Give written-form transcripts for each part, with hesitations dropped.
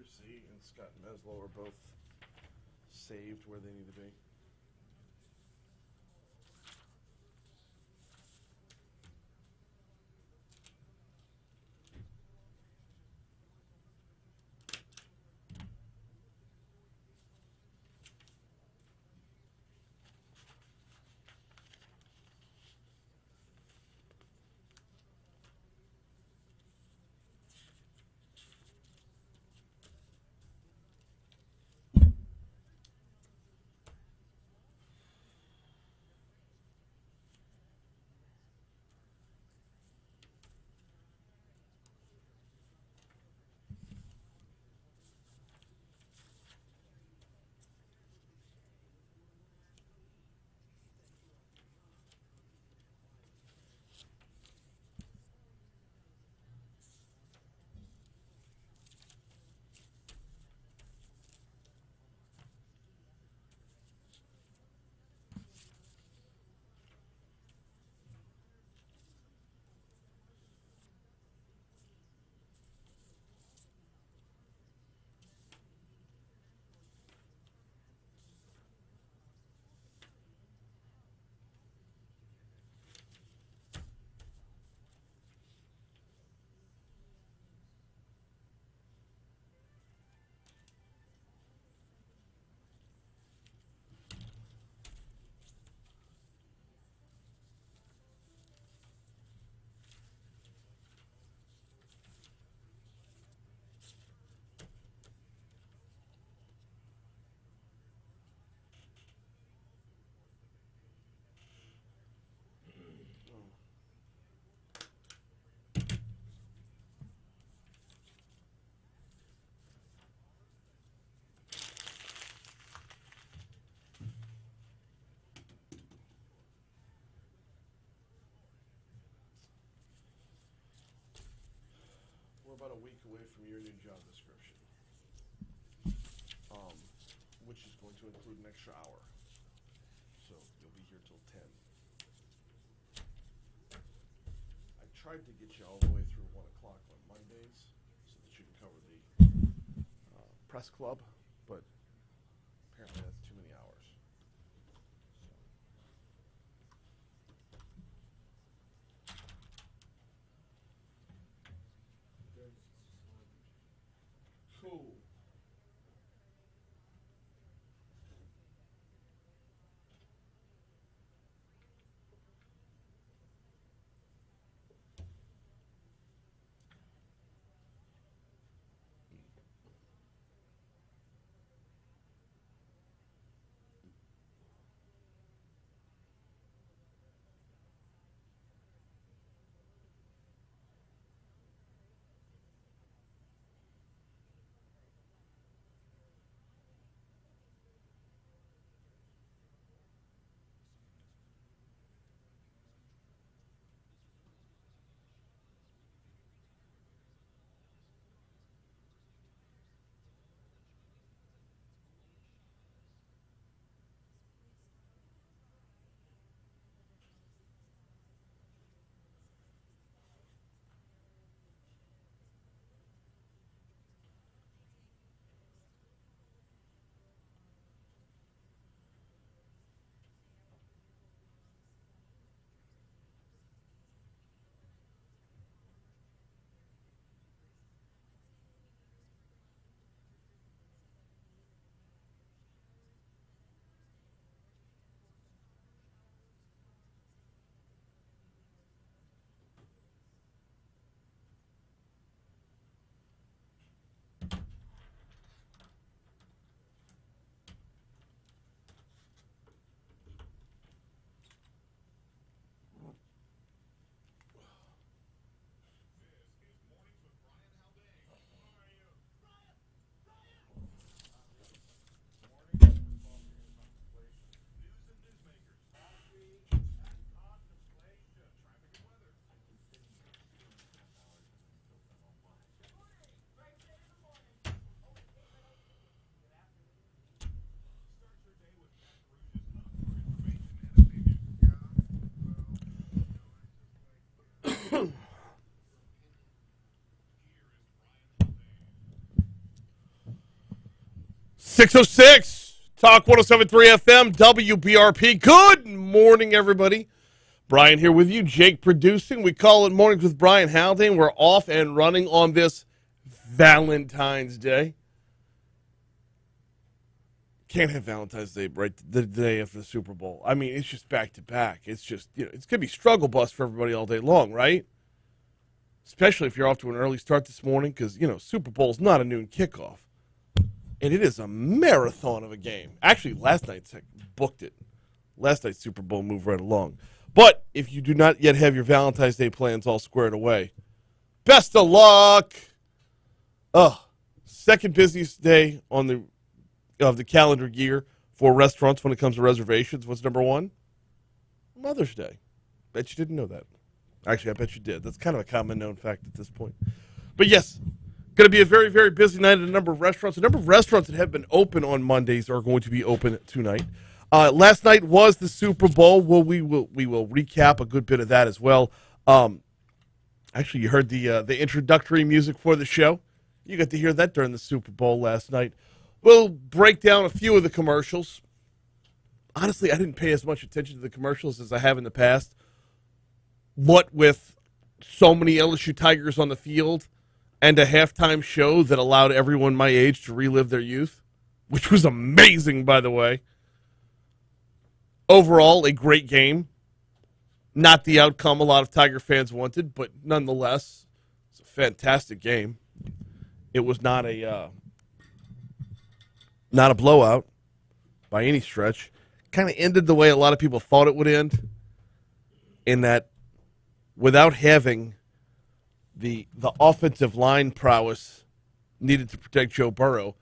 C and Scott and Meslow are both saved where they need to be. We're about a week away from your new job description, which is going to include an extra hour. So you'll be here till 10. I tried to get you all the way through 1 o'clock on Mondays so that you can cover the press club, but apparently that's too many hours. Cool. 606, Talk 107.3 FM, WBRP. Good morning, everybody. Brian here with you, Jake producing. We call it Mornings with Brian Haldane. We're off and running on this Valentine's Day. Can't have Valentine's Day right the day after the Super Bowl. I mean, it's just back to back. It's just, it's going to be struggle bus for everybody all day long, right? Especially if you're off to an early start this morning because, Super Bowl's not a noon kickoff. And it is a marathon of a game. Actually, last night's booked it. Last night's Super Bowl moved right along. But if you do not yet have your Valentine's Day plans all squared away, best of luck. Second busiest day of the calendar year for restaurants when it comes to reservations. What's number one? Mother's Day. Bet you didn't know that. Actually, I bet you did. That's kind of a common known fact at this point. But yes, going to be a very, very busy night at a number of restaurants. A number of restaurants that have been open on Mondays are going to be open tonight. Last night was the Super Bowl. Well, we will recap a good bit of that as well. Actually, you heard the introductory music for the show. You got to hear that during the Super Bowl last night. We'll break down a few of the commercials. Honestly, I didn't pay as much attention to the commercials as I have in the past. What with so many LSU Tigers on the field and a halftime show that allowed everyone my age to relive their youth, which was amazing, by the way. Overall, a great game. Not the outcome a lot of Tiger fans wanted, but nonetheless, it's a fantastic game. It was not a blowout by any stretch. Kind of ended the way a lot of people thought it would end, in that without having the offensive line prowess needed to protect Joe Burrow,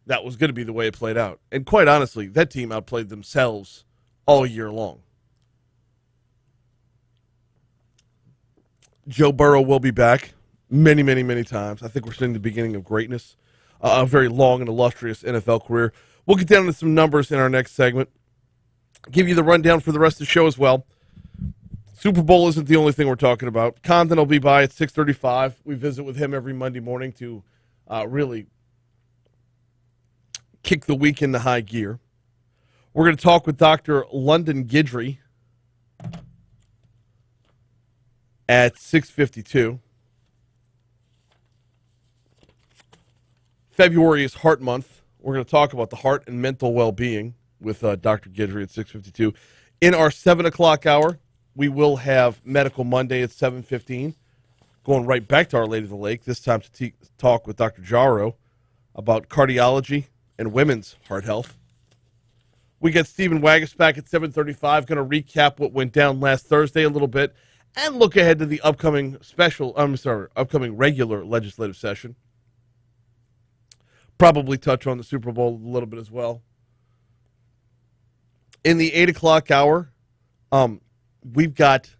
that was going to be the way it played out. And quite honestly, that team outplayed themselves all year long. Joe Burrow will be back many, many, many times. I think we're seeing the beginning of greatness, a very long and illustrious NFL career. We'll get down to some numbers in our next segment. Give you the rundown for the rest of the show as well. Super Bowl isn't the only thing we're talking about. Condon will be by at 6:35. We visit with him every Monday morning to really kick the week into high gear. We're going to talk with Dr. London Guidry at 6:52. February is Heart Month. We're going to talk about the heart and mental well-being with Dr. Guidry at 6:52. In our 7 o'clock hour, we will have Medical Monday at 7:15. Going right back to Our Lady of the Lake, this time to talk with Dr. Jaro about cardiology and women's heart health. We get Stephen Waggis back at 7:35, going to recap what went down last Thursday a little bit and look ahead to the upcoming regular legislative session. Probably touch on the Super Bowl a little bit as well. In the 8 o'clock hour, we've got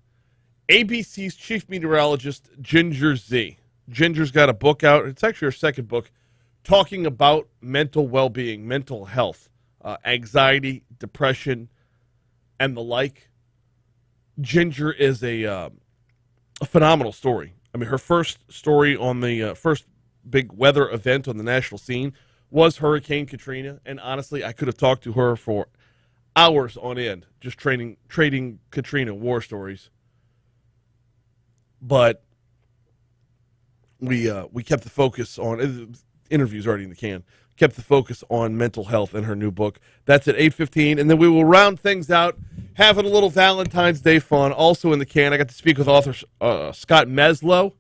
ABC's chief meteorologist, Ginger Z. Ginger's got a book out. It's actually her second book, talking about mental well-being, mental health, anxiety, depression, and the like. Ginger is a phenomenal story. I mean, her first story on the first big weather event on the national scene was Hurricane Katrina, and honestly, I could have talked to her for hours on end, just trading Katrina war stories. But we kept the focus on interviews already in the can. Kept the focus on mental health in her new book. That's at 8:15, and then we will round things out, having a little Valentine's Day fun. Also in the can, I got to speak with author Scott Meslow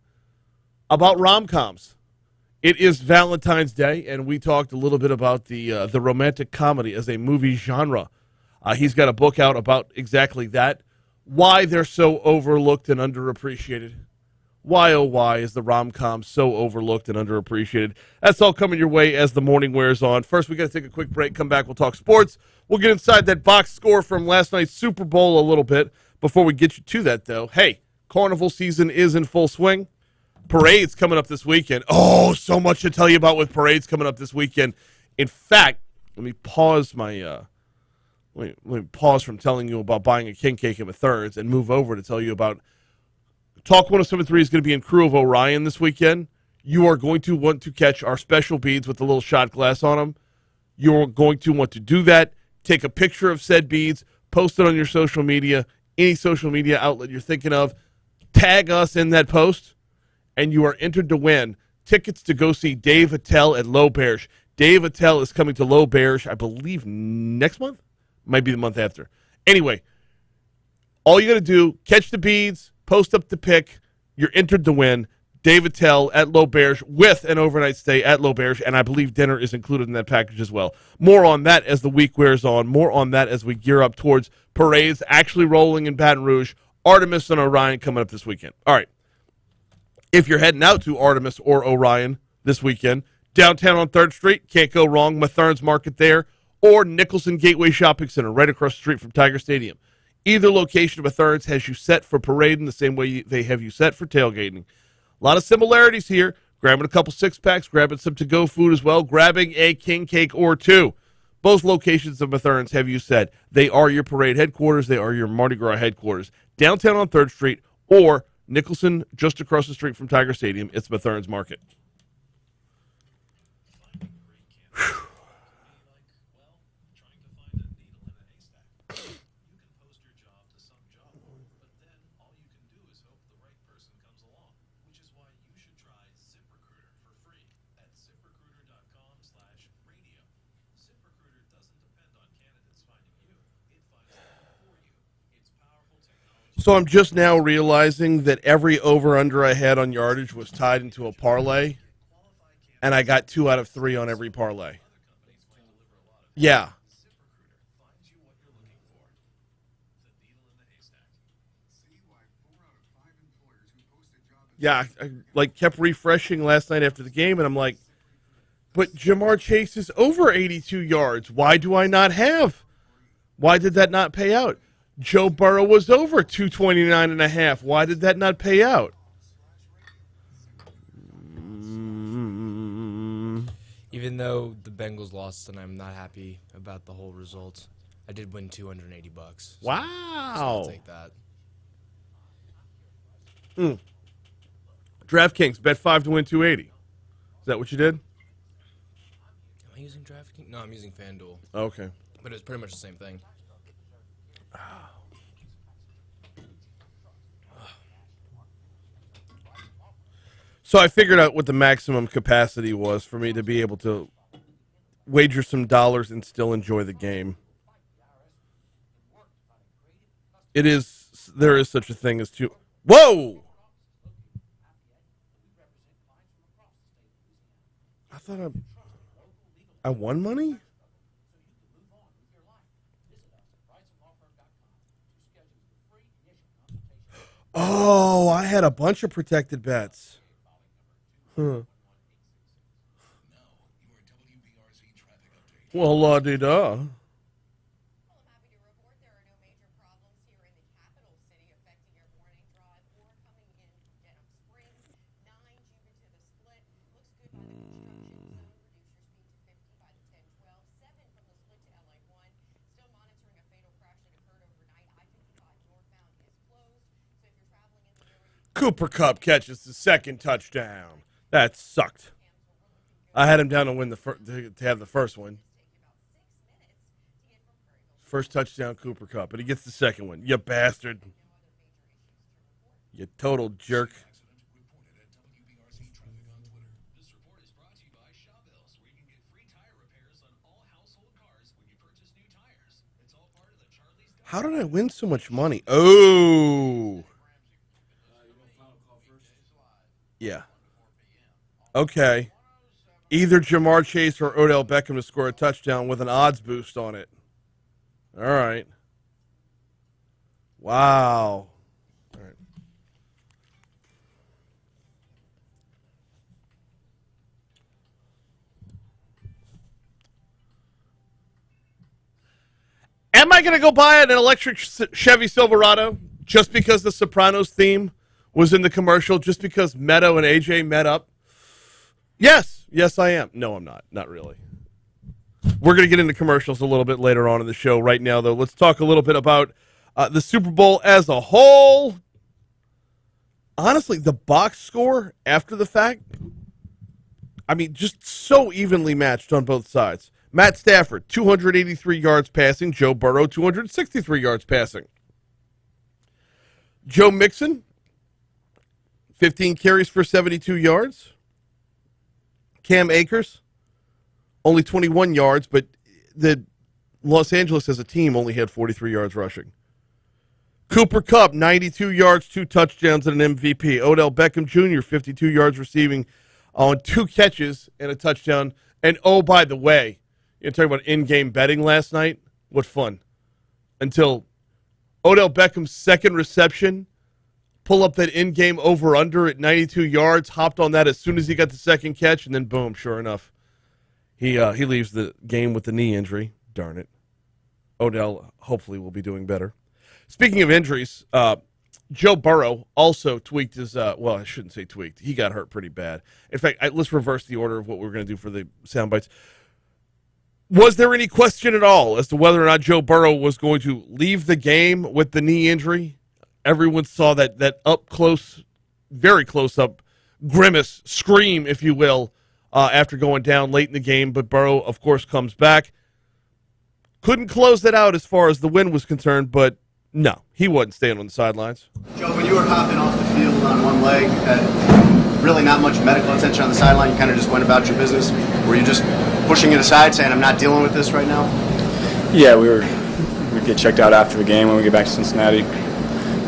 about rom-coms. It is Valentine's Day, and we talked a little bit about the romantic comedy as a movie genre. He's got a book out about exactly that, why they're so overlooked and underappreciated. Why, oh, why is the rom-com so overlooked and underappreciated? That's all coming your way as the morning wears on. First, we got to take a quick break, come back, we'll talk sports. We'll get inside that box score from last night's Super Bowl a little bit. Before we get you to that, though, hey, carnival season is in full swing. Parade's coming up this weekend. Oh, so much to tell you about with parades coming up this weekend. In fact, let me pause my let me pause from telling you about buying a king cake in the thirds and move over to tell you about Talk 107.3 is going to be in Crew of Orion this weekend. You are going to want to catch our special beads with the little shot glass on them. You're going to want to do that. Take a picture of said beads, post it on your social media, any social media outlet you're thinking of. Tag us in that post, and you are entered to win tickets to go see Dave Attell at L'Auberge. Dave Attell is coming to L'Auberge, I believe, next month? Might be the month after. Anyway, all you got to do, catch the beads, post up the pic. You're entered to win. Dave Attell at L'Auberge with an overnight stay at L'Auberge, and I believe dinner is included in that package as well. More on that as the week wears on. More on that as we gear up towards parades actually rolling in Baton Rouge. Artemis and Orion coming up this weekend. All right. If you're heading out to Artemis or Orion this weekend, downtown on 3rd Street, can't go wrong. Mathern's Market there, or Nicholson Gateway Shopping Center right across the street from Tiger Stadium. Either location of Mathern's has you set for parading the same way they have you set for tailgating. A lot of similarities here. Grabbing a couple six-packs, grabbing some to-go food as well, grabbing a king cake or two. Both locations of Mathern's have you said. They are your parade headquarters. They are your Mardi Gras headquarters. Downtown on 3rd Street or Nicholson just across the street from Tiger Stadium. It's Mathern's Market. Whew. So I'm just now realizing that every over-under I had on yardage was tied into a parlay, and I got 2 out of 3 on every parlay. Yeah. Yeah, I kept refreshing last night after the game, and I'm like, but Jamar Chase is over 82 yards. Why do I not have? Why did that not pay out? Joe Burrow was over 229.5. Why did that not pay out? Even though the Bengals lost, and I'm not happy about the whole result, I did win $280. So, Wow! So I'll take that. DraftKings bet 5 to win 280. Is that what you did? Am I using DraftKings? No, I'm using FanDuel. Okay. But it's pretty much the same thing. So I figured out what the maximum capacity was for me to be able to wager some dollars and still enjoy the game. There is such a thing as two. Whoa! I thought I won money? Oh, I had a bunch of protected bets. Huh. Well, la-di-da. Cooper Kupp catches the second touchdown. That sucked. I had him down to win to have the first one. First touchdown, Cooper Kupp, but he gets the second one. You bastard. You total jerk. How did I win so much money? Oh. Yeah. Okay. Either Jamar Chase or Odell Beckham to score a touchdown with an odds boost on it. All right. Wow. All right. Am I going to go buy an electric Chevy Silverado just because the Sopranos theme was in the commercial, just because Meadow and AJ met up? Yes. Yes, I am. No, I'm not. Not really. We're going to get into commercials a little bit later on in the show. Right now, though, let's talk a little bit about the Super Bowl as a whole. Honestly, the box score after the fact, I mean, just so evenly matched on both sides. Matt Stafford, 283 yards passing. Joe Burrow, 263 yards passing. Joe Mixon, 15 carries for 72 yards. Cam Akers, only 21 yards, but the Los Angeles as a team only had 43 yards rushing. Cooper Kupp, 92 yards, 2 touchdowns, and an MVP. Odell Beckham Jr., 52 yards receiving on 2 catches and a touchdown. And, oh, by the way, you're talking about in-game betting last night? What fun. Until Odell Beckham's second reception, pull up that in-game over-under at 92 yards, hopped on that as soon as he got the second catch, and then boom, sure enough, he leaves the game with the knee injury. Darn it. Odell hopefully will be doing better. Speaking of injuries, Joe Burrow also tweaked his, well, I shouldn't say tweaked. He got hurt pretty bad. In fact, let's reverse the order of what we're going to do for the sound bites. Was there any question at all as to whether or not Joe Burrow was going to leave the game with the knee injury? Everyone saw that up close, very close up grimace, scream, if you will, after going down late in the game. But Burrow, of course, comes back. Couldn't close that out as far as the win was concerned, but no, he wasn't staying on the sidelines. Joe, when you were hopping off the field on one leg, really not much medical attention on the sideline, you kind of just went about your business. Were you just pushing it aside, saying, I'm not dealing with this right now? Yeah, we'd get checked out after the game when we get back to Cincinnati,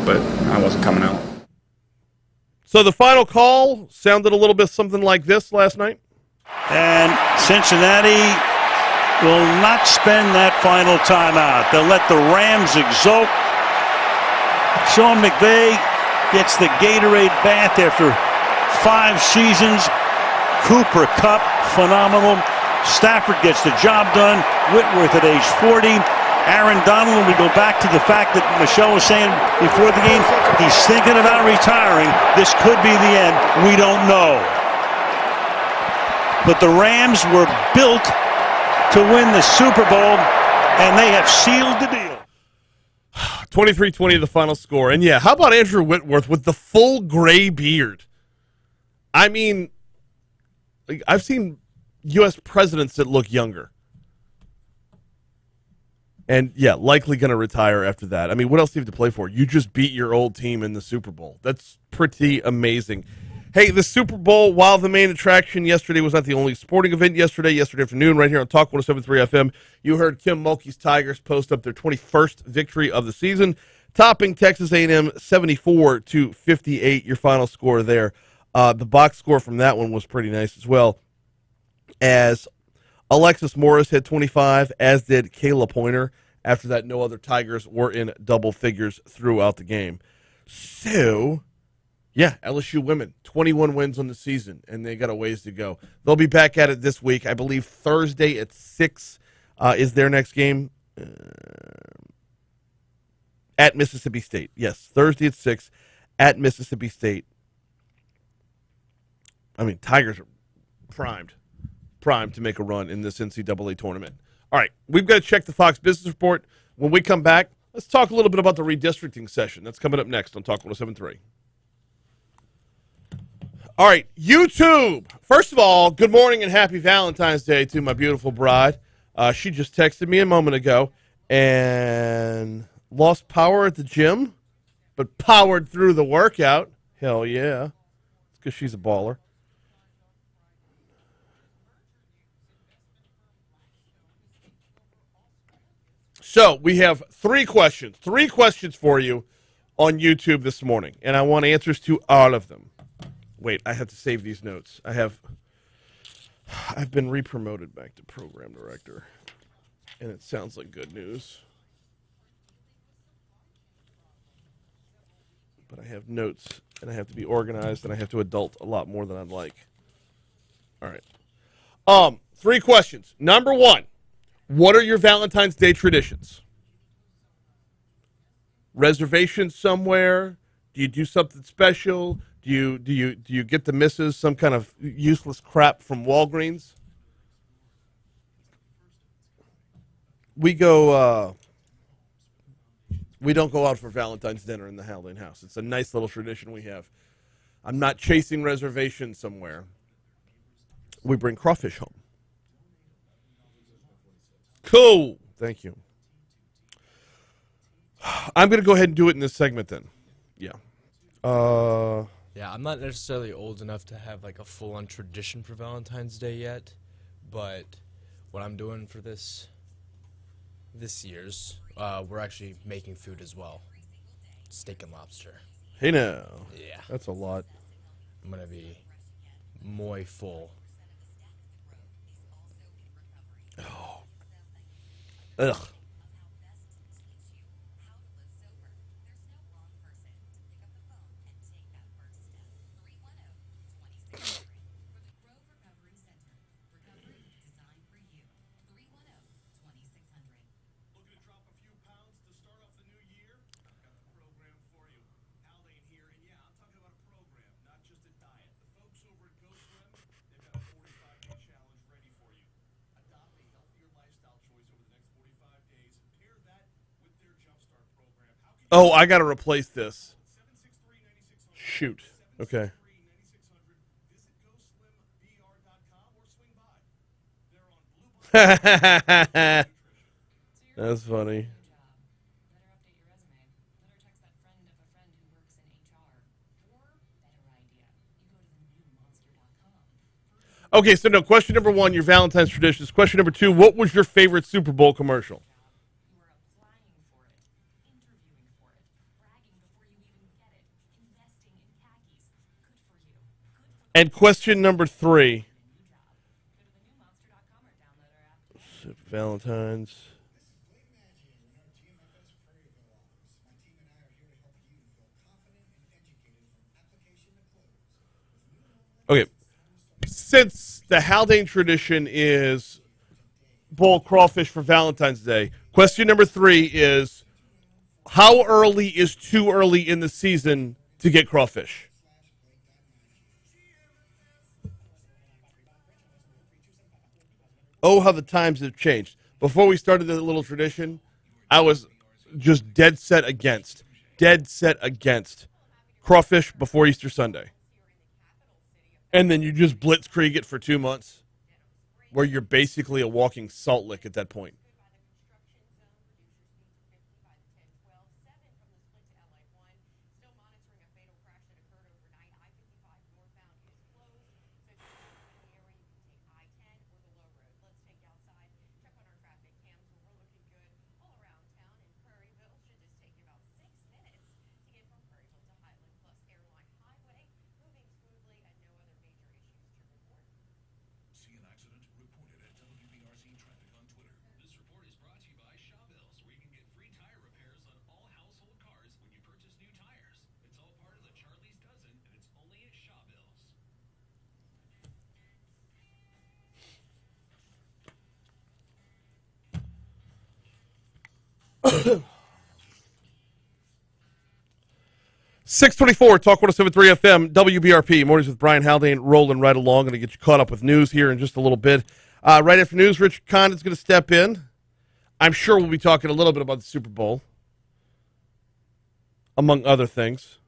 but I wasn't coming out. So the final call sounded a little bit something like this last night. And Cincinnati will not spend that final timeout. They'll let the Rams exult. Sean McVay gets the Gatorade bath after 5 seasons. Cooper Kupp, phenomenal. Stafford gets the job done. Whitworth at age 40. Aaron Donald, we go back to the fact that Michelle was saying before the game, he's thinking about retiring. This could be the end. We don't know. But the Rams were built to win the Super Bowl, and they have sealed the deal. 23-20 the final score. And yeah, how about Andrew Whitworth with the full gray beard? I mean, I've seen U.S. presidents that look younger. And yeah, likely going to retire after that. I mean, what else do you have to play for? You just beat your old team in the Super Bowl. That's pretty amazing. Hey, the Super Bowl, while the main attraction yesterday was not the only sporting event yesterday afternoon, right here on Talk 107.3 FM, you heard Kim Mulkey's Tigers post up their 21st victory of the season, topping Texas A&M 74-58, your final score there. The box score from that one was pretty nice as well, as Alexis Morris had 25, as did Kayla Pointer. After that, no other Tigers were in double figures throughout the game. So, yeah, LSU women, 21 wins on the season, and they got a ways to go. They'll be back at it this week. I believe Thursday at 6 is their next game at Mississippi State. Yes, Thursday at 6 at Mississippi State. I mean, Tigers are primed to make a run in this NCAA tournament. All right, we've got to check the Fox Business Report. When we come back, let's talk a little bit about the redistricting session. That's coming up next on Talk 107.3. All right, YouTube. First of all, good morning and happy Valentine's Day to my beautiful bride. She just texted me a moment ago and lost power at the gym, but powered through the workout. Hell yeah. It's because she's a baller. So we have 3 questions for you on YouTube this morning, and I want answers to all of them. Wait, I have to save these notes. I've been re-promoted back to program director, and it sounds like good news. But I have notes, and I have to be organized, and I have to adult a lot more than I'd like. All right. 3 questions. Number 1. What are your Valentine's Day traditions? Reservations somewhere? Do you do something special? Do you get the missus some kind of useless crap from Walgreens? We don't go out for Valentine's dinner in the Haldane house. It's a nice little tradition we have. I'm not chasing reservations somewhere. We bring crawfish home. Cool. Thank you. I'm going to go ahead and do it in this segment then. Yeah. Yeah, I'm not necessarily old enough to have like a full-on tradition for Valentine's Day yet, but what I'm doing for this year's, we're actually making food as well. Steak and lobster. Hey now. Yeah. That's a lot. I'm gonna be muy full. Ugh. Looking to drop a few pounds to start off the new year? Got the program for you. Haldane here, and yeah, I'm talking about a program, not just a diet. The folks over at GoSlim, they've got a 45-day challenge ready for you. Adopt a healthier lifestyle choice over the next 45 days and pair that with their Jumpstart program. How can Oh, I got to replace this. 763-9600. Shoot. Okay. 763-9600. Visit GoSlimVR.com or swing by. They're on Blue Button. That's funny. Better update your resume. Better text that friend of a friend who works in HR. Or, better idea, you go to thenewmonster.com. Okay, so no, question number one, your Valentine's traditions. Question number two, what was your favorite Super Bowl commercial? You are applying for it, interviewing for it, bragging before you even get it, investing in khakis. Good for you. Good for And question number three, the new job. Go to thenewmonster.com or download our app. Valentine's. Okay, since the Haldane tradition is bowl crawfish for Valentine's Day, question number three is, how early is too early in the season to get crawfish? Oh, how the times have changed. Before we started the little tradition, I was just dead set against crawfish before Easter Sunday. And then you just blitzkrieg it for 2 months, where you're basically a walking salt lick at that point. See an accident? Report it at WBRZ Traffic on Twitter. This report is brought to you by Shawbills, where you can get free tire repairs on all household cars when you purchase new tires. It's all part of the Charlie's Dozen, and it's only at Shawbills. 624, Talk 107.3 FM, WBRP. Mornings with Brian Haldane, rolling right along. Going to get you caught up with news here in just a little bit. Right after news, Rich Condon's going to step in. I'm sure we'll be talking a little bit about the Super Bowl, among other things.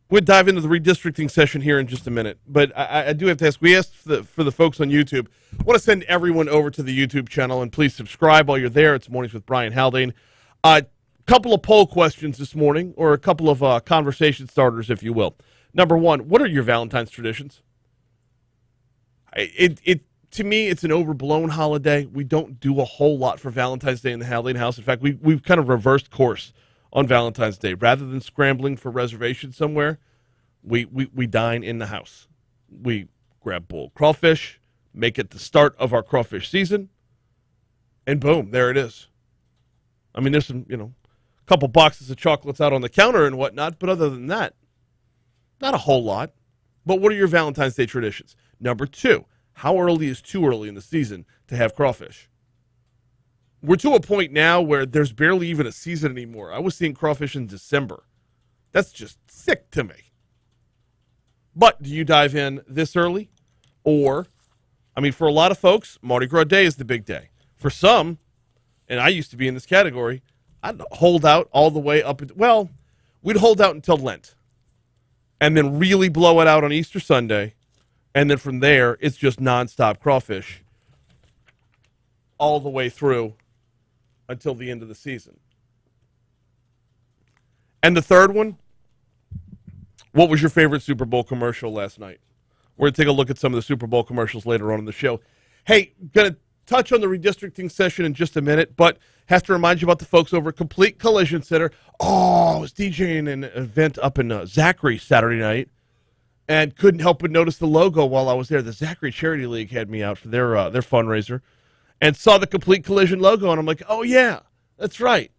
We'll dive into the redistricting session here in just a minute. But I do have to ask, we asked for the folks on YouTube. I want to send everyone over to the YouTube channel, and please subscribe while you're there. It's Mornings with Brian Haldane. A couple of poll questions this morning, or a couple of conversation starters, if you will. Number one, what are your Valentine's traditions? To me, it's an overblown holiday. We don't do a whole lot for Valentine's Day in the Haldane house. In fact, we've kind of reversed course on Valentine's Day. Rather than scrambling for reservations somewhere, we dine in the house. We grab bull crawfish, make it the start of our crawfish season, and boom, there it is. I mean, there's some, couple boxes of chocolates out on the counter and whatnot, but other than that, not a whole lot. But what are your Valentine's Day traditions? Number two, how early is too early in the season to have crawfish? We're to a point now where there's barely even a season anymore. I was seeing crawfish in December. That's just sick to me. But do you dive in this early? Or, for a lot of folks, Mardi Gras Day is the big day. For some, and I used to be in this category, I'd hold out all the way up. We'd hold out until Lent. And then really blow it out on Easter Sunday. And then from there, it's just nonstop crawfish all the way through until the end of the season. And the third one, what was your favorite Super Bowl commercial last night? We're going to take a look at some of the Super Bowl commercials later on in the show. Hey, going to touch on the redistricting session in just a minute, but have to remind you about the folks over at Complete Collision Center. Oh, I was DJing an event up in Zachary Saturday night and couldn't help but notice the logo while I was there. The Zachary Charity League had me out for their fundraiser and saw the Complete Collision logo, and I'm like, oh, yeah, that's right.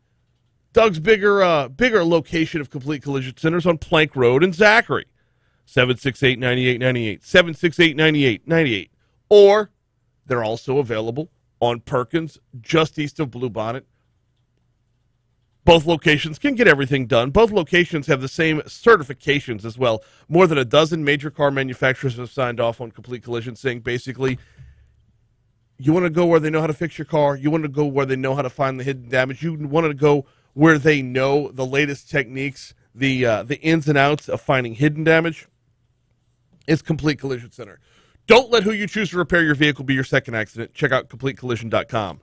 Doug's bigger location of Complete Collision Centers on Plank Road in Zachary. 768-9898, 768-9898. Or they're also available on Perkins, just east of Bluebonnet. Both locations can get everything done. Both locations have the same certifications as well. More than a dozen major car manufacturers have signed off on Complete Collision, saying basically, you want to go where they know how to fix your car. You want to go where they know how to find the hidden damage. You want to go where they know the latest techniques, the ins and outs of finding hidden damage. It's Complete Collision Center. Don't let who you choose to repair your vehicle be your second accident. Check out CompleteCollision.com.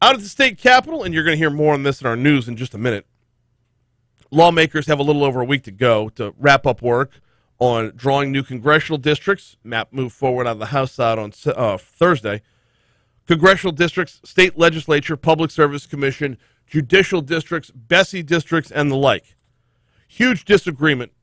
Out at the state capitol, and you're going to hear more on this in our news in just a minute, lawmakers have a little over a week to go to wrap up work on drawing new congressional districts. Map moved forward on the House side on Thursday. Congressional districts, state legislature, public service commission, judicial districts, Bessie districts, and the like. Huge disagreement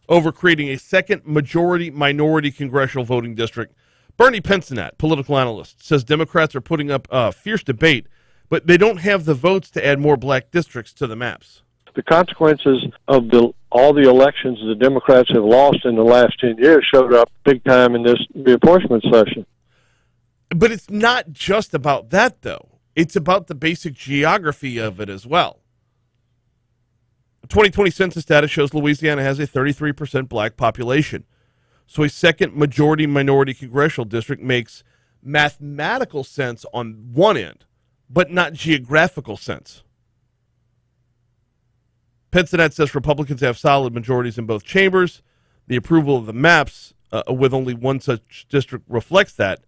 over creating a second majority-minority congressional voting district. Bernie Pensenat, political analyst, says Democrats are putting up a fierce debate, but they don't have the votes to add more black districts to the maps. The consequences of all the elections the Democrats have lost in the last 10 years showed up big time in this reapportionment session. But it's not just about that, though. It's about the basic geography of it as well. 2020 census data shows Louisiana has a 33% black population. So a second majority-minority congressional district makes mathematical sense on one end, but not geographical sense. Pensenat says Republicans have solid majorities in both chambers. The approval of the maps with only one such district reflects that.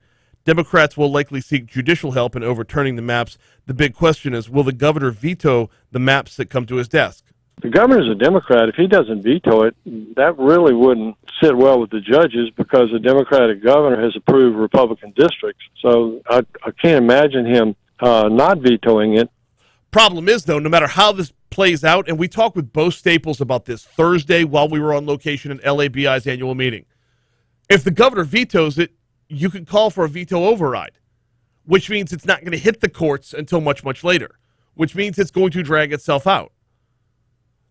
Democrats will likely seek judicial help in overturning the maps. The big question is, will the governor veto the maps that come to his desk? The governor's a Democrat. If he doesn't veto it, that really wouldn't sit well with the judges because the Democratic governor has approved Republican districts. So I can't imagine him not vetoing it. Problem is, though, no matter how this plays out, and we talked with Bo Staples about this Thursday while we were on location at LABI's annual meeting. If the governor vetoes it, you can call for a veto override, which means it's not going to hit the courts until much, much later, which means it's going to drag itself out.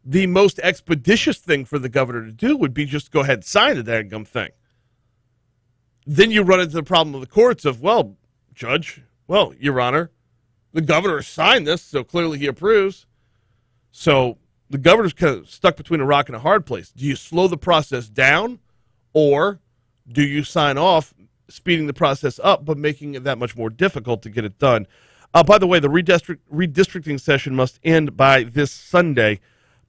The most expeditious thing for the governor to do would be just go ahead and sign the daggum thing. Then you run into the problem of the courts of, well, Judge, well, Your Honor, the governor signed this, so clearly he approves. So the governor's kind of stuck between a rock and a hard place. Do you slow the process down, or do you sign off, speeding the process up, but making it that much more difficult to get it done? By the way, the redistricting session must end by this Sunday.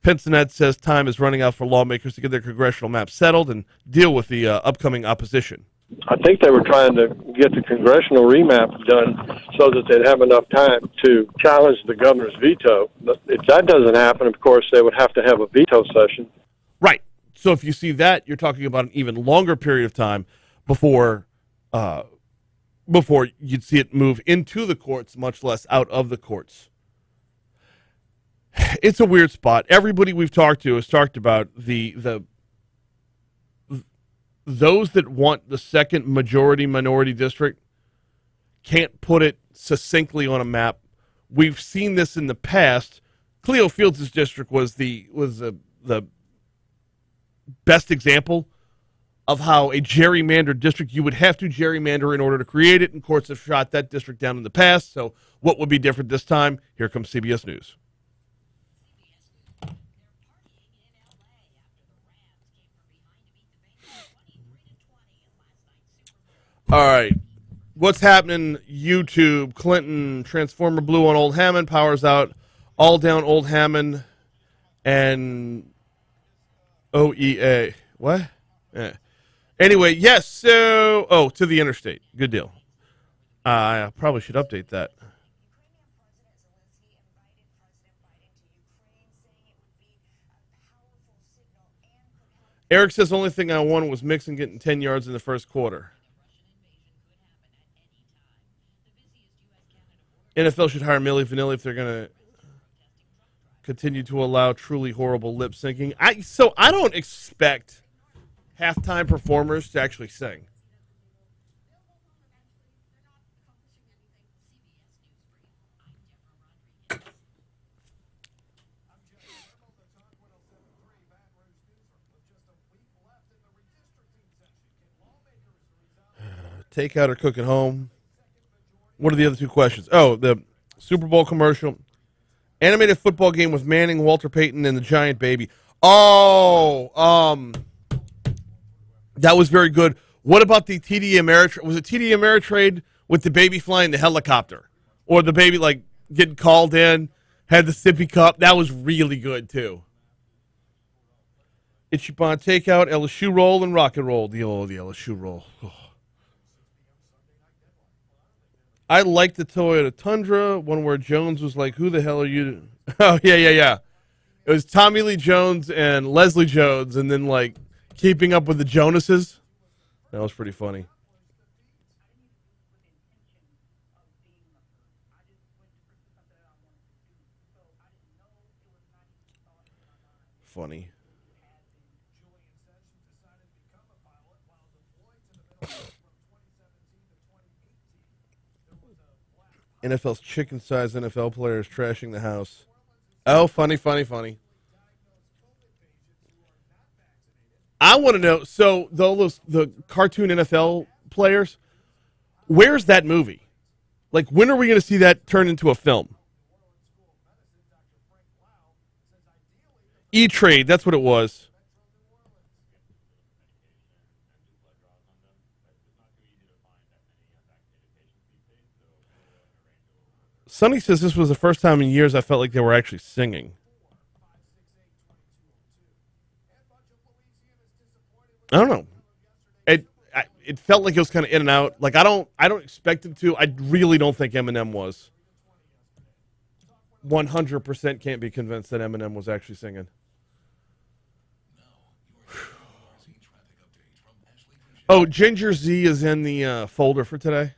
Pensenat says time is running out for lawmakers to get their congressional map settled and deal with the upcoming opposition. I think they were trying to get the congressional remap done so that they'd have enough time to challenge the governor's veto. But if that doesn't happen, of course, they would have to have a veto session. Right. So if you see that, you're talking about an even longer period of time before you'd see it move into the courts, much less out of the courts. It's a weird spot. Everybody we've talked to has talked about those that want the second majority-minority district can't put it succinctly on a map. We've seen this in the past. Cleo Fields' district was the best example of how a gerrymandered district, you would have to gerrymander in order to create it, and courts have shot that district down in the past. So what would be different this time? Here comes CBS News. All right. What's happening? YouTube, Clinton, Transformer Blue on Old Hammond, powers out, all down Old Hammond, and OEA. What? Yeah. Anyway, yes. So, to the interstate. Good deal. I probably should update that. Eric says the only thing I won was Mixon getting 10 yards in the first quarter. NFL should hire Milli Vanilli if they're going to continue to allow truly horrible lip syncing. I don't expect halftime performers to actually sing. Takeout or cook at home? What are the other two questions? Oh, the Super Bowl commercial. Animated football game with Manning, Walter Payton, and the giant baby. Oh, that was very good. What about the TD Ameritrade? Was it TD Ameritrade with the baby flying the helicopter? Or the baby, like, getting called in, had the sippy cup? That was really good, too. Ichiban takeout, LSU roll, and rock and roll. The LSU roll. Oh. I liked the Toyota Tundra, one where Jones was like, who the hell are you? Oh, yeah. It was Tommy Lee Jones and Leslie Jones, and then, like, keeping up with the Jonases. That was pretty funny. Funny. NFL's chicken-sized NFL players trashing the house. Oh, funny. I want to know, so the cartoon NFL players, where's that movie? Like, when are we going to see that turn into a film? E-Trade, that's what it was. Sonny says this was the first time in years I felt like they were actually singing. I don't know. It felt like it was kind of in and out. Like I don't expect him to. I really don't think Eminem was. 100% can't be convinced that Eminem was actually singing. Oh, Ginger Z is in the folder for today.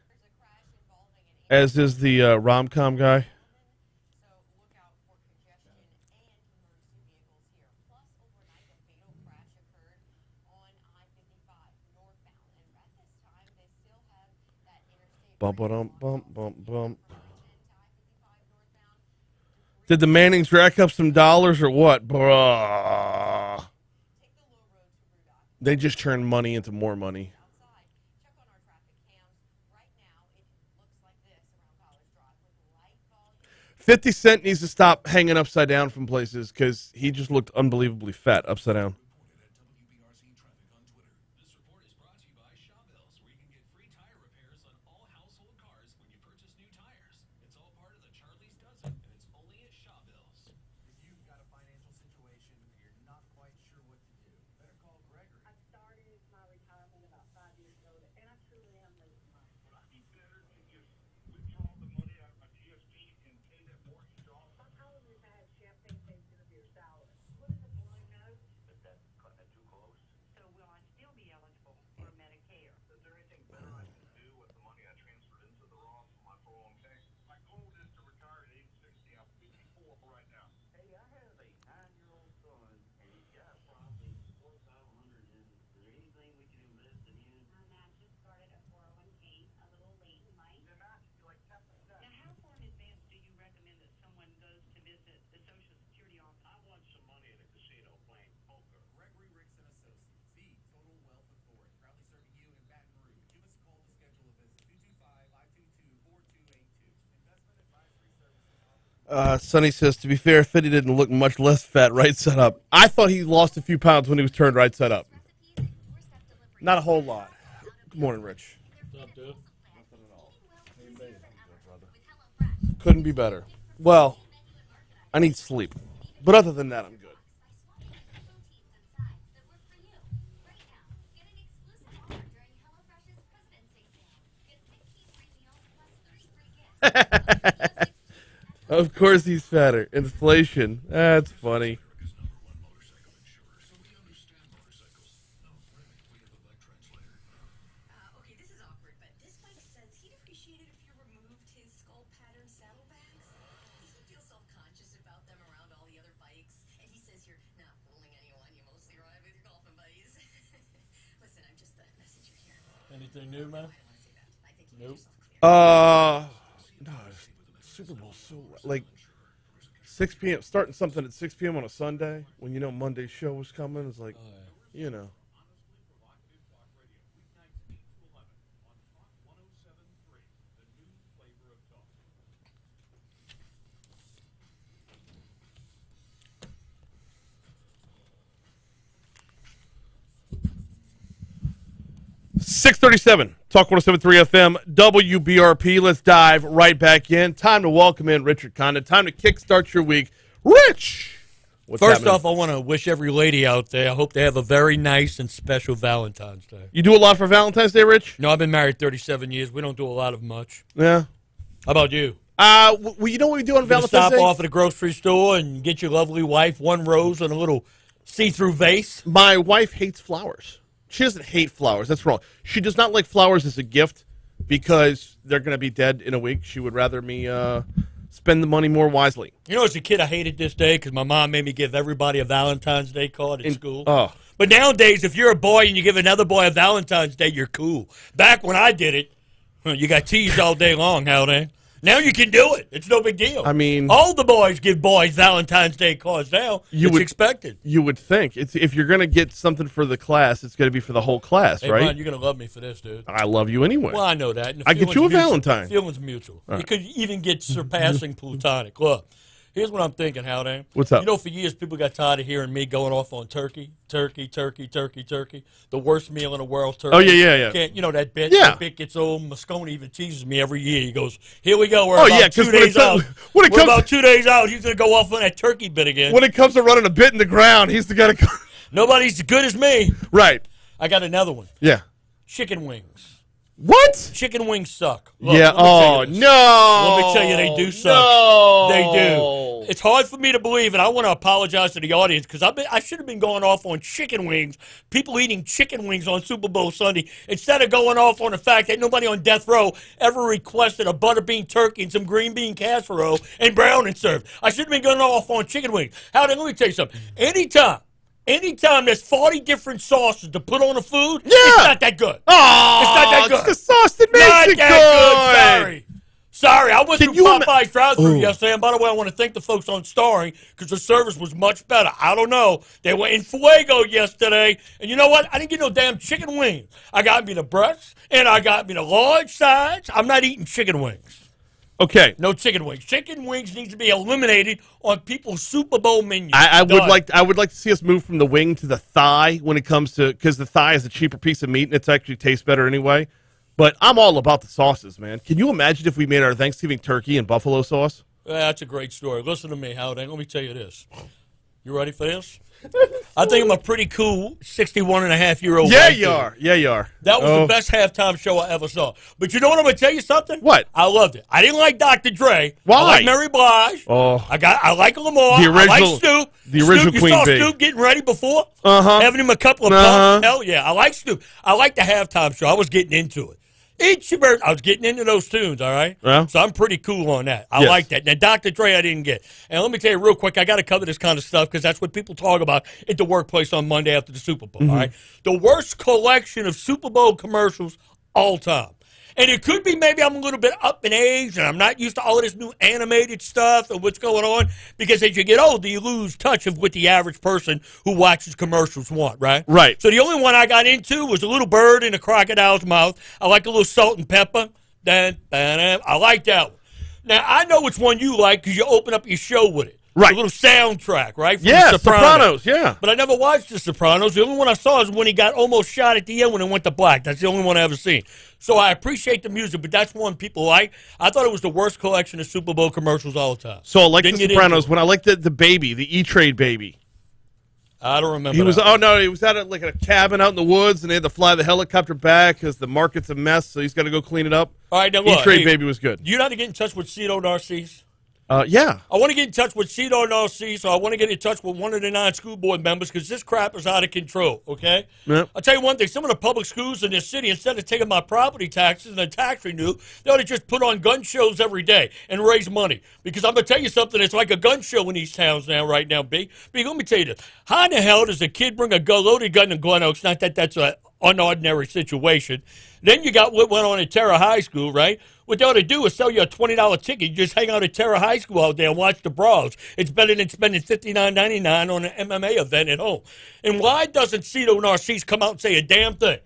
As is the rom-com guy. Bump, bump, bump, bump, bump. Did the Mannings rack up some dollars or what? Bruh. They just turned money into more money. 50 Cent needs to stop hanging upside down from places because he just looked unbelievably fat upside down. This report is brought to you by Shawbells, where you can get free tire repairs on all household cars when you purchase new tires. It's all part of the Charlie's Dozen, and it's only at Shawbells. If you've got a financial situation you're not quite sure what to do, better call Gregory. I started my retirement about 5 years ago, and I truly am losing money. Would I be better to just withdraw the money out of my GSP and pay that mortgage off? I would just have champagne tasting of your salad. What is a balloon note? Is that cutting it too close? So will I still be eligible for Medicare? Is there anything better I can do with the money I transferred into the Roth from my 401k? My goal is to retire at age 60. I'm 54 right now. Hey, I have a 9-year-old son, and he's got probably $4,500 in. Is there anything we can invest in him? My dad just started a 401k, a little late in life. Then I should be like 10%. Now, how far in advance do you recommend that someone goes to visit the Social Security office? I want some money at a casino playing poker. Gregory Rickson Associates, the Total Wealth Authority, proudly serving you in Baton Rouge. Give us a call to schedule a visit. 225-522-4282. Investment advisory services. Sonny says, to be fair, Fitty didn't look much less fat right side up. I thought he lost a few pounds when he was turned right side up. Not a whole lot. Good morning, Rich. What's up, dude? Couldn't be better. Well, I need sleep. But other than that, I'm good. Of course he's fatter. Inflation. That's funny. Okay, this is awkward, but this bike says he'd appreciate it if you removed his skull pattern saddlebags. He feels self-conscious about them around all the other bikes, and he says you're not fooling anyone. You mostly ride with your golfing buddies. Listen, I'm just the messenger here. Anything new, man? Nope. No, Super Bowl so like 6 p.m. starting something at 6 p.m. on a Sunday when you know Monday's show was coming is like, you know. .637 Talk 107.3 FM WBRP. Let's dive right back in. Time to welcome in Richard Condon. Time to kickstart your week. Rich, what's First happening? off, I want to wish every lady out there, I hope they have a very nice and special Valentine's Day. You do a lot for Valentine's Day, Rich? No, I've been married 37 years. We don't do a lot of much. Yeah. How about you? Well, you know what we do on Valentine's Stop Day? off at a grocery store and get your lovely wife one rose and a little see-through vase. My wife hates flowers. She doesn't hate flowers. That's wrong. She does not like flowers as a gift because they're going to be dead in a week. She would rather me spend the money more wisely. You know, as a kid, I hated this day because my mom made me give everybody a Valentine's Day card at school. Oh. But nowadays, if you're a boy and you give another boy a Valentine's Day, you're cool. Back when I did it, you got teased all day long, Haldane. Now you can do it. It's no big deal. I mean, all the boys give boys Valentine's Day cards now. It's expected. You would think. If you're going to get something for the class, it's going to be for the whole class, Hey, right? Ron, you're going to love me for this, dude. I love you anyway. Well, I know that. And the I get you a feeling's mutual. Valentine. Feelings mutual. All right. It could even get surpassing plutonic. Look, here's what I'm thinking, Haldane. What's up? You know, for years, people got tired of hearing me going off on turkey. The worst meal in the world, turkey. Oh, yeah. Can't, you know that bit? Yeah. That bit gets old. Moscone even teases me every year. He goes, here we go. We're Oh, about yeah, 2 'cause when days it out. comes- when it We're comes- about 2 days out. He's going to go off on that turkey bit again. When it comes to running a bit in the ground, he's the guy to. Nobody's as good as me. Right. I got another one. Yeah. Chicken wings. What? Chicken wings suck. Look, Yeah. let me tell Oh, you this. no. Let me tell you, they do suck. No. They do. It's hard for me to believe, and I want to apologize to the audience because I should have been going off on chicken wings, people eating chicken wings on Super Bowl Sunday, instead of going off on the fact that nobody on death row ever requested a butterbean turkey and some green bean casserole and browning served. I should have been going off on chicken wings. Howdy, let me tell you something. Anytime there's 40 different sauces to put on the food, it's not that good. Oh, it's not that good. It's the sauce that makes not it that good. Good. Sorry, I went Can through you Popeye's drive-thru Ooh. yesterday, and by the way, I want to thank the folks on Starring because the service was much better. I don't know. They were in Fuego yesterday, and you know what? I didn't get no damn chicken wings. I got me the breasts, and I got me the large sides. I'm not eating chicken wings. Okay. No chicken wings. Chicken wings needs to be eliminated on people's Super Bowl menus. I would Done. like to see us move from the wing to the thigh when it comes to, because the thigh is a cheaper piece of meat and it actually tastes better anyway. But I'm all about the sauces, man. Can you imagine if we made our Thanksgiving turkey in buffalo sauce? That's a great story. Listen to me, Haldane. Let me tell you this. You ready for this? I think I'm a pretty cool 61-and-a-half-year-old. Yeah, white you dude. are. Yeah, you are. That was the best halftime show I ever saw. But you know what? I'm going to tell you something. What? I loved it. I didn't like Dr. Dre. Why? I like Mary Blige. Oh. I like Lamar. The original- I like Snoop. the original Snoop, Queen you saw Bee. Snoop getting ready before? Uh-huh. Having him a couple of puffs? Hell yeah. I like Snoop. I like the halftime show. I was getting into it. Each bird, I was getting into those tunes, all right? Yeah. So I'm pretty cool on that. I Yes. like that. Now, Dr. Dre, I didn't get. And let me tell you real quick, I got to cover this kind of stuff because that's what people talk about at the workplace on Monday after the Super Bowl, all right? The worst collection of Super Bowl commercials all time. And it could be maybe I'm a little bit up in age and I'm not used to all of this new animated stuff and what's going on because as you get older, you lose touch of what the average person who watches commercials want, right? Right. So the only one I got into was a little bird in a crocodile's mouth. I like a little salt and pepper. I like that one. Now, I know which one you like because you open up your show with it. Right. A little soundtrack, right? From Yeah, The Sopranos, yeah. But I never watched The Sopranos. The only one I saw is when he got almost shot at the end when it went to black. That's the only one I ever seen. So I appreciate the music, but that's one people like. I thought it was the worst collection of Super Bowl commercials all the time. So I like Didn't the get Sopranos into it. when I like the baby, the E-Trade baby. I don't remember. He was. that Oh one. no, he was at like a cabin out in the woods, and they had to fly the helicopter back because the market's a mess. So he's got to go clean it up. All right, now look. E-Trade Baby was good. Do you know how to get in touch with Cito Narcisse? Yeah. I want to get in touch with Cito Narcisse, so I want to get in touch with one of the 9 school board members because this crap is out of control, okay? Yep. I'll tell you one thing. Some of the public schools in this city, instead of taking my property taxes and the tax renew, they ought to just put on gun shows every day and raise money. Because I'm going to tell you something. It's like a gun show in these towns now, right now, B. B, let me tell you this. How in the hell does a kid bring a loaded gun to Glen Oaks? Not that that's an unordinary situation. Then you got what went on at Terra High School, right? What they ought to do is sell you a $20 ticket. You just hang out at Terra High School out there and watch the brawls. It's better than spending $59.99 on an MMA event at home. And why doesn't Cito Narcisse come out and say a damn thing?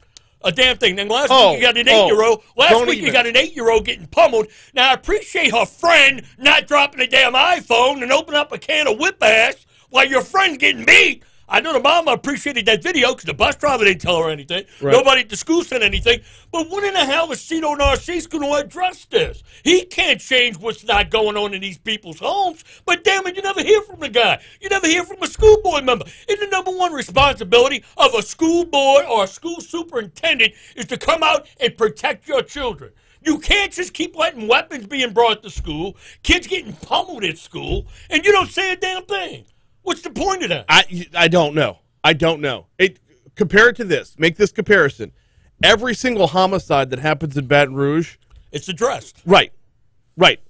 A damn thing. Then last week you got an 8-year-old. Last week you got an 8-year-old getting pummeled. Now I appreciate her friend not dropping a damn iPhone and opening up a can of whip ass while your friend's getting beat. I know the mama appreciated that video because the bus driver didn't tell her anything. Right. Nobody at the school said anything. But when in the hell is Cito Narcisse going to address this? He can't change what's not going on in these people's homes. But damn it, you never hear from the guy. You never hear from a school board member. And the number one responsibility of a school board or a school superintendent is to come out and protect your children. You can't just keep letting weapons being brought to school, kids getting pummeled at school, and you don't say a damn thing. What's the point of that? I don't know. I don't know. Compare it to this. Make this comparison. Every single homicide that happens in Baton Rouge, it's addressed. Right. Right.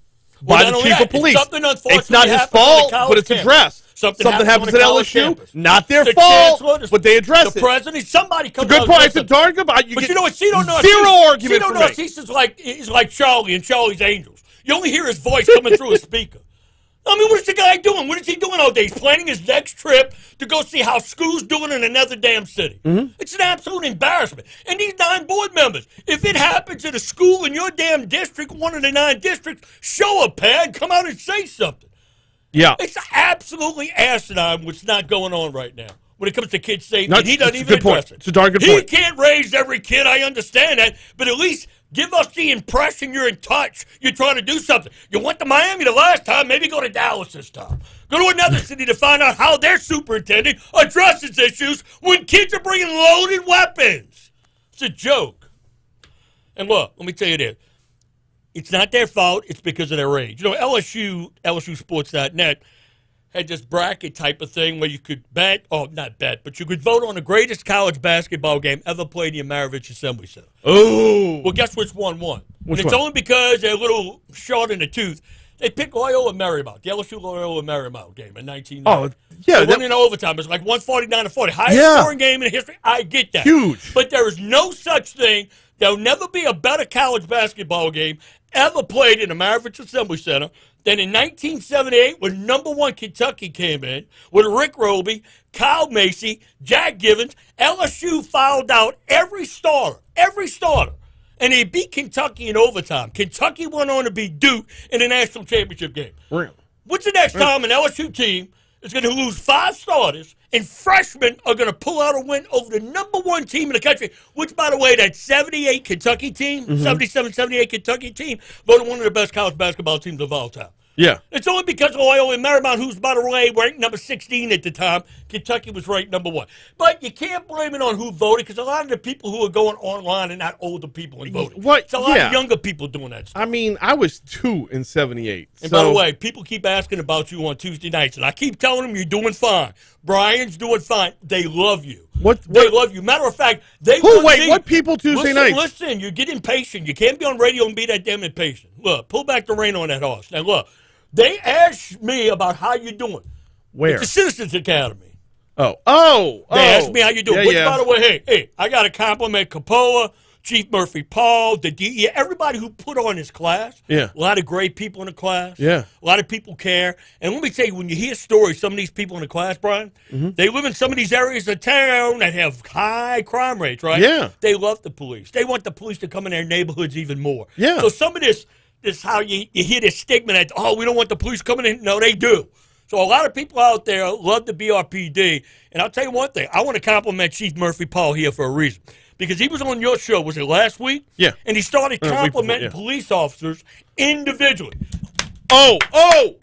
Well, By not the only chief that, of police. It's not his fault, but it's addressed. Something happens on at a college LSU, campus. not their The fault, chancellor, but they address the it. president, somebody comes It's a good out point. and It's a says darn good point. But you know what? Cito Narcisse, zero argument Cito for me. Narcisse is like Charlie and Charlie's Angels. You only hear his voice coming through a speaker. I mean, what is the guy doing? What is he doing all day? He's planning his next trip to go see how school's doing in another damn city. Mm-hmm. It's an absolute embarrassment. And these 9 board members, if it happens at a school in your damn district, one of the 9 districts, show a pad, come out and say something. Yeah. It's absolutely asinine what's not going on right now when it comes to kids' safety. No, And he doesn't it's a even good point. address it. It's a darn good He point. can't raise every kid. I understand that. But at least give us the impression you're in touch. You're trying to do something. You went to Miami the last time. Maybe go to Dallas this time. Go to another city to find out how their superintendent addresses issues when kids are bringing loaded weapons. It's a joke. And look, let me tell you this. It's not their fault. It's because of their age. You know, LSUsports.net had this bracket type of thing where you could bet, not bet, but you could vote on the greatest college basketball game ever played in the Maravich Assembly Center. Oh. Well, guess which one won? Which and it's one? only because they're a little short in the tooth. They picked Loyola Marymount, the LSU Loyola Marymount game in 1990. Oh, yeah. They won in overtime. It was like 149-40. Highest Yeah. scoring game in history. I get that. Huge. But there is no such thing. There'll never be a better college basketball game ever played in the Maravich Assembly Center than in 1978 when number 1 Kentucky came in with Rick Roby, Kyle Macy, Jack Givens. LSU fouled out every starter. And they beat Kentucky in overtime. Kentucky went on to beat Duke in the national championship game. Really? What's the next time an LSU team is going to lose 5 starters and freshmen are going to pull out a win over the number 1 team in the country, which, by the way, that 78 Kentucky team, 77-78 Kentucky team, voted one of the best college basketball teams of all time. Yeah. It's only because of Loyola Marymount, who's, by the way, ranked number 16 at the time. Kentucky was ranked number 1. But you can't blame it on who voted because a lot of the people who are going online are not older people and voting. What? It's a lot Yeah. of younger people doing that stuff. I mean, I was 2 in 78. And so, by the way, people keep asking about you on Tuesday nights, and I keep telling them you're doing fine. Brian's doing fine. They love you. They love you. Matter of fact, they want me. What people Tuesday nights? Listen, you get impatient. You can't be on radio and be that damn impatient. Look, pull back the rein on that horse. Now, look, they asked me about how you doing. Where? At the Citizens Academy. Oh. They asked me how you doing. Yeah, Which, yeah. by the way, hey, I got to compliment Capola, Chief Murphy Paul, the DE, everybody who put on this class. Yeah. A lot of great people in the class. Yeah. A lot of people care. And let me tell you, when you hear stories, some of these people in the class, Brian, they live in some of these areas of town that have high crime rates, right? Yeah. They love the police. They want the police to come in their neighborhoods even more. Yeah. So some of this how you hear this stigma that, we don't want the police coming in. No, they do. So a lot of people out there love the BRPD. And I'll tell you one thing. I want to compliment Chief Murphy Paul here for a reason. Because he was on your show, was it last week? Yeah. And he started Week before, complimenting yeah. police officers individually. Oh,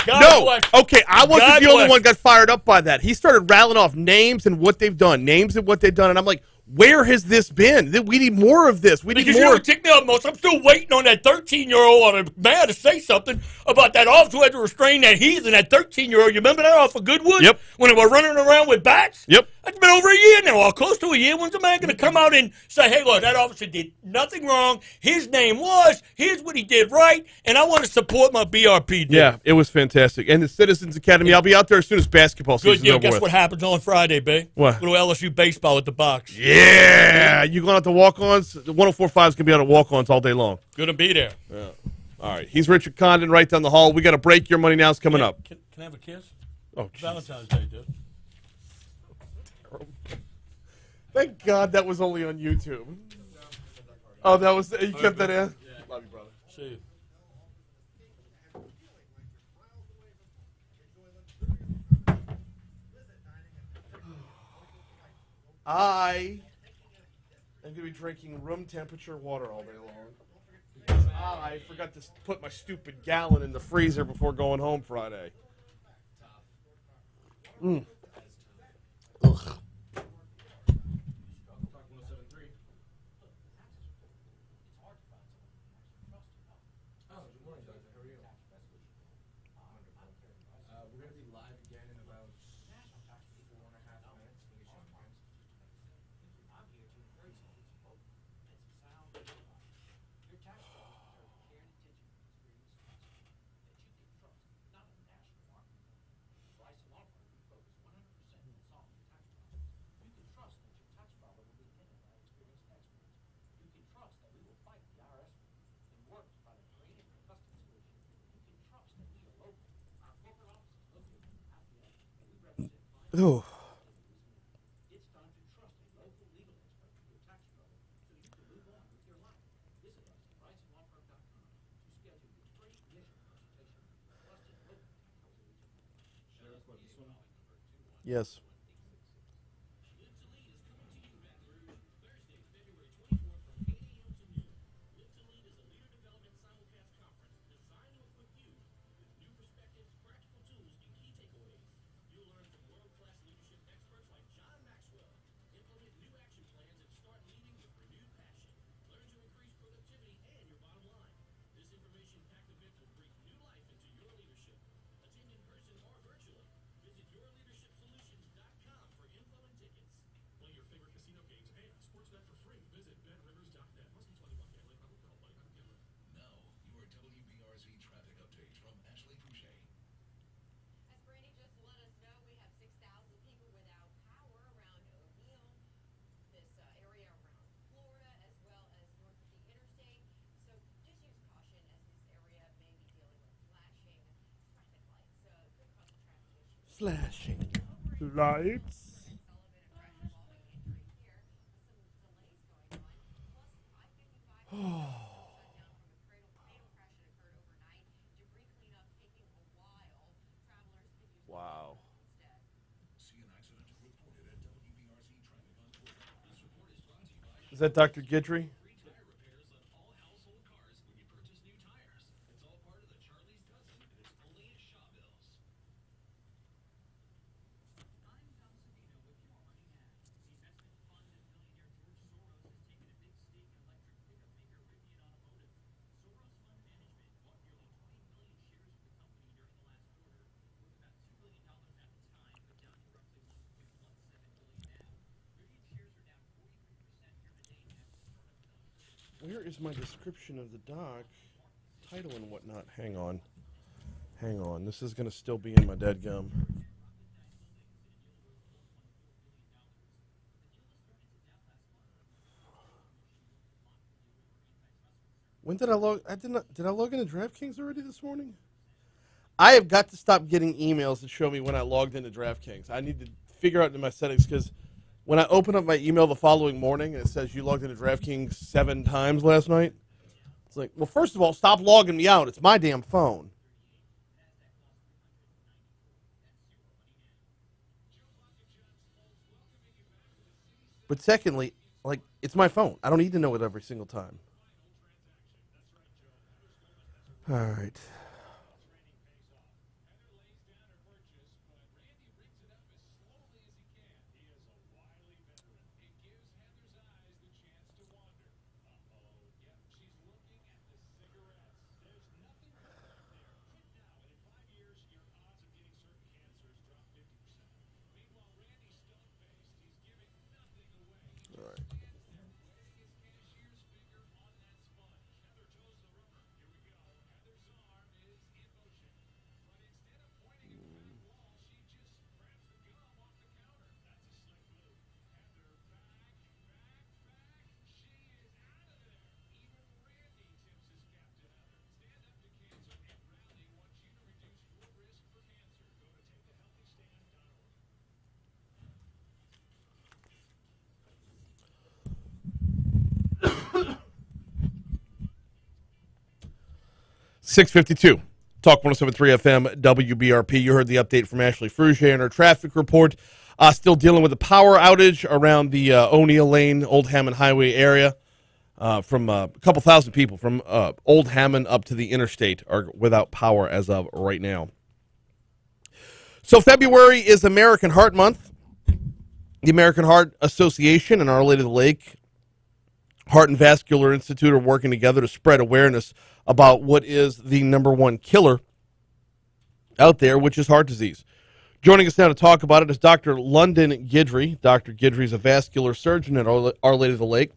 God no. bless. Okay, I wasn't God the only bless. one got fired up by that. He started rattling off names and what they've done, and I'm like, where has this been? We need more of this. We need Because you know more. what ticked me off most? I'm still waiting on that 13-year-old on a man to say something about that officer who had to restrain that heathen, that 13-year-old. You remember that off of Goodwood? Yep. When they were running around with bats? Yep. That's been over a year now, or close to a year. When's the man going to come out and say, hey, look, that officer did nothing wrong. His name was, here's what he did right, and I want to support my BRP. Yeah, it was fantastic. And the Citizens Academy, I'll be out there as soon as basketball Good season's deal. over Guess with. what happens on Friday, babe? What? Little LSU baseball at the box. Yeah, you going out to walk-ons? The 104.5 is going to be on at walk-ons all day long. Gonna be there. Yeah. All right. He's Richard Condon right down the hall. We got a break. Your Money Now is coming up. Can I have a kiss? Oh, Valentine's Day, dude. Thank God that was only on YouTube. Oh, that was you kept that in? Love you, brother. See you. I am going to be drinking room temperature water all day long because I forgot to put my stupid gallon in the freezer before going home Friday. Ugh. We're going to be live again in about 4.5 minutes. I'm here to encourage you. It's sound. Your tax dollars deserve the care and attention that you can trust, not a national market. Bryce Law Firm, we focus 100% on solving your tax problems. You can trust that your tax problem will be handled by experienced experts. You can trust that we will fight the IRS and work to find a creative and custom solution. You can trust that we are local. Our corporate office is located in Lafayette, and we represent clients. Oh. It's time to trust a local legal expert for your tax trouble so you can move on with your life. Visit us at BryceLawFirm.com to schedule your free initial consultation. Trusted local tax resolution. Yes. Flashing lights. Wow. Is that Dr. Guidry? Where is my description of the doc, title and whatnot? Hang on. Hang on. This is going to still be in my dead gum. When did I log? Did I log into DraftKings already this morning? I have got to stop getting emails that show me when I logged into DraftKings. I need to figure out in my settings because when I open up my email the following morning and it says you logged into DraftKings 7 times last night, it's like, well, first of all, stop logging me out. It's my damn phone. But secondly, like, it's my phone. I don't need to know it every single time. All right. 652. Talk 107.3 FM, WBRP. You heard the update from Ashley Frugier in her traffic report. Still dealing with a power outage around the O'Neill Lane, Old Hammond Highway area. From a couple thousand people from Old Hammond up to the interstate are without power as of right now. So February is American Heart Month. The American Heart Association and Our Lady of the Lake Heart and Vascular Institute are working together to spread awareness about what is the number one killer out there, which is heart disease. Joining us now to talk about it is Dr. London Guidry. Dr. Guidry is a vascular surgeon at Our Lady of the Lake.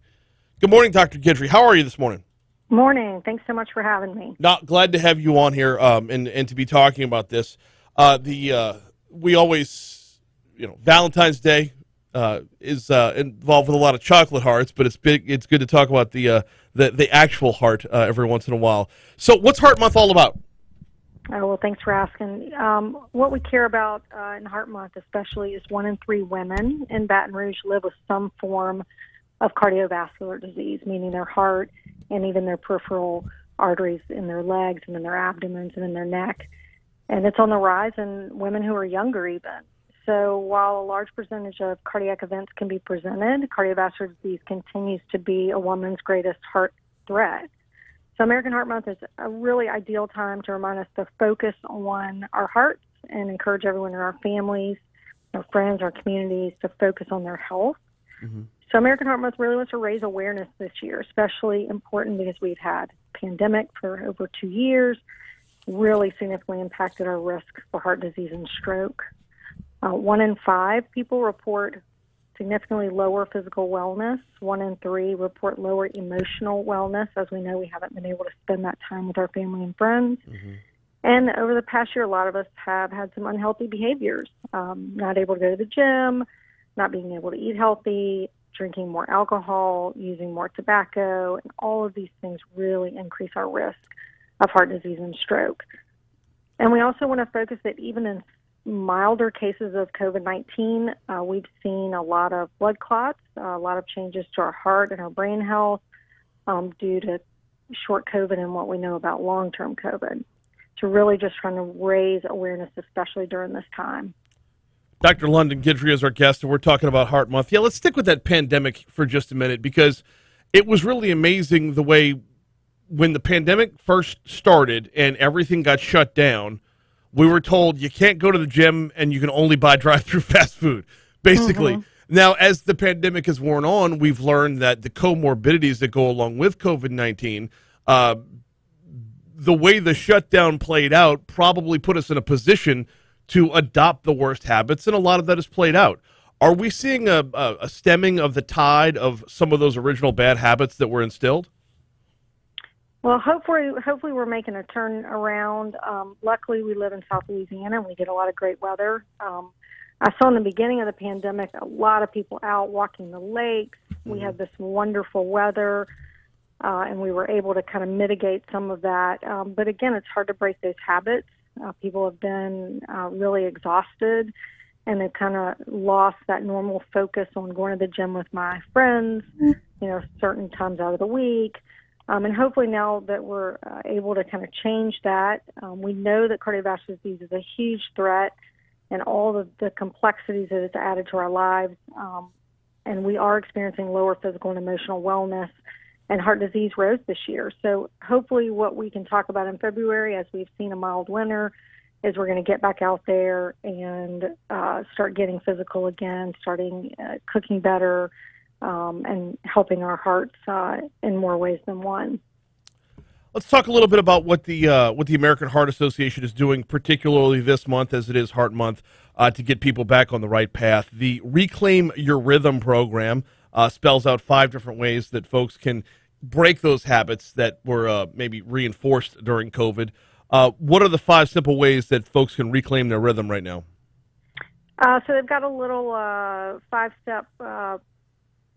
Good morning, Dr. Guidry. How are you this morning? Morning. Thanks so much for having me. Glad to have you on here and to be talking about this. We always, Valentine's Day is involved with a lot of chocolate hearts, but it's good to talk about the actual heart every once in a while. So what's Heart Month all about? Oh, well, thanks for asking. What we care about in Heart Month especially is 1 in 3 women in Baton Rouge live with some form of cardiovascular disease, meaning their heart and even their peripheral arteries in their legs and in their abdomens and in their neck. And it's on the rise in women who are younger even. So while a large percentage of cardiac events can be presented, cardiovascular disease continues to be a woman's greatest heart threat. So American Heart Month is a really ideal time to remind us to focus on our hearts and encourage everyone in our families, our friends, our communities to focus on their health. Mm-hmm. So American Heart Month really wants to raise awareness this year, especially important because we've had a pandemic for over 2 years, really significantly impacted our risk for heart disease and stroke. 1 in 5 people report significantly lower physical wellness. 1 in 3 report lower emotional wellness. As we know, we haven't been able to spend that time with our family and friends. Mm-hmm. And over the past year, a lot of us have had some unhealthy behaviors, not able to go to the gym, not being able to eat healthy, drinking more alcohol, using more tobacco, and all of these things really increase our risk of heart disease and stroke. And we also want to focus that even in milder cases of COVID-19, we've seen a lot of blood clots, a lot of changes to our heart and our brain health due to short COVID and what we know about long-term COVID. So really just trying to raise awareness, especially during this time. Dr. London Guidry is our guest, and we're talking about Heart Month. Yeah, let's stick with that pandemic for just a minute, because it was really amazing the way when the pandemic first started and everything got shut down, we were told you can't go to the gym and you can only buy drive-through fast food, basically. Mm-hmm. Now, as the pandemic has worn on, we've learned that the comorbidities that go along with COVID-19, the way the shutdown played out probably put us in a position to adopt the worst habits, and a lot of that has played out. Are we seeing a stemming of the tide of some of those original bad habits that were instilled? Well, hopefully we're making a turn around. Luckily, we live in South Louisiana, and we get a lot of great weather. I saw in the beginning of the pandemic a lot of people out walking the lakes. Mm-hmm. We had this wonderful weather, and we were able to kind of mitigate some of that. But again, it's hard to break those habits. People have been really exhausted, and they've kind of lost that normal focus on going to the gym with my friends, certain times out of the week. And hopefully now that we're able to kind of change that, we know that cardiovascular disease is a huge threat and all of the complexities that it's added to our lives. And we are experiencing lower physical and emotional wellness, and heart disease rose this year. So hopefully what we can talk about in February, as we've seen a mild winter, is we're going to get back out there and start getting physical again, starting cooking better, and helping our hearts in more ways than one. Let's talk a little bit about what the American Heart Association is doing, particularly this month, as it is Heart Month, to get people back on the right path. The Reclaim Your Rhythm program spells out 5 different ways that folks can break those habits that were maybe reinforced during COVID. What are the 5 simple ways that folks can reclaim their rhythm right now? So they've got a little 5-step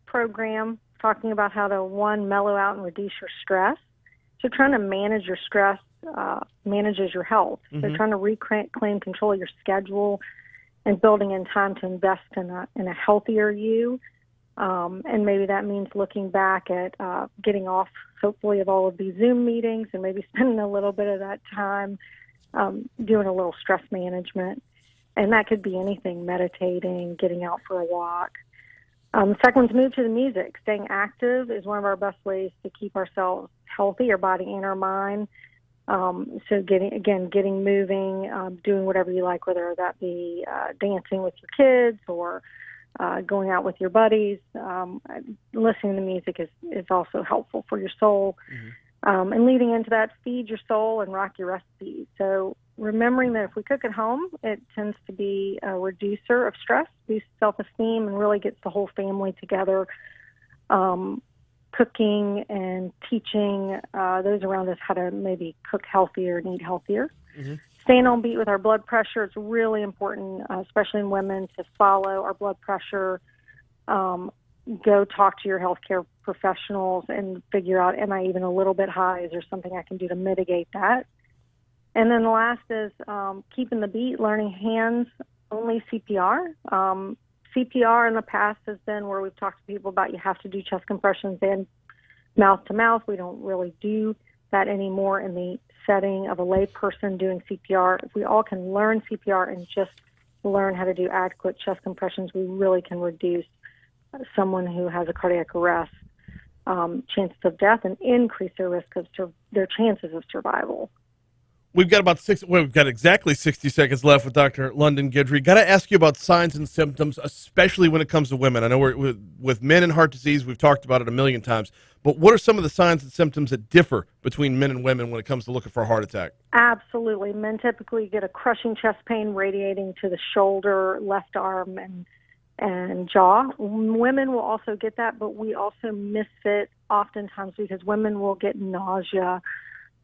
program talking about how to, 1, mellow out and reduce your stress. So trying to manage your stress manages your health. Mm-hmm. So trying to reclaim control of your schedule and building in time to invest in a healthier you. And maybe that means looking back at getting off, hopefully, of all of these Zoom meetings and maybe spending a little bit of that time doing a little stress management. And that could be anything, meditating, getting out for a walk. The second one's move to the music. Staying active is one of our best ways to keep ourselves healthy, our body and our mind. So getting moving, doing whatever you like, whether that be dancing with your kids or going out with your buddies. Listening to music is also helpful for your soul. Mm-hmm. And leading into that, feed your soul and rock your recipes. So remembering that if we cook at home, it tends to be a reducer of stress, boosts self-esteem, and really gets the whole family together. Cooking and teaching those around us how to maybe cook healthier and eat healthier. Mm-hmm. Staying on beat with our blood pressure. It's really important, especially in women, to follow our blood pressure. Go talk to your healthcare professionals and figure out, am I even a little bit high? Is there something I can do to mitigate that? And then the last is keeping the beat, learning hands-only CPR. CPR in the past has been where we've talked to people about you have to do chest compressions and mouth-to-mouth. We don't really do that anymore in the setting of a lay person doing CPR. If we all can learn CPR and just learn how to do adequate chest compressions, we really can reduce someone who has a cardiac arrest chances of death and increase their risk of their chances of survival. We've got we've got exactly 60 seconds left with Dr. London Guidry. Got to ask you about signs and symptoms, especially when it comes to women. I know with men and heart disease, we've talked about it a million times, but what are some of the signs and symptoms that differ between men and women when it comes to looking for a heart attack? Absolutely. Men typically get a crushing chest pain radiating to the shoulder, left arm, and jaw. Women will also get that, but we also miss it oftentimes because women will get nausea,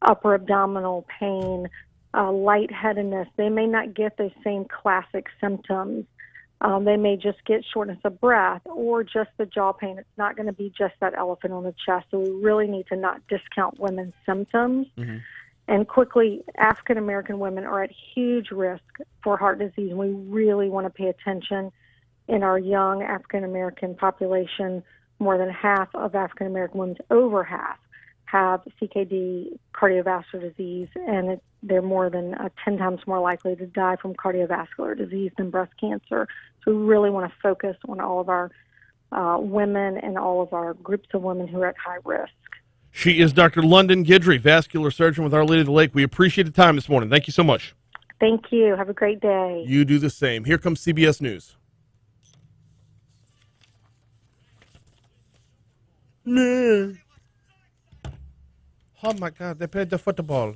upper abdominal pain, lightheadedness. They may not get those same classic symptoms. They may just get shortness of breath or just the jaw pain. It's not going to be just that elephant on the chest. So we really need to not discount women's symptoms. Mm-hmm. And quickly, African-American women are at huge risk for heart disease. We really want to pay attention in our young African-American population. More than half of African-American women, over half, have CKD, cardiovascular disease, and they're more than 10 times more likely to die from cardiovascular disease than breast cancer. So we really want to focus on all of our women and all of our groups of women who are at high risk. She is Dr. London Guidry, vascular surgeon with Our Lady of the Lake. We appreciate the time this morning. Thank you so much. Thank you. Have a great day. You do the same. Here comes CBS News. No. Oh, my God. They played the football.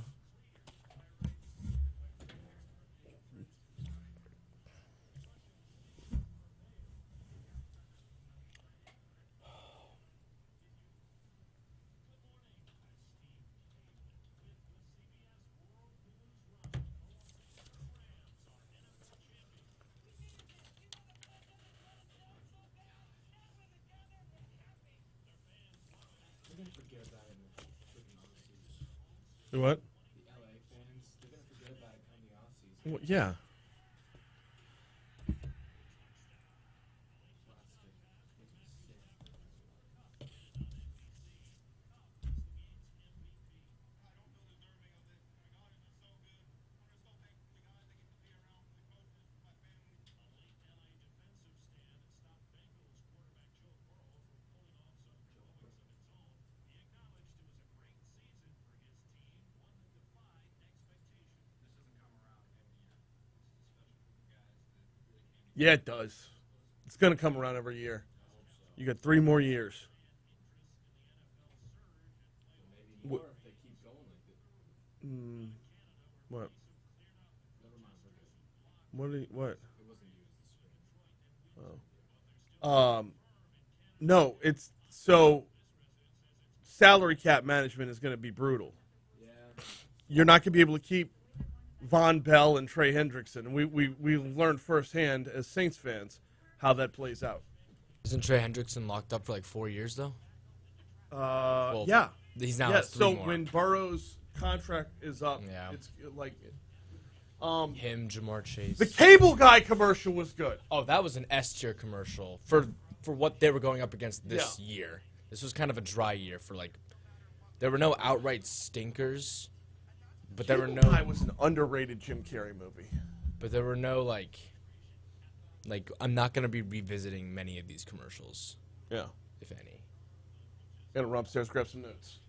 What? The LA fans, they're going to forget about it come the offseason. Well, yeah. Yeah, it does. It's going to come around every year. You got 3 more years. What? What? What? Oh. No, it's so salary cap management is going to be brutal. Yeah. You're not going to be able to keep Von Bell and Trey Hendrickson. And we learned firsthand as Saints fans how that plays out. Isn't Trey Hendrickson locked up for like 4 years though? Well, yeah. He's now 3 so more. When Burrow's contract is up, it's like him, Jamar Chase. The cable guy commercial was good. Oh, that was an S tier commercial for for what they were going up against this year. This was kind of a dry year for like. There were no outright stinkers, but there were no. It was an underrated Jim Carrey movie. But there were no like I'm not gonna be revisiting many of these commercials. Yeah, if any. Gotta run upstairs, grab some notes.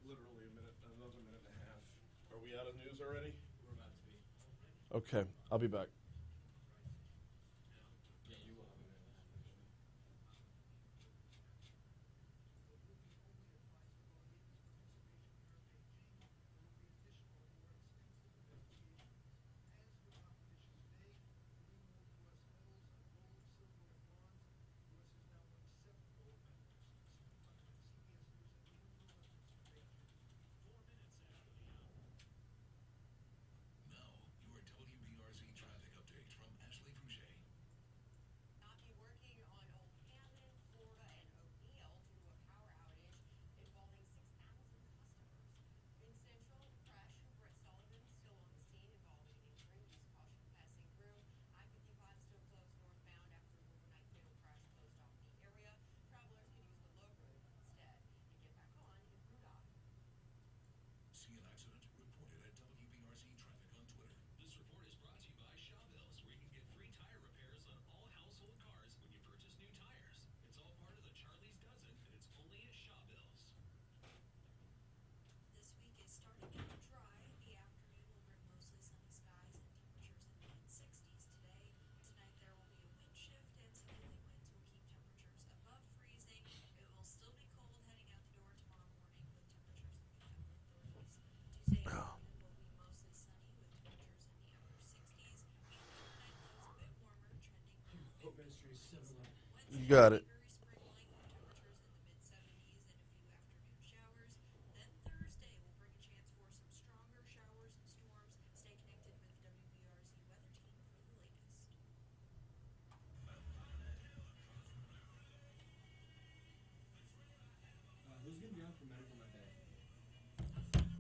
Literally another minute and a half. Are we out of news already? We're about to be. Okay, I'll be back. Yeah, you will have a minute. Your WBRZ traffic update from Ashley Fouché. Not be working on Old Hammond, Florida, and O'Neill due to a power outage involving 6,000 customers. In Central, crash from Brett Sullivan still on the scene involving an injury. Use caution passing through. I-55 still closed northbound after an overnight fatal crash closed off the area. Travelers can use the low road instead and get back on in Route I. See an accident? Report it at WBRZ Traffic on Twitter. This report is brought to you by Shawbills, where you can get free tire repairs on all household cars when you purchase new tires. It's all part of the Charlie's Dozen, and it's only at Shawbills. This week is starting out dry. The afternoon will bring mostly sunny skies and temperatures in the mid-60s today. Tonight there will be a wind shift and southerly winds will keep temperatures above freezing. It will still be cold heading out the door tomorrow morning with temperatures in the upper 30s. Tuesday afternoon will be mostly sunny with temperatures in the upper 60s. Overnight lows a bit warmer, trending near Hope Ministries 7-Eleven. You got it. very spring-like with temperatures in the mid-70s and a few afternoon showers. Then Thursday will bring a chance for some stronger showers and storms. Stay connected with the WBRZ weather team for the latest. Who's going to be on for Medical Monday?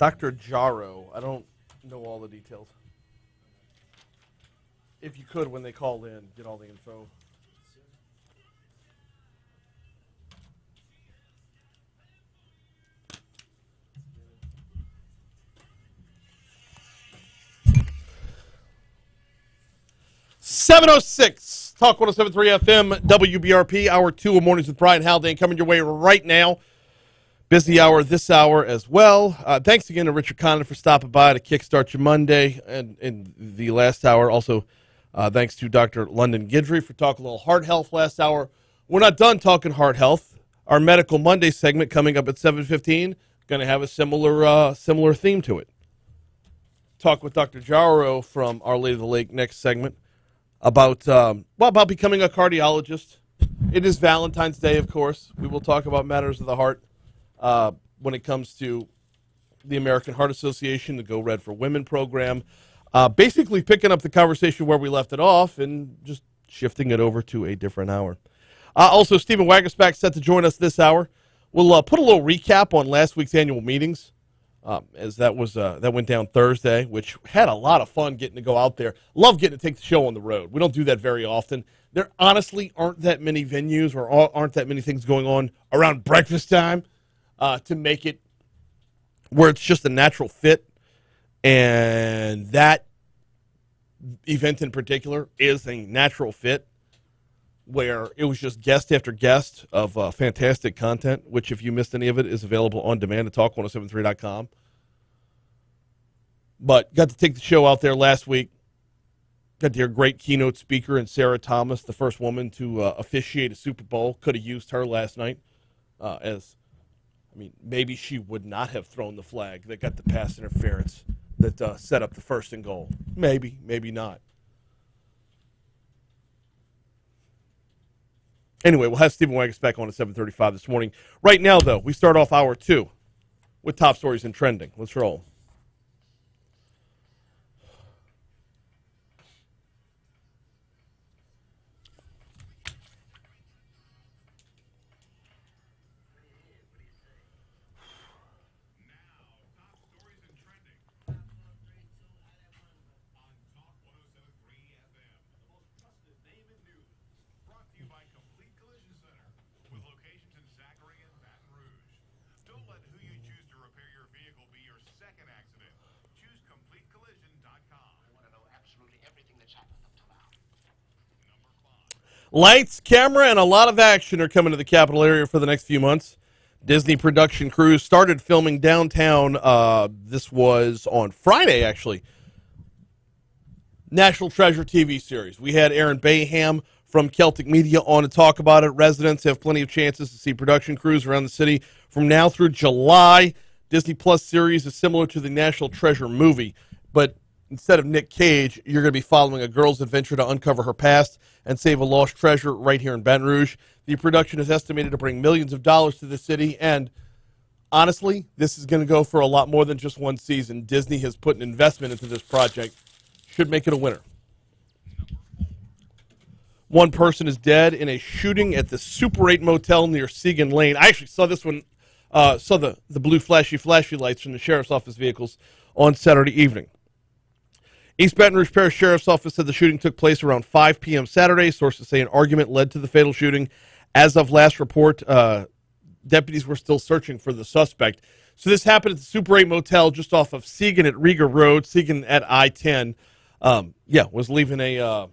Dr. Jaro. I don't know all the details. If you could, when they call in, get all the info. .706 Talk 107.3 FM WBRP Hour 2 of Mornings with Brian Haldane coming your way right now. Busy hour this hour as well. Thanks again to Richard Condon for stopping by to kickstart your Monday and in the last hour. Also, thanks to Dr. London Guidry for talking a little heart health last hour. We're not done talking heart health. Our Medical Monday segment coming up at 7:15 going to have a similar theme to it. Talk with Dr. Jaro from Our Lady of the Lake next segment about becoming a cardiologist It is Valentine's Day, of course. We will talk about matters of the heart when it comes to the American Heart Association, the Go Red for Women program. Basically picking up the conversation where we left it off and just shifting it over to a different hour. Also, Stephen Wagersback set to join us this hour. We'll put a little recap on last week's annual meetings, as that went down Thursday, which had a lot of fun getting to go out there. Love getting to take the show on the road. We don't do that very often. There honestly aren't that many venues or aren't that many things going on around breakfast time to make it where it's just a natural fit. And that event in particular is a natural fit where it was just guest after guest of fantastic content, which if you missed any of it is available on demand at talk1073.com. But got to take the show out there last week. Got to hear a great keynote speaker in Sarah Thomas, the first woman to officiate a Super Bowl. Could have used her last night maybe she would not have thrown the flag that got the pass interference that set up the first and goal. Maybe, maybe not. Anyway, we'll have Stephen Wagersback on at 7:35 this morning. Right now, though, we start off hour 2 with top stories and trending. Let's roll. Lights, camera, and a lot of action are coming to the capital area for the next few months. Disney production crews started filming downtown. This was on Friday, actually. National Treasure TV series. We had Aaron Bayham from Celtic Media on to talk about it. Residents have plenty of chances to see production crews around the city from now through July. Disney Plus series is similar to the National Treasure movie, but instead of Nick Cage, you're going to be following a girl's adventure to uncover her past and save a lost treasure right here in Baton Rouge. The production is estimated to bring millions of dollars to the city, and honestly, this is going to go for a lot more than just one season. Disney has put an investment into this project. Should make it a winner. One person is dead in a shooting at the Super 8 motel near Segan Lane. I actually saw this one, saw the blue flashy lights from the sheriff's office vehicles on Saturday evening. East Baton Rouge Parish Sheriff's Office said the shooting took place around 5 p.m. Saturday. Sources say an argument led to the fatal shooting. As of last report, deputies were still searching for the suspect. So this happened at the Super 8 Motel just off of Segan at Rieger Road, Segan at I-10. Was leaving a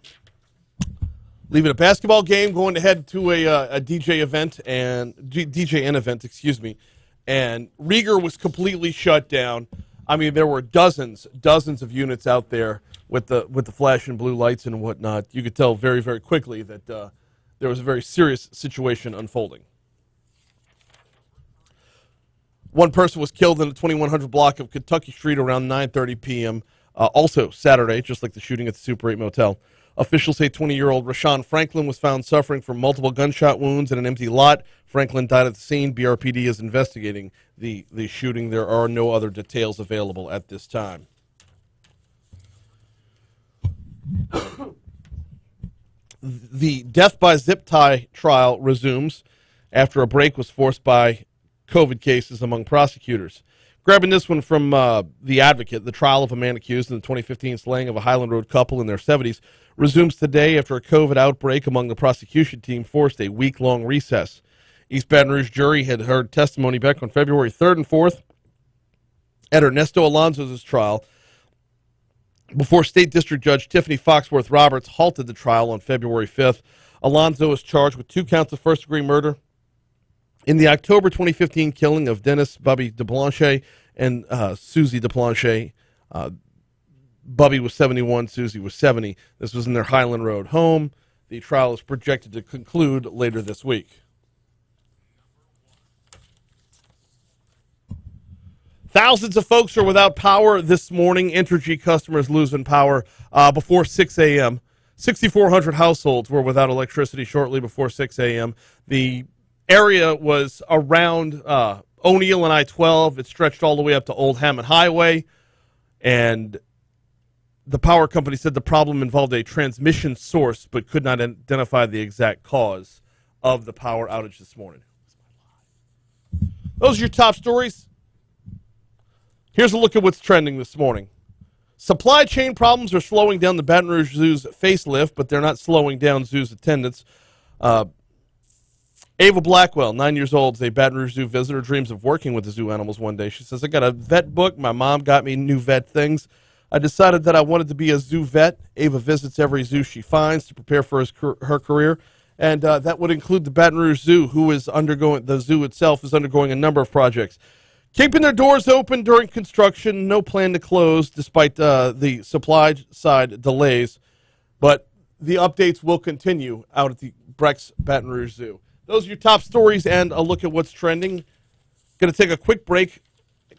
basketball game, going to head to a DJ event and DJN event, and Rieger was completely shut down. I mean, there were dozens of units out there with the flashing blue lights and whatnot. You could tell very, very quickly that there was a very serious situation unfolding. One person was killed in the 2100 block of Kentucky Street around 9:30 p.m. Also Saturday, just like the shooting at the Super 8 Motel. Officials say 20-year-old Rashawn Franklin was found suffering from multiple gunshot wounds in an empty lot. Franklin died at the scene. BRPD is investigating the shooting. There are no other details available at this time. The death by zip tie trial resumes after a break was forced by COVID cases among prosecutors. Grabbing this one from The Advocate, the trial of a man accused in the 2015 slaying of a Highland Road couple in their 70s resumes today after a COVID outbreak among the prosecution team forced a week-long recess. East Baton Rouge jury had heard testimony back on February 3rd and 4th at Ernesto Alonso's trial before State District Judge Tiffany Foxworth Roberts halted the trial on February 5th. Alonso is charged with 2 counts of first-degree murder in the October 2015 killing of Dennis Bubby DeBlanche and Susie DeBlanche. Bubby was 71, Susie was 70. This was in their Highland Road home. The trial is projected to conclude later this week. Thousands of folks are without power this morning. Entergy customers losing power before 6 a.m. 6,400 households were without electricity shortly before 6 a.m. The area was around O'Neill and I-12. It stretched all the way up to Old Hammond Highway, and the power company said the problem involved a transmission source but could not identify the exact cause of the power outage this morning. Those are your top stories. Here's a look at what's trending this morning. Supply chain problems are slowing down the Baton Rouge Zoo's facelift, but they're not slowing down Zoo's attendance. Ava Blackwell, 9 years old, is a Baton Rouge Zoo visitor, dreams of working with the zoo animals one day. She says, I got a vet book. My mom got me new vet things. I decided that I wanted to be a zoo vet. Ava visits every zoo she finds to prepare for her career, and that would include the Baton Rouge Zoo, the zoo itself is undergoing a number of projects. Keeping their doors open during construction, no plan to close despite the supply side delays, but the updates will continue out at the Breck's Baton Rouge Zoo. Those are your top stories and a look at what's trending. Going to take a quick break,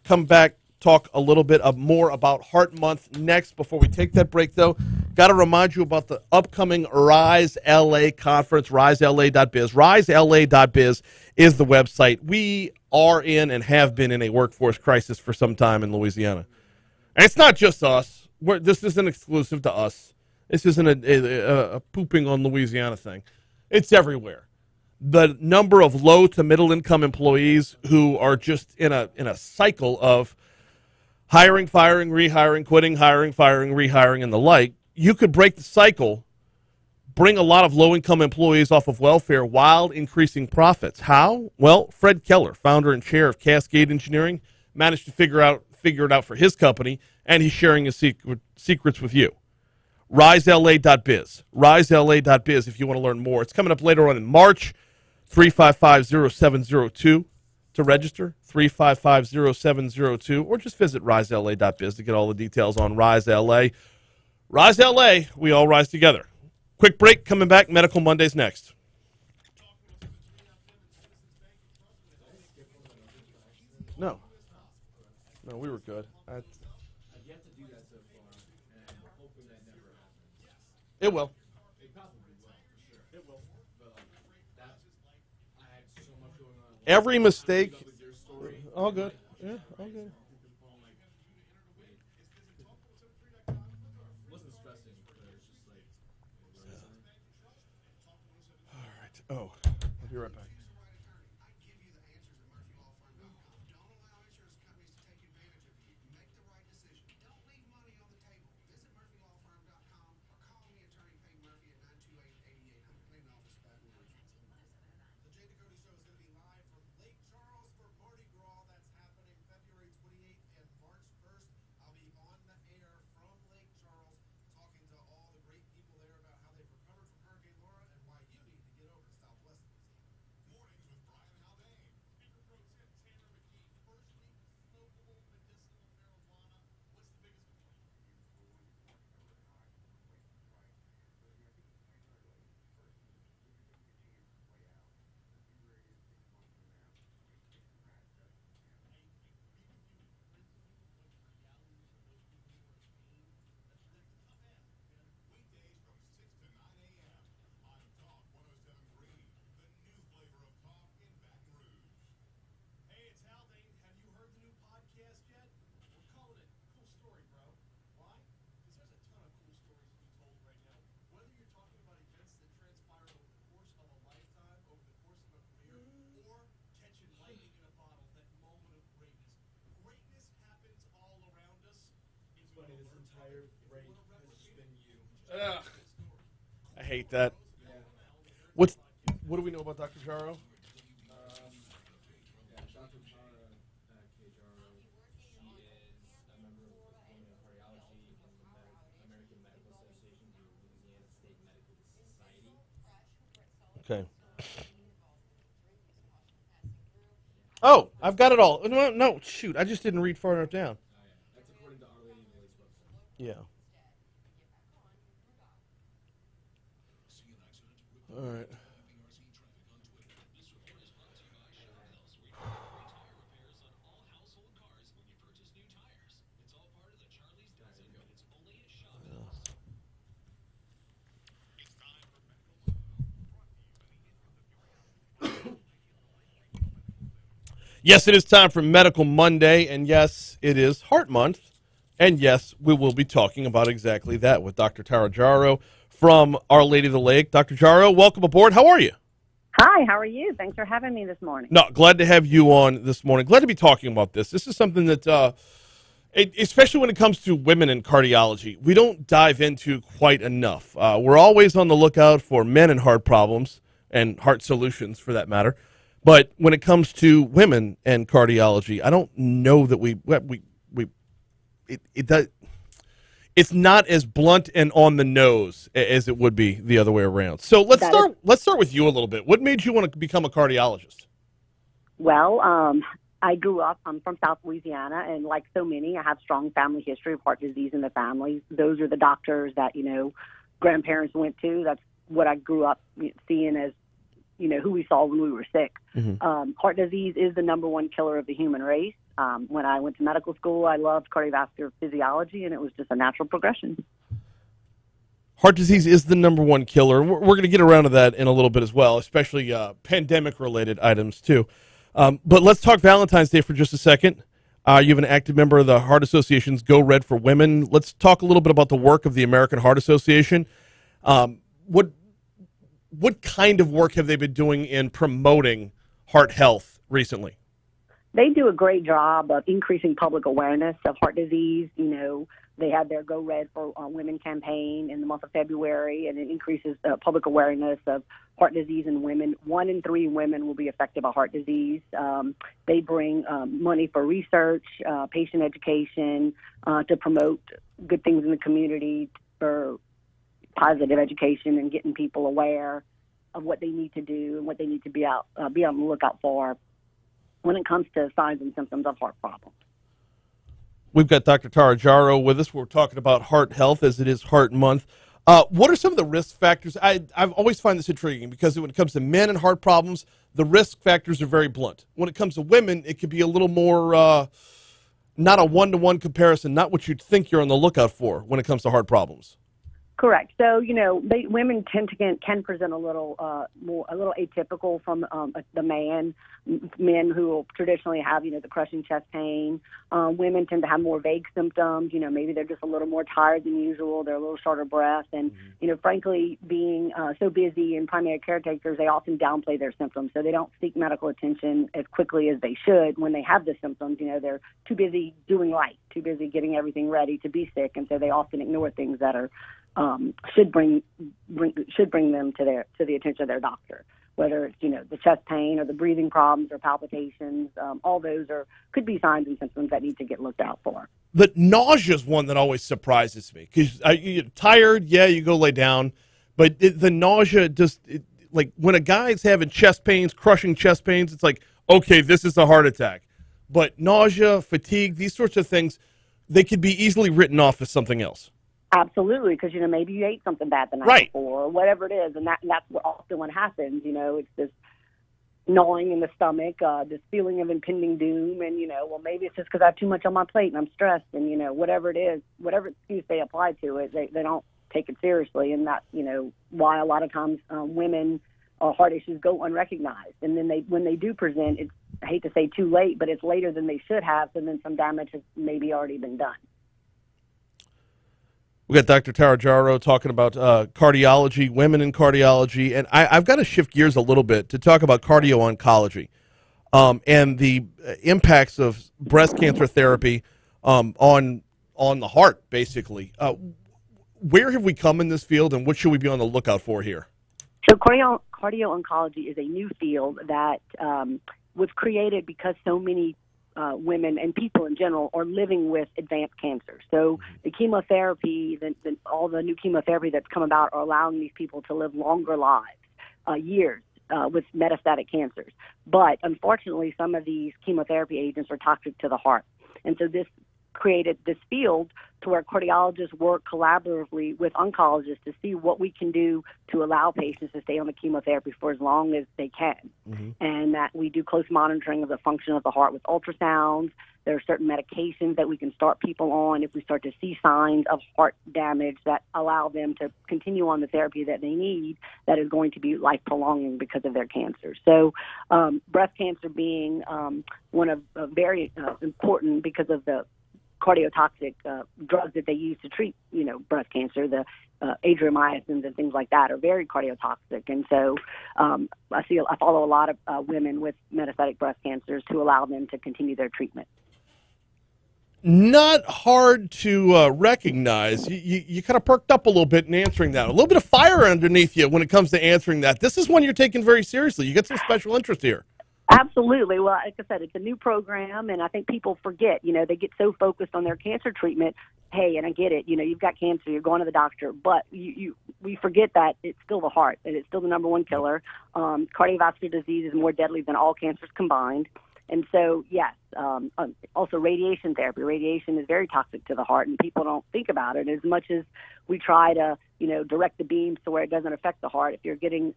come back, talk a little bit more about Heart Month next. Before we take that break, though, got to remind you about the upcoming Rise LA conference, risela.biz. Risela.biz is the website. We are in and have been in a workforce crisis for some time in Louisiana. And it's not just us. This isn't exclusive to us. This isn't a pooping on Louisiana thing. It's everywhere. The number of low to middle income employees who are just in a cycle of hiring, firing, rehiring, quitting, hiring, firing, rehiring, and the like. You could break the cycle, bring a lot of low-income employees off of welfare while increasing profits. How? Well, Fred Keller, founder and chair of Cascade Engineering, managed to figure it out for his company, and he's sharing his secrets with you. RiseLA.biz. RiseLA.biz if you want to learn more. It's coming up later on in March. 355-0702 to register, 355-0702, or just visit risela.biz to get all the details on Rise LA. Rise LA, we all rise together. Quick break, coming back, Medical Mondays next. No, we were good. It will. Every mistake, all good. Yeah, all good. All right. Oh, I'll be right back. Hey, it's Haldane. Have you heard the new podcast yet? We're calling it Cool Story, bro. Why? Because there's a ton of cool stories to be told right now. Whether you're talking about events that transpired over the course of a lifetime, over the course of a career, or catching lightning in a bottle, that moment of greatness. Greatness happens all around us. It's funny, this entire break has just been you. I hate that. What do we know about Dr. Jaro? Dr. Tara Kajaro, she is a member of the College of Cardiology from the American Medical Association, the Louisiana State Medical Society. Okay. Oh, I've got it all. No, shoot, I just didn't read far enough down. That's according to Our Lady of Lily's website. Yeah. All right. Yes, it is time for Medical Monday, and yes, it is Heart Month, and yes, we will be talking about exactly that with Dr. Tara Jarrow from Our Lady of the Lake. Dr. Jarrow, welcome aboard. How are you? Hi, how are you? Thanks for having me this morning. No, glad to have you on this morning. Glad to be talking about this. This is something that, especially when it comes to women in cardiology, we don't dive into quite enough. We're always on the lookout for men and heart problems and heart solutions, for that matter. But when it comes to women and cardiology, I don't know that it's not as blunt and on the nose as it would be the other way around. So let's start with you a little bit. What made you want to become a cardiologist? Well, I grew up, I'm from South Louisiana, and like so many, I have strong family history of heart disease in the family. Those are the doctors that, grandparents went to. That's what I grew up seeing as, who we saw when we were sick. Mm-hmm. Heart disease is the number one killer of the human race. When I went to medical school, I loved cardiovascular physiology, and it was just a natural progression. Heart disease is the number one killer. We're going to get around to that in a little bit as well, especially pandemic-related items, too. But let's talk Valentine's Day for just a second. You have an active member of the Heart Association's Go Red for Women. Let's talk a little bit about the work of the American Heart Association. What kind of work have they been doing in promoting heart health recently? They do a great job of increasing public awareness of heart disease. They had their Go Red for Women campaign in the month of February, and it increases public awareness of heart disease in women. 1 in 3 women will be affected by heart disease. They bring money for research, patient education, to promote good things in the community for positive education and getting people aware of what they need to do and what they need to be on the lookout for when it comes to signs and symptoms of heart problems. We've got Dr. Tara Jarrow with us. We're talking about heart health as it is Heart Month. What are some of the risk factors? I've always find this intriguing because when it comes to men and heart problems, the risk factors are very blunt. When it comes to women, it could be a little more not a one-to-one comparison, not what you'd think you're on the lookout for when it comes to heart problems. Correct. So, women tend to can present a little atypical from the man. Men who will traditionally have, the crushing chest pain. Women tend to have more vague symptoms. Maybe they're just a little more tired than usual. They're a little shorter breath. And, frankly, being so busy and primary caretakers, they often downplay their symptoms. So they don't seek medical attention as quickly as they should when they have the symptoms. They're too busy doing life, too busy getting everything ready to be sick. And so they often ignore things that are should bring them to the attention of their doctor, whether it's the chest pain or the breathing problems or palpitations. All those could be signs and symptoms that need to get looked out for. The nausea is one that always surprises me because you're tired, you go lay down, but the nausea just like when a guy's having chest pains, crushing chest pains, it's like, okay, this is a heart attack. But nausea, fatigue, these sorts of things, they could be easily written off as something else. Absolutely, because maybe you ate something bad the night before, or whatever it is, and that's what often happens. It's this gnawing in the stomach, this feeling of impending doom, and well, maybe it's just because I have too much on my plate and I'm stressed, and whatever it is, whatever excuse they apply to it, they don't take it seriously, and that's why a lot of times women heart issues go unrecognized, and then when they do present, it's, I hate to say too late, but it's later than they should have, and then some damage has maybe already been done. We got Dr. Tara Jarrow talking about cardiology, women in cardiology, and I've got to shift gears a little bit to talk about cardio-oncology and the impacts of breast cancer therapy on the heart, basically. Where have we come in this field, and what should we be on the lookout for here? So cardio-oncology is a new field that was created because so many women and people in general are living with advanced cancer. So the chemotherapy, all the new chemotherapy that's come about are allowing these people to live longer lives, years, with metastatic cancers. But unfortunately, some of these chemotherapy agents are toxic to the heart. And so this created this field to where cardiologists work collaboratively with oncologists to see what we can do to allow patients to stay on the chemotherapy for as long as they can. And that we do close monitoring of the function of the heart with ultrasounds. There are certain medications that we can start people on if we start to see signs of heart damage that allow them to continue on the therapy that they need that is going to be life-prolonging because of their cancer. So breast cancer being one of very important because of the cardiotoxic drugs that they use to treat, breast cancer, the adriamycins and things like that are very cardiotoxic. And so I follow a lot of women with metastatic breast cancers to allow them to continue their treatment. Not hard to recognize. You kind of perked up a little bit in answering that. A little bit of fire underneath you when it comes to answering that. This is one you're taking very seriously. You get some special interest here. Absolutely. Well, like I said, it's a new program, and I think people forget, they get so focused on their cancer treatment. Hey, and I get it, you've got cancer, you're going to the doctor, but we forget that it's still the heart, and it's still the number one killer. Cardiovascular disease is more deadly than all cancers combined. And so, yes, also radiation therapy. Radiation is very toxic to the heart, and people don't think about it. As much as we try to, direct the beams to where it doesn't affect the heart, if you're getting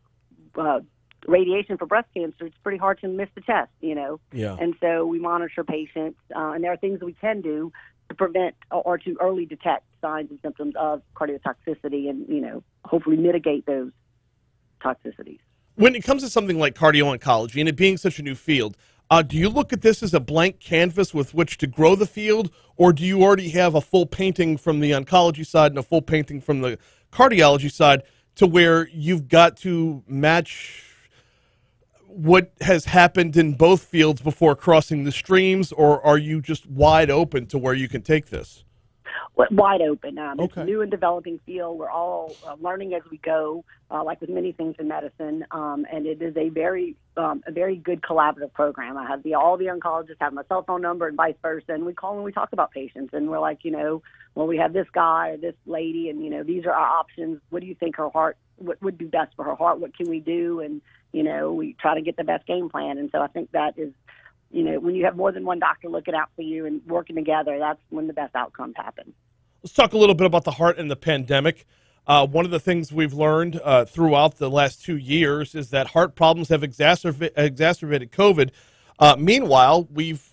radiation for breast cancer, it's pretty hard to miss the test, Yeah. And so we monitor patients, and there are things that we can do to prevent or to early detect signs and symptoms of cardiotoxicity and, hopefully mitigate those toxicities. When it comes to something like cardio-oncology and it being such a new field, do you look at this as a blank canvas with which to grow the field, or do you already have a full painting from the oncology side and a full painting from the cardiology side to where you've got to match what has happened in both fields before crossing the streams, or are you just wide open to where you can take this? Wide open. Okay. It's a new and developing field. We're all learning as we go, like with many things in medicine, and it is a very good collaborative program. I have all the oncologists have my cell phone number and vice versa, and we call and we talk about patients, and we're like, well, we have this guy or this lady, and these are our options. What do you think her heart? What would be best for her heart? What can we do? And we try to get the best game plan. And so I think that is, when you have more than one doctor looking out for you and working together, that's when the best outcomes happen. Let's talk a little bit about the heart and the pandemic. One of the things we've learned throughout the last 2 years is that heart problems have exacerbated COVID. Meanwhile,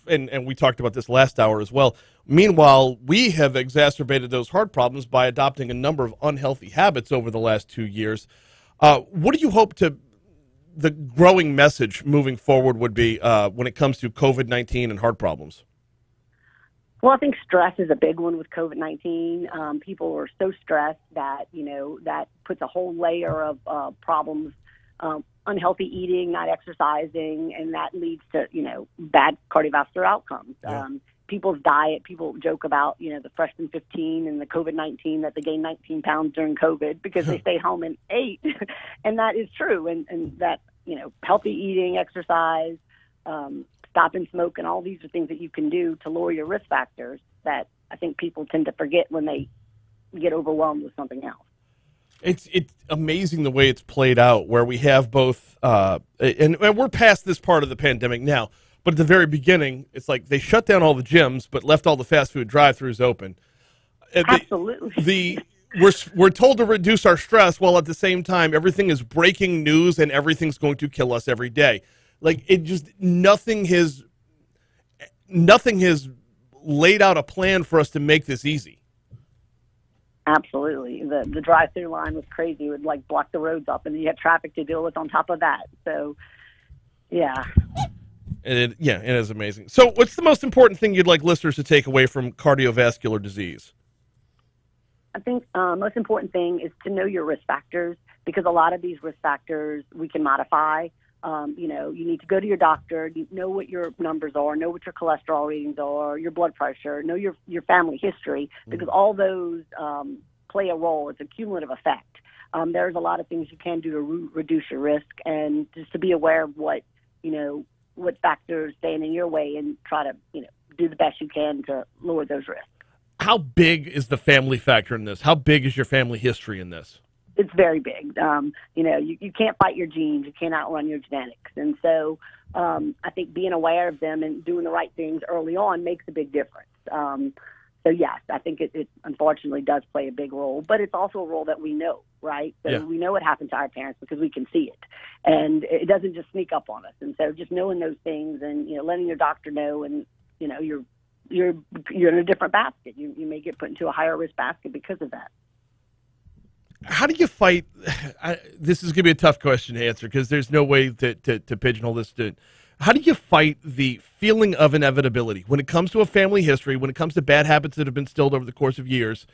and we talked about this last hour as well, meanwhile, we have exacerbated those heart problems by adopting a number of unhealthy habits over the last 2 years. What do you hope the growing message moving forward would be when it comes to COVID-19 and heart problems? Well, I think stress is a big one with COVID-19. People are so stressed that, that puts a whole layer of problems, unhealthy eating, not exercising, and that leads to, bad cardiovascular outcomes. Yeah. People's diet, people joke about, the freshman 15 and the COVID-19 that they gained 19 pounds during COVID because they stayed home and ate. And that is true. And that, healthy eating, exercise, stopping smoking, all these are things that you can do to lower your risk factors that I think people tend to forget when they get overwhelmed with something else. It's amazing the way it's played out, where we have both, and we're past this part of the pandemic now, but at the very beginning, it's like they shut down all the gyms but left all the fast food drive-thrus open. Absolutely. We're told to reduce our stress, while at the same time, everything is breaking news and everything's going to kill us every day. Like, it just, nothing has laid out a plan for us to make this easy. Absolutely. The drive-through line was crazy. It would block the roads up, and you had traffic to deal with on top of that. So, yeah. It is amazing. So what's the most important thing you'd like listeners to take away from cardiovascular disease? I think most important thing is to know your risk factors, because a lot of these risk factors we can modify. You need to go to your doctor, know what your numbers are, know what your cholesterol readings are, your blood pressure, know your family history, because all those play a role. It's a cumulative effect. There's a lot of things you can do to reduce your risk, and just to be aware of what factors stand in your way and try to, do the best you can to lower those risks. How big is the family factor in this? How big is your family history in this? It's very big. You can't fight your genes. You can't outrun your genetics. And so I think being aware of them and doing the right things early on makes a big difference. So yes, I think it unfortunately does play a big role, but it's also a role that we know, right? So we know what happened to our parents because we can see it, and it doesn't just sneak up on us. And so just knowing those things and letting your doctor know, and you're in a different basket. You may get put into a higher risk basket because of that. How do you fight? This is going to be a tough question to answer because there's no way to pigeonhole this. How do you fight the feeling of inevitability when it comes to a family history, when it comes to bad habits that have been instilled over the course of years?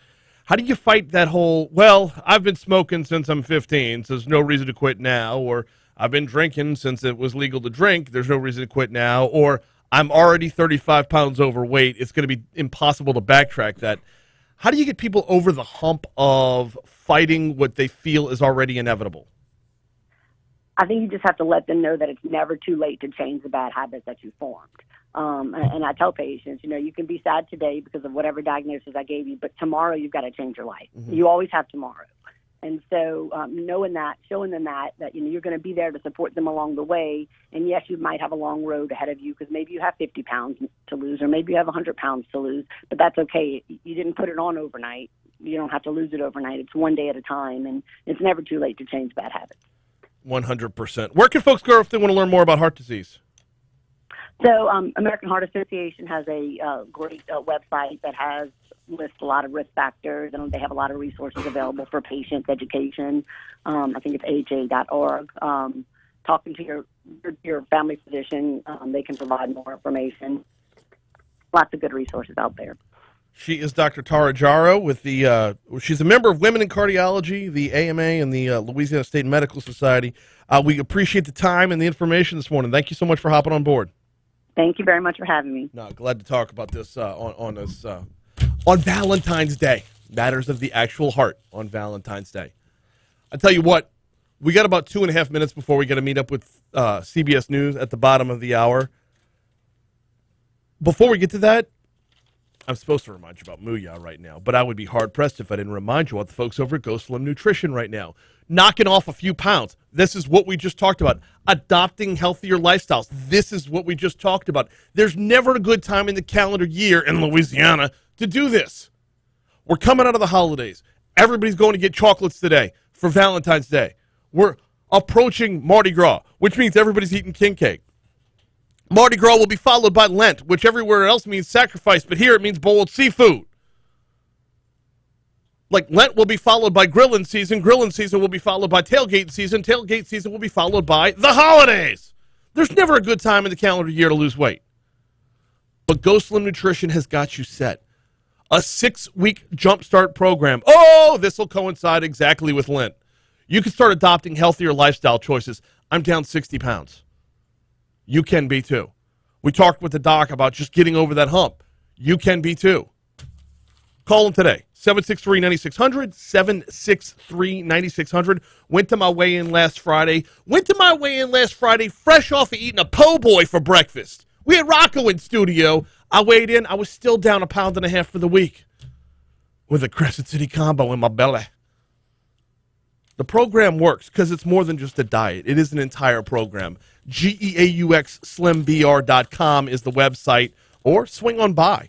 How do you fight that whole, well, I've been smoking since I'm 15, so there's no reason to quit now, or I've been drinking since it was legal to drink, there's no reason to quit now, or I'm already 35 pounds overweight, it's going to be impossible to backtrack that. How do you get people over the hump of fighting what they feel is already inevitable? I think you just have to let them know that it's never too late to change the bad habits that you formed. And I tell patients, you can be sad today because of whatever diagnosis I gave you, but tomorrow you've got to change your life. Mm-hmm. You always have tomorrow. And so knowing that, showing them that you're going to be there to support them along the way. And yes, you might have a long road ahead of you because maybe you have 50 pounds to lose or maybe you have 100 pounds to lose, but that's okay. You didn't put it on overnight. You don't have to lose it overnight. It's one day at a time, and it's never too late to change bad habits. 100%. Where can folks go if they want to learn more about heart disease? So American Heart Association has a great website that lists a lot of risk factors, and they have a lot of resources available for patient education. I think it's AHA.org. Talking to your family physician, they can provide more information. Lots of good resources out there. She is Dr. Tara Jarrow with she's a member of Women in Cardiology, the AMA, and the Louisiana State Medical Society. We appreciate the time and the information this morning. Thank you so much for hopping on board. Thank you very much for having me. No, glad to talk about this on Valentine's Day. Matters of the actual heart on Valentine's Day. I tell you what, we got about 2.5 minutes before we got to meet up with CBS News at the bottom of the hour. Before we get to that, I'm supposed to remind you about Mooyah right now, but I would be hard-pressed if I didn't remind you about the folks over at Go Slim Nutrition right now. Knocking off a few pounds. This is what we just talked about. Adopting healthier lifestyles. This is what we just talked about. There's never a good time in the calendar year in Louisiana to do this. We're coming out of the holidays. Everybody's going to get chocolates today for Valentine's Day. We're approaching Mardi Gras, which means everybody's eating king cake. Mardi Gras will be followed by Lent, which everywhere else means sacrifice, but here it means boiled seafood. Like Lent will be followed by grilling season will be followed by tailgate season will be followed by the holidays. There's never a good time in the calendar year to lose weight. But Go Slim Nutrition has got you set. A 6-week jumpstart program. Oh, this will coincide exactly with Lent. You can start adopting healthier lifestyle choices. I'm down 60 pounds. You can be too. We talked with the doc about just getting over that hump. You can be too. Call him today. 763-9600, 763-9600. Went to my weigh-in last Friday. Fresh off of eating a po' boy for breakfast. We had Rocco in studio. I weighed in. I was still down 1.5 pounds for the week with a Crescent City combo in my belly. The program works because it's more than just a diet. It is an entire program. GEAUXSlimBR.com is the website, or swing on by.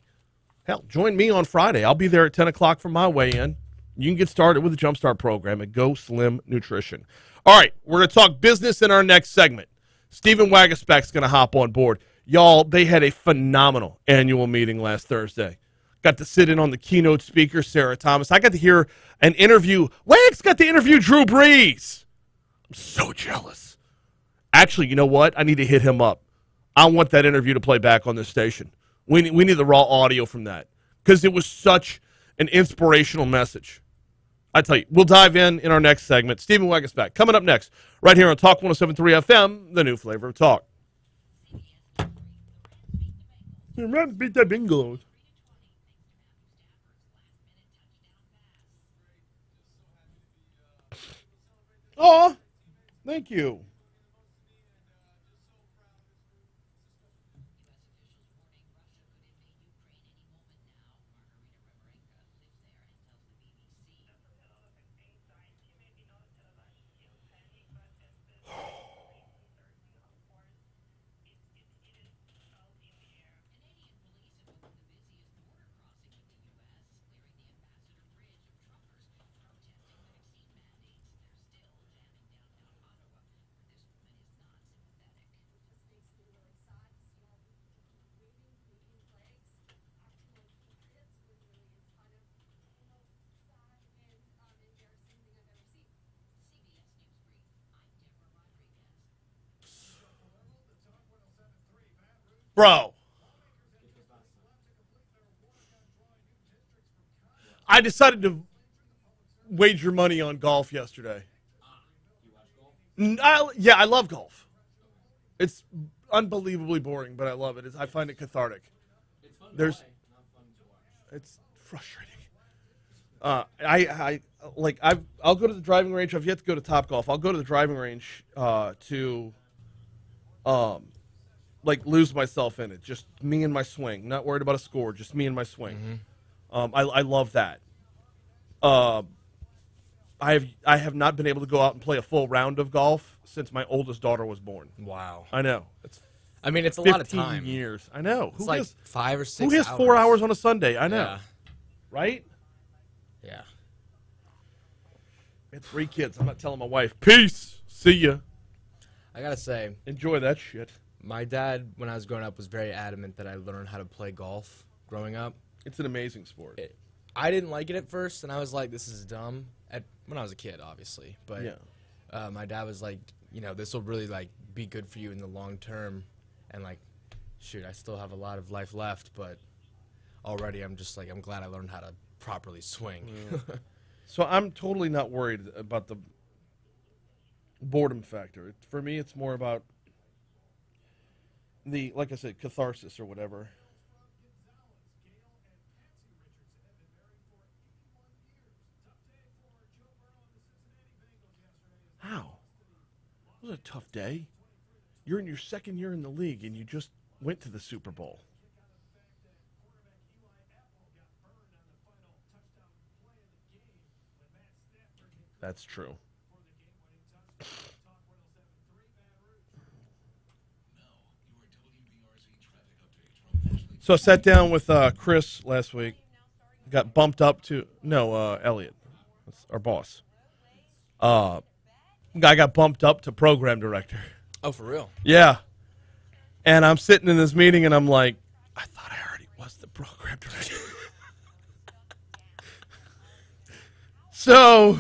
Hell, join me on Friday. I'll be there at 10 o'clock for my weigh-in. You can get started with the Jumpstart program at Go Slim Nutrition. All right, we're going to talk business in our next segment. Stephen Wagaspack's going to hop on board. Y'all, they had a phenomenal annual meeting last Thursday. Got to sit in on the keynote speaker, Sarah Thomas. I got to hear an interview. Wags got to interview Drew Brees. I'm so jealous. Actually, you know what? I need to hit him up. I want that interview to play back on this station. We need the raw audio from that because it was such an inspirational message. I tell you, we'll dive in our next segment. Stephen Wagaspack coming up next, right here on Talk 107.3 FM, the new flavor of talk. Beat that bingo. Oh, thank you. Bro. I decided to wager money on golf yesterday. I love golf. It's unbelievably boring, but I love it. I find it cathartic. It's fun to play, not fun to watch. It's frustrating. I'll go to the driving range. I've yet to go to Topgolf. I'll go to the driving range to lose myself in it. Just me and my swing. Not worried about a score. Just me and my swing. I love that. I have not been able to go out and play a full round of golf since my oldest daughter was born. Wow. I know. It's a lot of 15 time. years. I know. It's like 5 or 6 Who has hours. 4 hours on a Sunday? I know. Yeah. Right? Yeah. I had 3 kids. I'm not telling my wife, peace, see ya. I gotta say, enjoy that shit. My dad, when I was growing up, was very adamant that I learn how to play golf growing up. It's an amazing sport. I didn't like it at first, and I was like, this is dumb. When I was a kid, obviously. But yeah. My dad was like, this will really be good for you in the long term. And shoot, I still have a lot of life left, but already I'm just I'm glad I learned how to properly swing. Yeah. So I'm totally not worried about the boredom factor. For me, it's more about like I said, catharsis or whatever. How? It was a tough day. You're in your second year in the league, and you just went to the Super Bowl. That's true. So I sat down with Chris last week. Got bumped up to Elliot, that's our boss. Guy got bumped up to program director. Oh, for real? Yeah. And I'm sitting in this meeting, and I'm like, I thought I already was the program director. So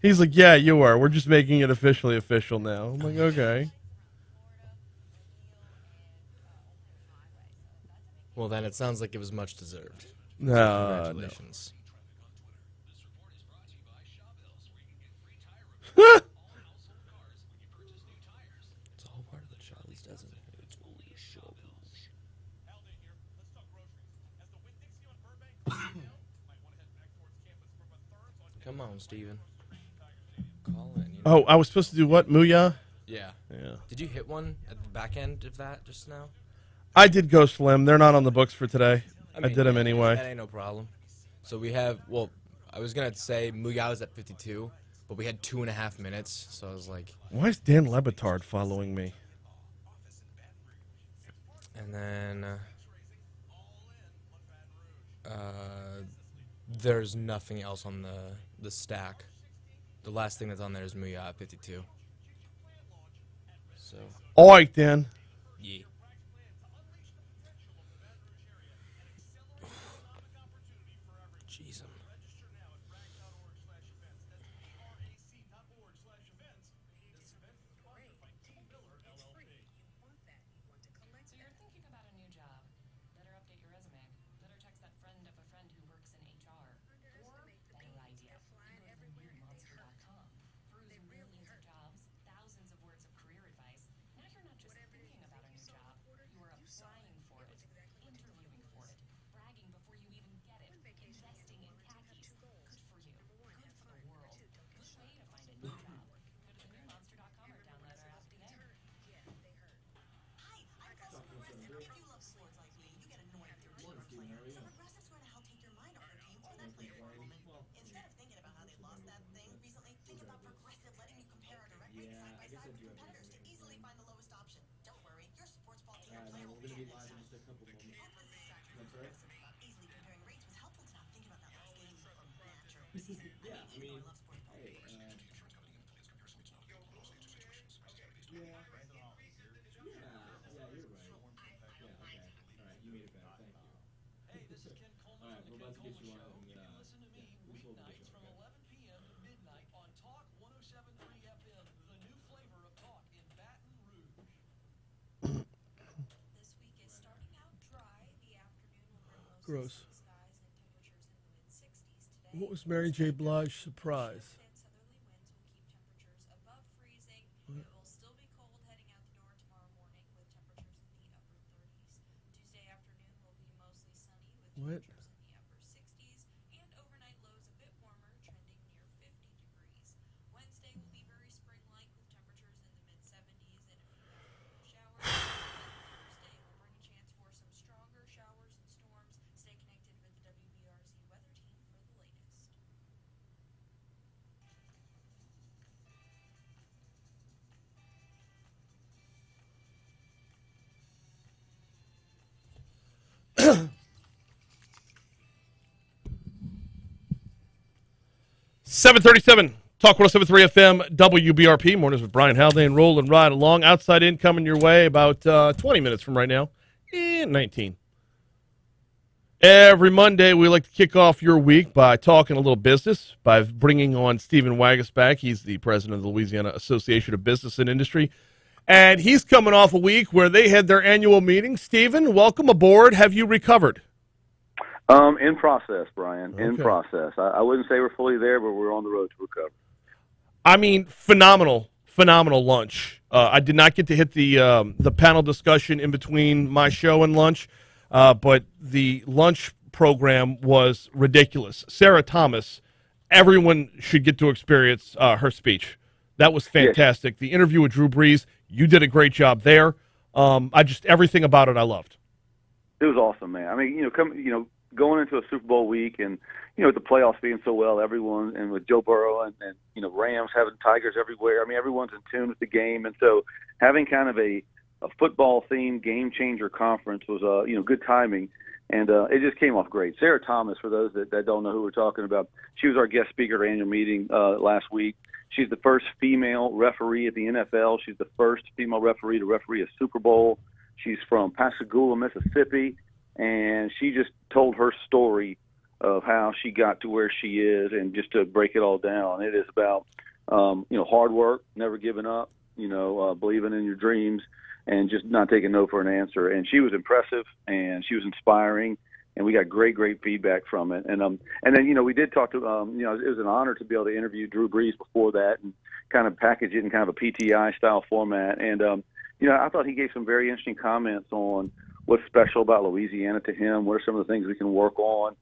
he's like, yeah, you are. We're just making it officially official now. I'm like, okay. Well, then it sounds like it was much deserved. No, congratulations. No. It's all part of the Charlie's Dozen. It's only a show. Come on, Steven. Call in. Oh, I was supposed to do what? Mooyah? Yeah. Yeah. Did you hit one at the back end of that just now? I did Ghost Limb. They're not on the books for today. I did them anyway. That ain't no problem. So we have, I was going to say Mooyah was at 52, but we had 2.5 minutes, so I was like... Why is Dan Lebitard following me? And then... there's nothing else on the stack. The last thing that's on there is Mooyah at 52. So... All right, then. Yeah. Jeez. So you're thinking about a new job. Better update your resume. Better text that friend of a friend who works in HR. Or, better idea, you go to themonster.com. Peruse millions of jobs, thousands of words of career advice. Now you're not just thinking about a new job, you are applying for it, interviewing for it, bragging before you even get it, investing in khakis. Good for you. Good for the world. Good way to find a new job. Go to themonster.com or download our app today. If you love sports like me, you get annoyed with your team or player. So Progressive's going to help take your mind off your team, so that's why you're a woman. Instead of thinking about how they lost that thing recently, think about Progressive letting you compare our direct rates side by side with competitors to easily find the lowest option. Don't worry, your sports ball team or player will be in next time. Easily comparing rates was helpful to not think about that last game from natural. Yeah, I mean, hey, yeah, you're right. Yeah, okay. All right, you made it better. Thank you. Hey, this is Ken Coleman. All right, we're about to get you on. You can listen to me weeknights from 11 p.m. to midnight on Talk 107.3 FM, the new flavor of talk in Baton Rouge. This week is Gross. What was Mary J. Blige's surprise? What? .737 Talk 107.3 FM WBRP. Mornings with Brian Haldane. Rolling right along. Outside in coming your way about 20 minutes from right now. 19. Every Monday, we like to kick off your week by talking a little business, by bringing on Stephen Waggis back. He's the president of the Louisiana Association of Business and Industry. And he's coming off a week where they had their annual meeting. Stephen, welcome aboard. Have you recovered? In process, Brian. In process. I wouldn't say we're fully there, but we're on the road to recovery. I mean, phenomenal lunch. I did not get to hit the panel discussion in between my show and lunch, but the lunch program was ridiculous. Sarah Thomas, everyone should get to experience her speech. That was fantastic. Yes. The interview with Drew Brees, you did a great job there. Everything about it I loved. It was awesome, man. I mean, going into a Super Bowl week and, with the playoffs being so well, everyone, and with Joe Burrow and Rams having Tigers everywhere, I mean, everyone's in tune with the game. And so having kind of a football-themed game-changer conference was, good timing. And it just came off great. Sarah Thomas, for those that don't know who we're talking about, she was our guest speaker at our annual meeting last week. She's the first female referee at the NFL. She's the first female referee to referee a Super Bowl. She's from Pascagoula, Mississippi. And she just told her story of how she got to where she is, and just to break it all down, it is about, hard work, never giving up, believing in your dreams, and just not taking no for an answer. And she was impressive, and she was inspiring, and we got great feedback from it. And then, we did talk to, it was an honor to be able to interview Drew Brees before that and kind of package it in kind of a PTI style format. And, I thought he gave some very interesting comments on what's special about Louisiana to him, what are some of the things we can work on,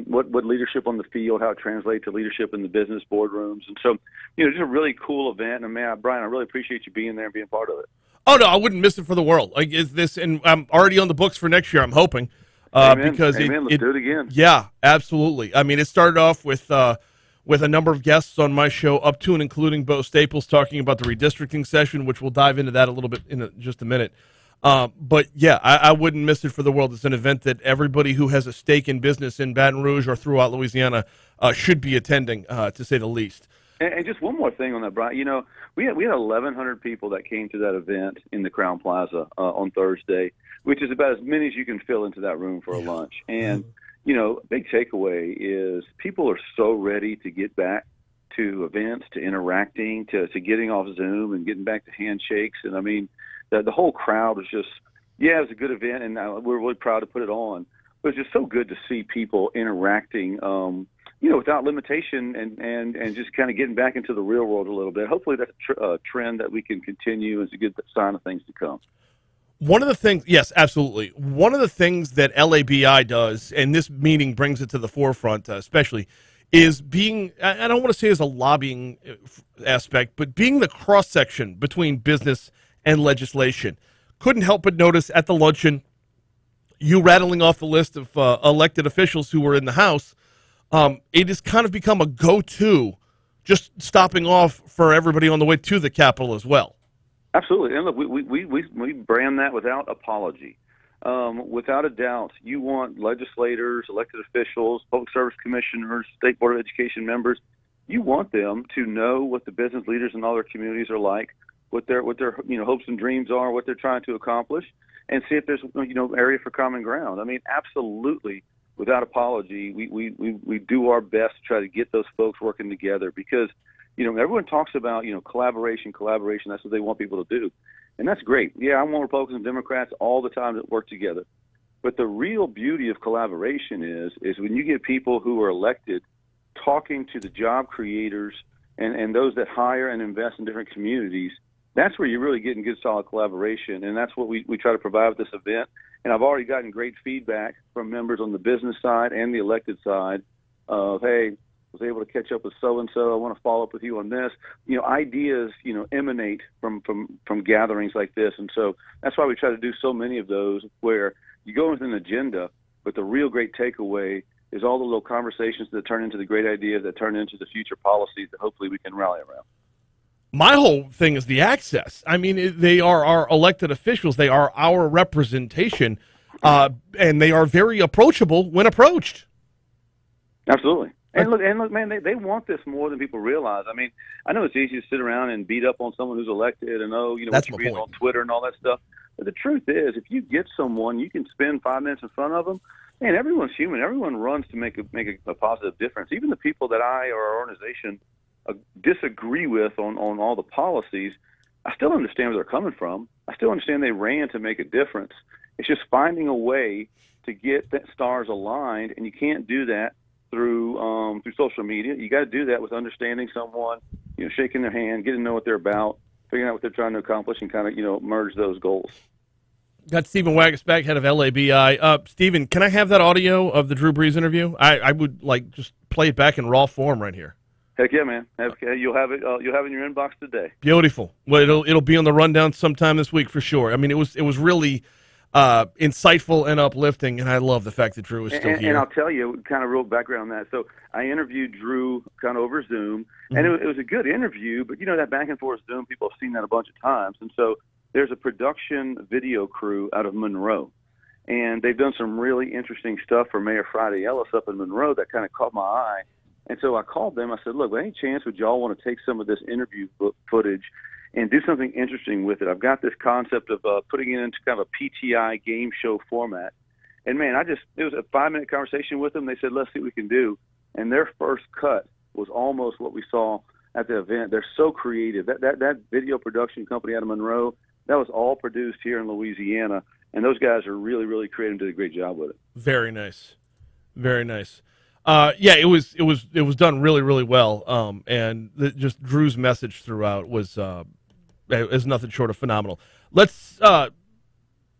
what leadership on the field, how it translates to leadership in the business boardrooms. And so, just a really cool event. And, man, Brian, I really appreciate you being there and being part of it. Oh, no, I wouldn't miss it for the world. Like, and I'm already on the books for next year, I'm hoping. Amen. Because Amen. Let's do it again. Yeah, absolutely. I mean, it started off with a number of guests on my show, up to and including Bo Staples, talking about the redistricting session, which we'll dive into that a little bit in just a minute. But yeah, I wouldn't miss it for the world. It's an event that everybody who has a stake in business in Baton Rouge or throughout Louisiana should be attending, to say the least. And just one more thing on that, Brian. We had 1,100 people that came to that event in the Crown Plaza on Thursday, which is about as many as you can fill into that room for a lunch. And big takeaway is people are so ready to get back to events, to interacting, to getting off Zoom and getting back to handshakes. And I mean, the whole crowd was just, it was a good event, and we're really proud to put it on. But it's just so good to see people interacting, without limitation and just kind of getting back into the real world a little bit. Hopefully that's a trend that we can continue. It's a good sign of things to come. One of the things, yes, absolutely. One of the things that LABI does, and this meeting brings it to the forefront especially, is being, I don't want to say as a lobbying aspect, but being the cross-section between business and legislation. Couldn't help but notice at the luncheon, you rattling off the list of elected officials who were in the House. It has kind of become a go-to, just stopping off for everybody on the way to the Capitol as well. Absolutely. And look, we brand that without apology. Without a doubt, you want legislators, elected officials, public service commissioners, State Board of Education members, you want them to know what the business leaders in all their communities are like, what their hopes and dreams are, what they're trying to accomplish, and see if there's area for common ground. I mean, absolutely, without apology, we do our best to try to get those folks working together, because everyone talks about collaboration. That's what they want people to do, and that's great. Yeah, I want Republicans and Democrats all the time to work together, But the real beauty of collaboration is when you get people who are elected talking to the job creators and those that hire and invest in different communities. That's where you're really getting good, solid collaboration, and that's what we try to provide with this event. And I've already gotten great feedback from members on the business side and the elected side of, hey, was able to catch up with so-and-so. I want to follow up with you on this. Ideas, emanate from gatherings like this. And so that's why we try to do so many of those where you go with an agenda, but the real great takeaway is all the little conversations that turn into the great ideas that turn into the future policies that hopefully we can rally around. My whole thing is the access. I mean, they are our elected officials. They are our representation, and they are very approachable when approached. Absolutely. And look, man, they want this more than people realize. I mean, I know it's easy to sit around and beat up on someone who's elected and, That's what my you read point. on Twitter and all that stuff. But the truth is, if you get someone, you can spend 5 minutes in front of them. Man, everyone's human. Everyone runs to make a positive difference. Even the people that I or our organization disagree with on all the policies, I still understand where they're coming from. I still understand they ran to make a difference. It's just finding a way to get that stars aligned, and you can't do that through social media. You got to do that with understanding someone, shaking their hand, getting to know what they're about, figuring out what they're trying to accomplish, and kind of merge those goals. Got Stephen Wagasback, head of LABI. Stephen, can I have that audio of the Drew Brees interview? I would just play it back in raw form right here. Heck yeah, man! You'll have it. You'll have it in your inbox today. Beautiful. Well, it'll be on the rundown sometime this week for sure. I mean, it was really insightful and uplifting, and I love the fact that Drew is still here. And I'll tell you, kind of real background on that. So I interviewed Drew kind of over Zoom, and it was a good interview. But that back and forth Zoom, people have seen that a bunch of times, and so there's a production video crew out of Monroe, and they've done some really interesting stuff for Mayor Friday Ellis up in Monroe that kind of caught my eye. And so I called them. I said, look, any chance would y'all want to take some of this interview footage and do something interesting with it? I've got this concept of putting it into kind of a PTI game show format. And, man, it was a 5-minute conversation with them. They said, let's see what we can do. And their first cut was almost what we saw at the event. They're so creative. That video production company out of Monroe, that was all produced here in Louisiana. And those guys are really, really creative and did a great job with it. Very nice. Very nice. It was done really, really well. And just Drew's message throughout was nothing short of phenomenal. Let's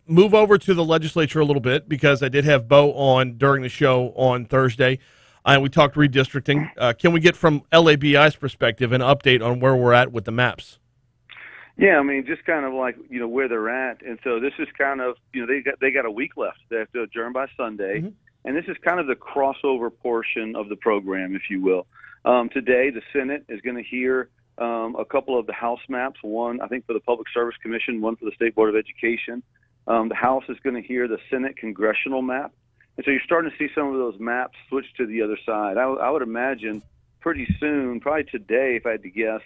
move over to the legislature a little bit, because I did have Bo on during the show on Thursday, and we talked redistricting. Can we get from LABI's perspective an update on where we're at with the maps? Yeah, I mean, just kind of like, where they're at. And so this is kind of, they got a week left. They have to adjourn by Sunday. Mm-hmm. And this is kind of the crossover portion of the program, if you will. Today, the Senate is going to hear a couple of the House maps, one, I think, for the Public Service Commission, one for the State Board of Education. The House is going to hear the Senate congressional map. And so you're starting to see some of those maps switch to the other side. I would imagine pretty soon, probably today, if I had to guess,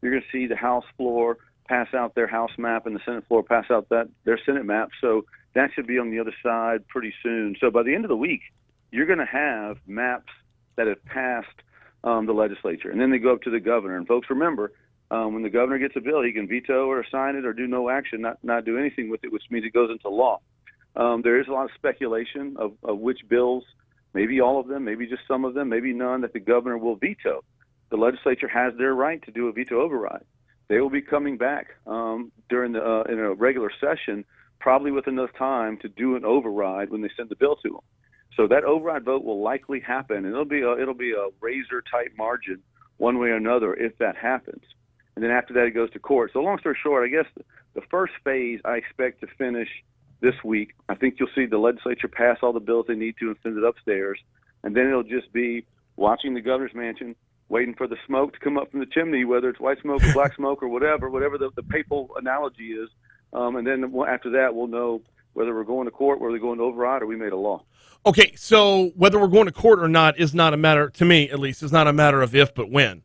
you're going to see the House floor pass out their House map and the Senate floor pass out their Senate map. So that should be on the other side pretty soon. So by the end of the week, you're going to have maps that have passed the legislature. And then they go up to the governor. And folks, remember, when the governor gets a bill, he can veto or sign it or do no action, not do anything with it, which means it goes into law. There is a lot of speculation of which bills, maybe all of them, maybe just some of them, maybe none, that the governor will veto. The legislature has their right to do a veto override. They will be coming back during in a regular session, probably with enough time to do an override when they send the bill to them. So that override vote will likely happen, and it'll be a razor tight margin one way or another if that happens. And then after that, it goes to court. So long story short, I guess the first phase I expect to finish this week. I think you'll see the legislature pass all the bills they need to and send it upstairs, and then it'll just be watching the governor's mansion, waiting for the smoke to come up from the chimney, whether it's white smoke or black smoke or whatever the papal analogy is. And then after that, we'll know whether we're going to court, whether we're going to override, or we made a law. Okay, so whether we're going to court or not is not a matter, to me at least, is not a matter of if but when.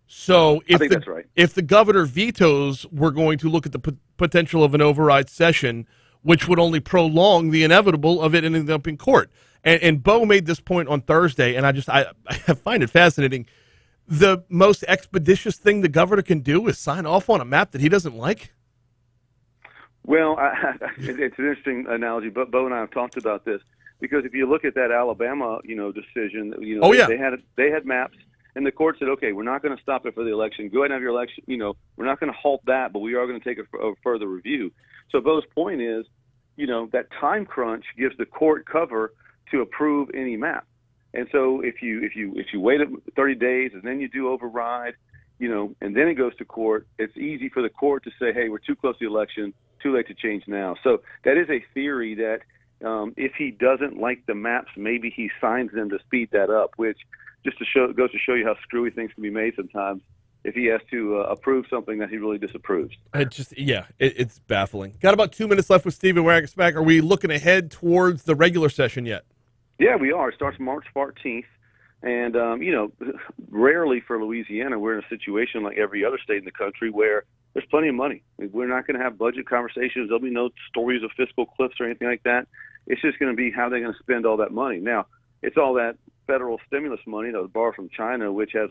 So I think that's right. If the governor vetoes, we're going to look at the potential of an override session, which would only prolong the inevitable of it ending up in court. And Bo made this point on Thursday, and I find it fascinating. The most expeditious thing the governor can do is sign off on a map that he doesn't like? Well, it's an interesting analogy, but Bo and I have talked about this because if you look at that Alabama, decision, Oh, yeah. they had maps, and the court said, okay, we're not going to stop it for the election. Go ahead and have your election. We're not going to halt that, but we are going to take a further review. So Bo's point is, that time crunch gives the court cover to approve any map. And so if you wait 30 days and then you do override, and then it goes to court, it's easy for the court to say, hey, we're too close to the election, too late to change now. So that is a theory that if he doesn't like the maps, maybe he signs them to speed that up, which just goes to show you how screwy things can be made sometimes if he has to approve something that he really disapproves. It's baffling. Got about 2 minutes left with Stephen Wagasback. Are we looking ahead towards the regular session yet? Yeah, we are. It starts March 14th. And, rarely for Louisiana, we're in a situation like every other state in the country where there's plenty of money. We're not going to have budget conversations. There'll be no stories of fiscal cliffs or anything like that. It's just going to be how they're going to spend all that money. Now, it's all that federal stimulus money that was borrowed from China, which has,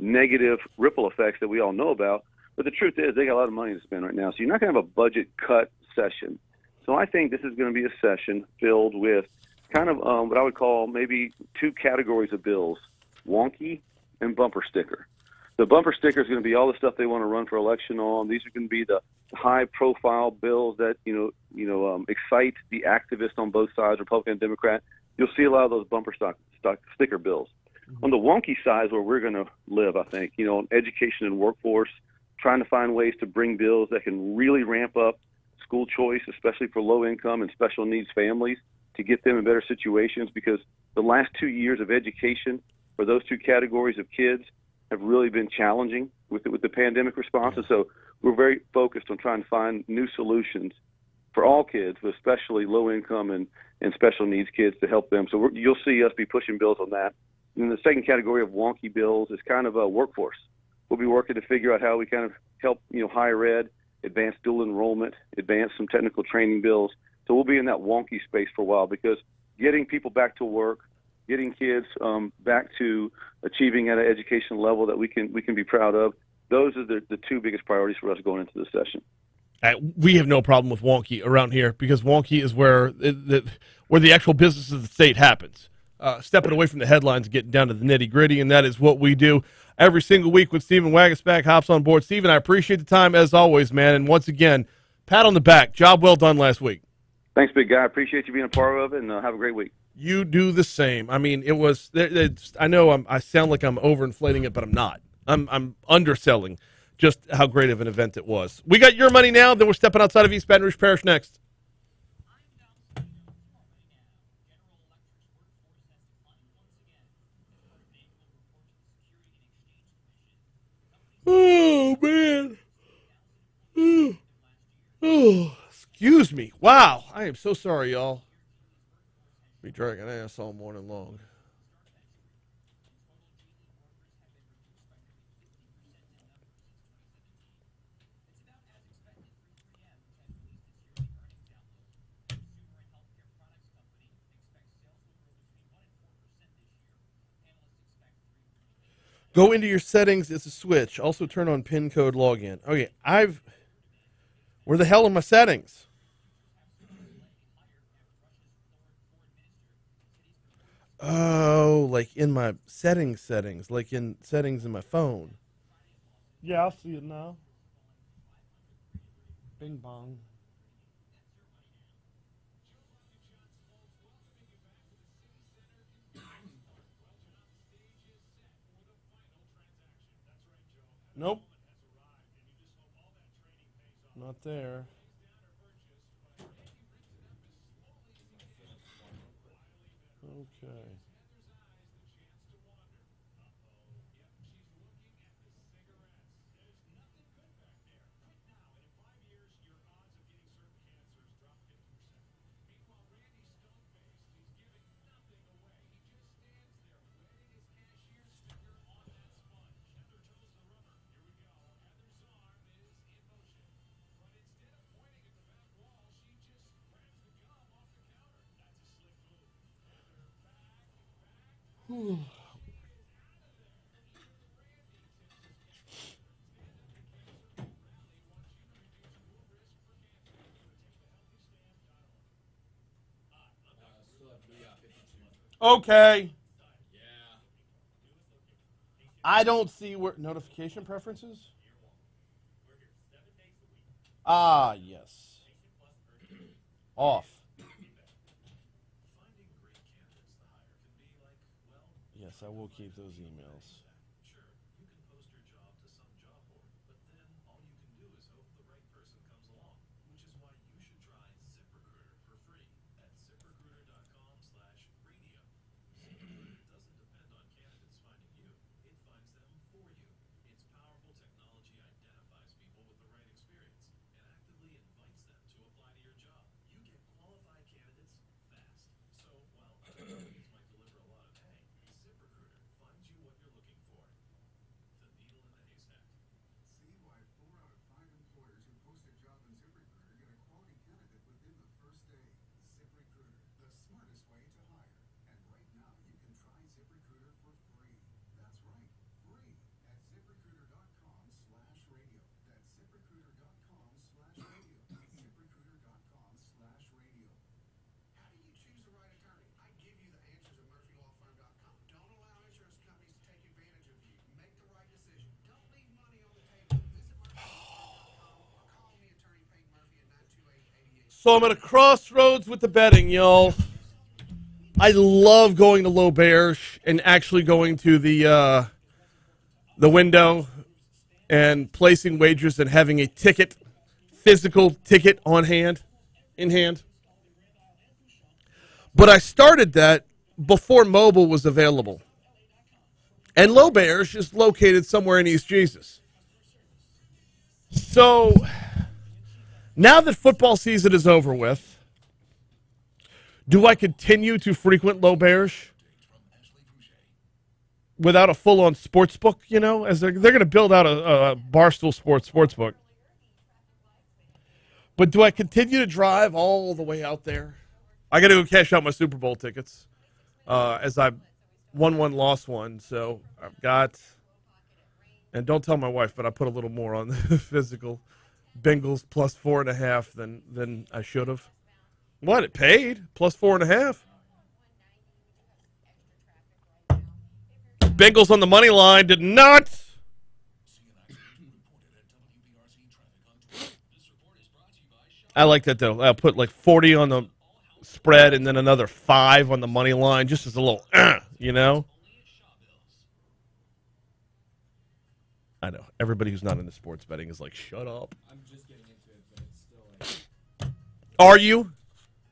negative ripple effects that we all know about. But the truth is they got a lot of money to spend right now. So you're not going to have a budget cut session. So I think this is going to be a session filled with kind of what I would call maybe two categories of bills, wonky and bumper sticker. The bumper sticker is going to be all the stuff they want to run for election on. These are going to be the high-profile bills that excite the activists on both sides, Republican and Democrat. You'll see a lot of those bumper sticker bills. Mm-hmm. On the wonky side is where we're going to live, I think. On education and workforce, trying to find ways to bring bills that can really ramp up school choice, especially for low-income and special needs families, to get them in better situations, because the last 2 years of education for those two categories of kids have really been challenging with the pandemic response. And so we're very focused on trying to find new solutions for all kids, but especially low-income and special needs kids to help them. So you'll see us be pushing bills on that. And the second category of wonky bills is kind of a workforce. We'll be working to figure out how we kind of help, higher ed, advance dual enrollment, advance some technical training bills. So we'll be in that wonky space for a while, because getting people back to work, getting kids back to achieving at an education level that we can be proud of, those are the two biggest priorities for us going into this session. We have no problem with wonky around here, because wonky is where the actual business of the state happens. Stepping away from the headlines and getting down to the nitty-gritty, and that is what we do every single week when Stephen Wagasback hops on board. Stephen, I appreciate the time as always, man, and once again, pat on the back. Job well done last week. Thanks, big guy. I appreciate you being a part of it, and have a great week. You do the same. I mean, it was. I know I sound like I'm overinflating it, but I'm not. I'm underselling just how great of an event it was. We got your money now. Then we're stepping outside of East Baton Rouge Parish next. Oh man. Oh, excuse me. Wow. I am so sorry, y'all. Be dragging ass all morning long. Go into your settings. It's a switch. Also turn on pin code login. Okay, where the hell are my settings? Oh, like in my settings, like in settings in my phone. Yeah, I'll see it now. Bing bong. Nope. Not there. Okay. Okay. I don't see where notification preferences. Ah, yes. Off. Yes, I will keep those emails. So I'm at a crossroads with the betting, y'all. I love going to L'Auberge and actually going to the window and placing wagers and having a ticket, physical ticket on hand, in hand. But I started that before mobile was available. And L'Auberge is located somewhere in East Jesus. So now that football season is over with, do I continue to frequent L'Auberge without a full-on sports book, you know, as they're going to build out a Barstool sports book? But do I continue to drive all the way out there? I got to go cash out my Super Bowl tickets as I won one, lost one. So I've got, and don't tell my wife, but I put a little more on the physical. Bengals plus 4.5 than I should have. What, it paid? Plus 4.5? Bengals on the money line did not. I like that, though. I'll put like 40 on the spread and then another 5 on the money line, just as a little, you know? I know. Everybody who's not into sports betting is like, shut up. I'm just getting into it, but it's still like... Are you?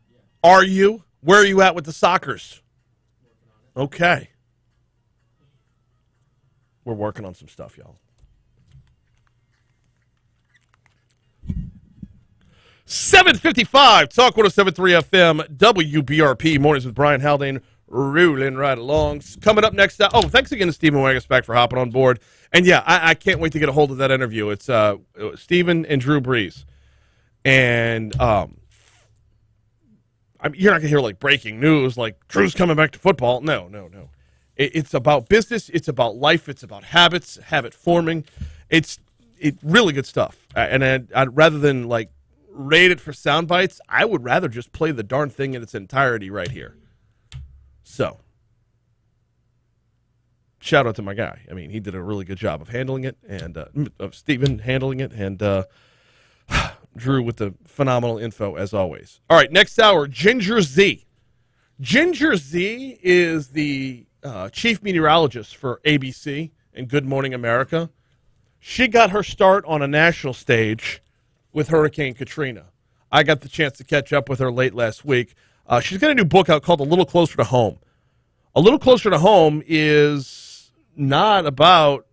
Yeah. Are you? Where are you at with the Sockers? Okay. We're working on some stuff, y'all. 7:55, Talk 107.3 FM, WBRP, Mornings with Brian Haldane, rolling right along. Coming up next, thanks again to Stephen Wagasback for hopping on board. And yeah, I can't wait to get a hold of that interview. It's Stephen and Drew Brees. And you're not going to hear like breaking news, like Drew's coming back to football. No. It's about business. It's about life. It's about habits, habit forming. It's really good stuff. And I'd rather than like rate it for sound bites, I would rather just play the darn thing in its entirety right here. So, shout out to my guy. I mean, he did a really good job of handling it, and of Stephen handling it, and Drew with the phenomenal info as always. All right, next hour, Ginger Z. Ginger Z is the chief meteorologist for ABC and Good Morning America. She got her start on a national stage with Hurricane Katrina. I got the chance to catch up with her late last week. She's got a new book out called A Little Closer to Home. A Little Closer to Home is not about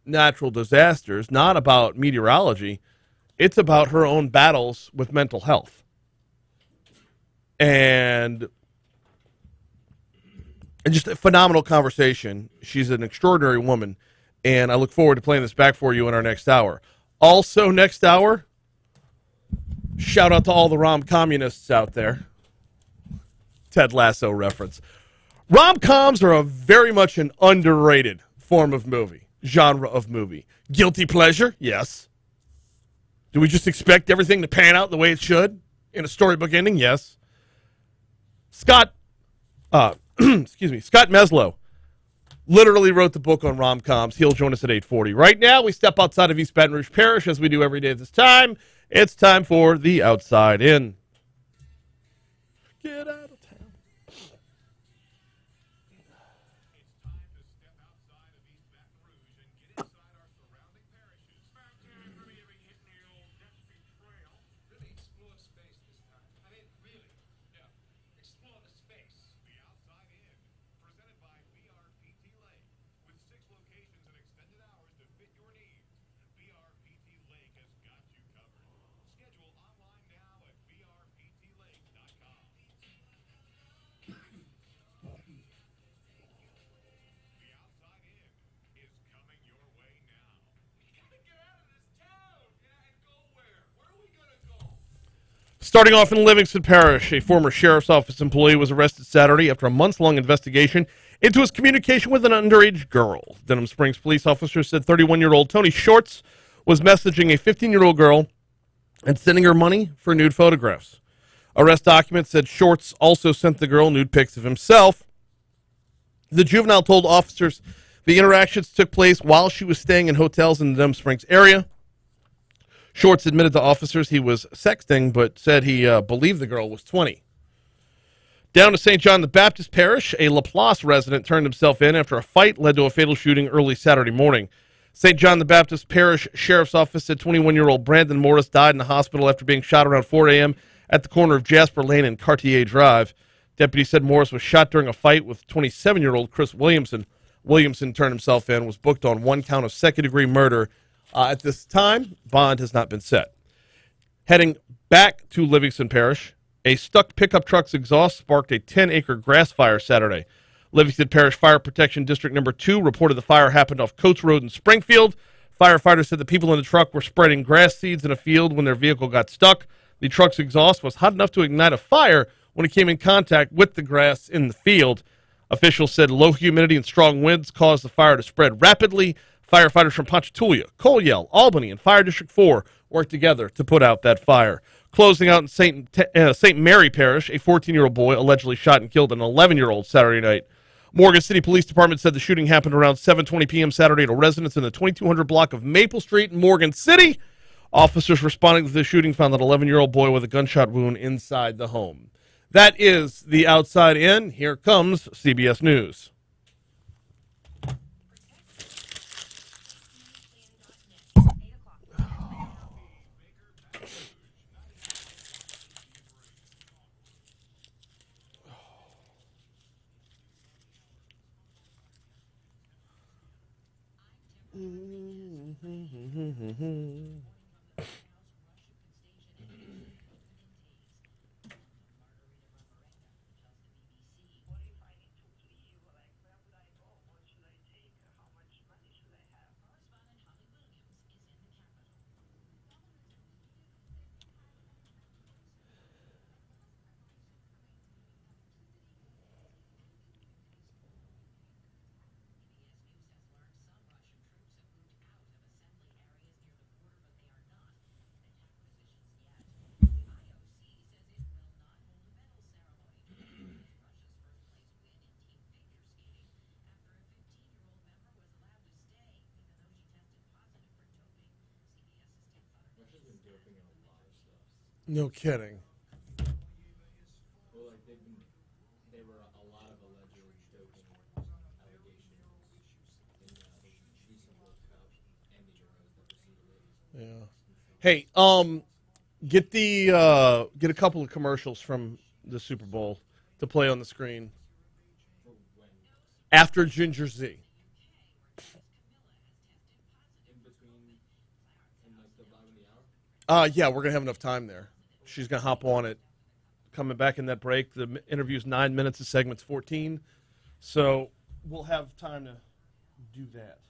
natural disasters, not about meteorology. It's about her own battles with mental health. And just a phenomenal conversation. She's an extraordinary woman, and I look forward to playing this back for you in our next hour. Also, next hour, shout out to all the rom-communists out there. Ted Lasso reference. Rom-coms are very much an underrated form of movie, genre of movie. Guilty pleasure? Yes. Do we just expect everything to pan out the way it should in a storybook ending? Yes. Scott, Excuse me, Scott Meslow literally wrote the book on rom-coms. He'll join us at 8:40. Right now, we step outside of East Baton Rouge Parish, as we do every day at this time. It's time for The Outside In. Get out of town. Explore space this time. I mean, really. Yeah. Explore the space. The Outside In, presented by BRPT Lake, with 6 locations and extended hours to fit your needs. BRPT Lake has got you covered. Schedule online now at brptlake.com. The Outside In is coming your way now. We gotta get out of this town. Yeah, and go where? Where are we gonna go? Starting off in Livingston Parish, a former sheriff's office employee was arrested Saturday after a months-long investigation into his communication with an underage girl. Denham Springs police officers said 31-year-old Tony Shorts was messaging a 15-year-old girl and sending her money for nude photographs. Arrest documents said Shorts also sent the girl nude pics of himself. The juvenile told officers the interactions took place while she was staying in hotels in the Denham Springs area. Shorts admitted to officers he was sexting, but said he believed the girl was 20. Down to St. John the Baptist Parish, a Laplace resident turned himself in after a fight led to a fatal shooting early Saturday morning. St. John the Baptist Parish Sheriff's Office said 21-year-old Brandon Morris died in the hospital after being shot around 4 a.m. at the corner of Jasper Lane and Cartier Drive. Deputies said Morris was shot during a fight with 27-year-old Chris Williamson. Williamson turned himself in, was booked on 1 count of second-degree murder. At this time, bond has not been set. Heading back to Livingston Parish, a stuck pickup truck's exhaust sparked a 10-acre grass fire Saturday. Livingston Parish Fire Protection District Number 2 reported the fire happened off Coates Road in Springfield. Firefighters said the people in the truck were spreading grass seeds in a field when their vehicle got stuck. The truck's exhaust was hot enough to ignite a fire when it came in contact with the grass in the field. Officials said low humidity and strong winds caused the fire to spread rapidly. Firefighters from Ponchatoula, Collier, Albany, and Fire District 4 worked together to put out that fire. Closing out in St. Mary Parish, a 14-year-old boy allegedly shot and killed an 11-year-old Saturday night. Morgan City Police Department said the shooting happened around 7:20 p.m. Saturday at a residence in the 2200 block of Maple Street in Morgan City. Officers responding to the shooting found an 11-year-old boy with a gunshot wound inside the home. That is The Outside In. Here comes CBS News. No kidding. Well, like there were a lot of alleged doping allegations in the recent World Cup and the Euros that preceded it. Yeah. Hey, get a couple of commercials from the Super Bowl to play on the screen. After Ginger Z. In between, in like the bottom of the hour. Yeah, we're gonna have enough time there. She's gonna hop on it. Coming back in that break. The interview's 9 minutes. The segment's 14. So we'll have time to do that.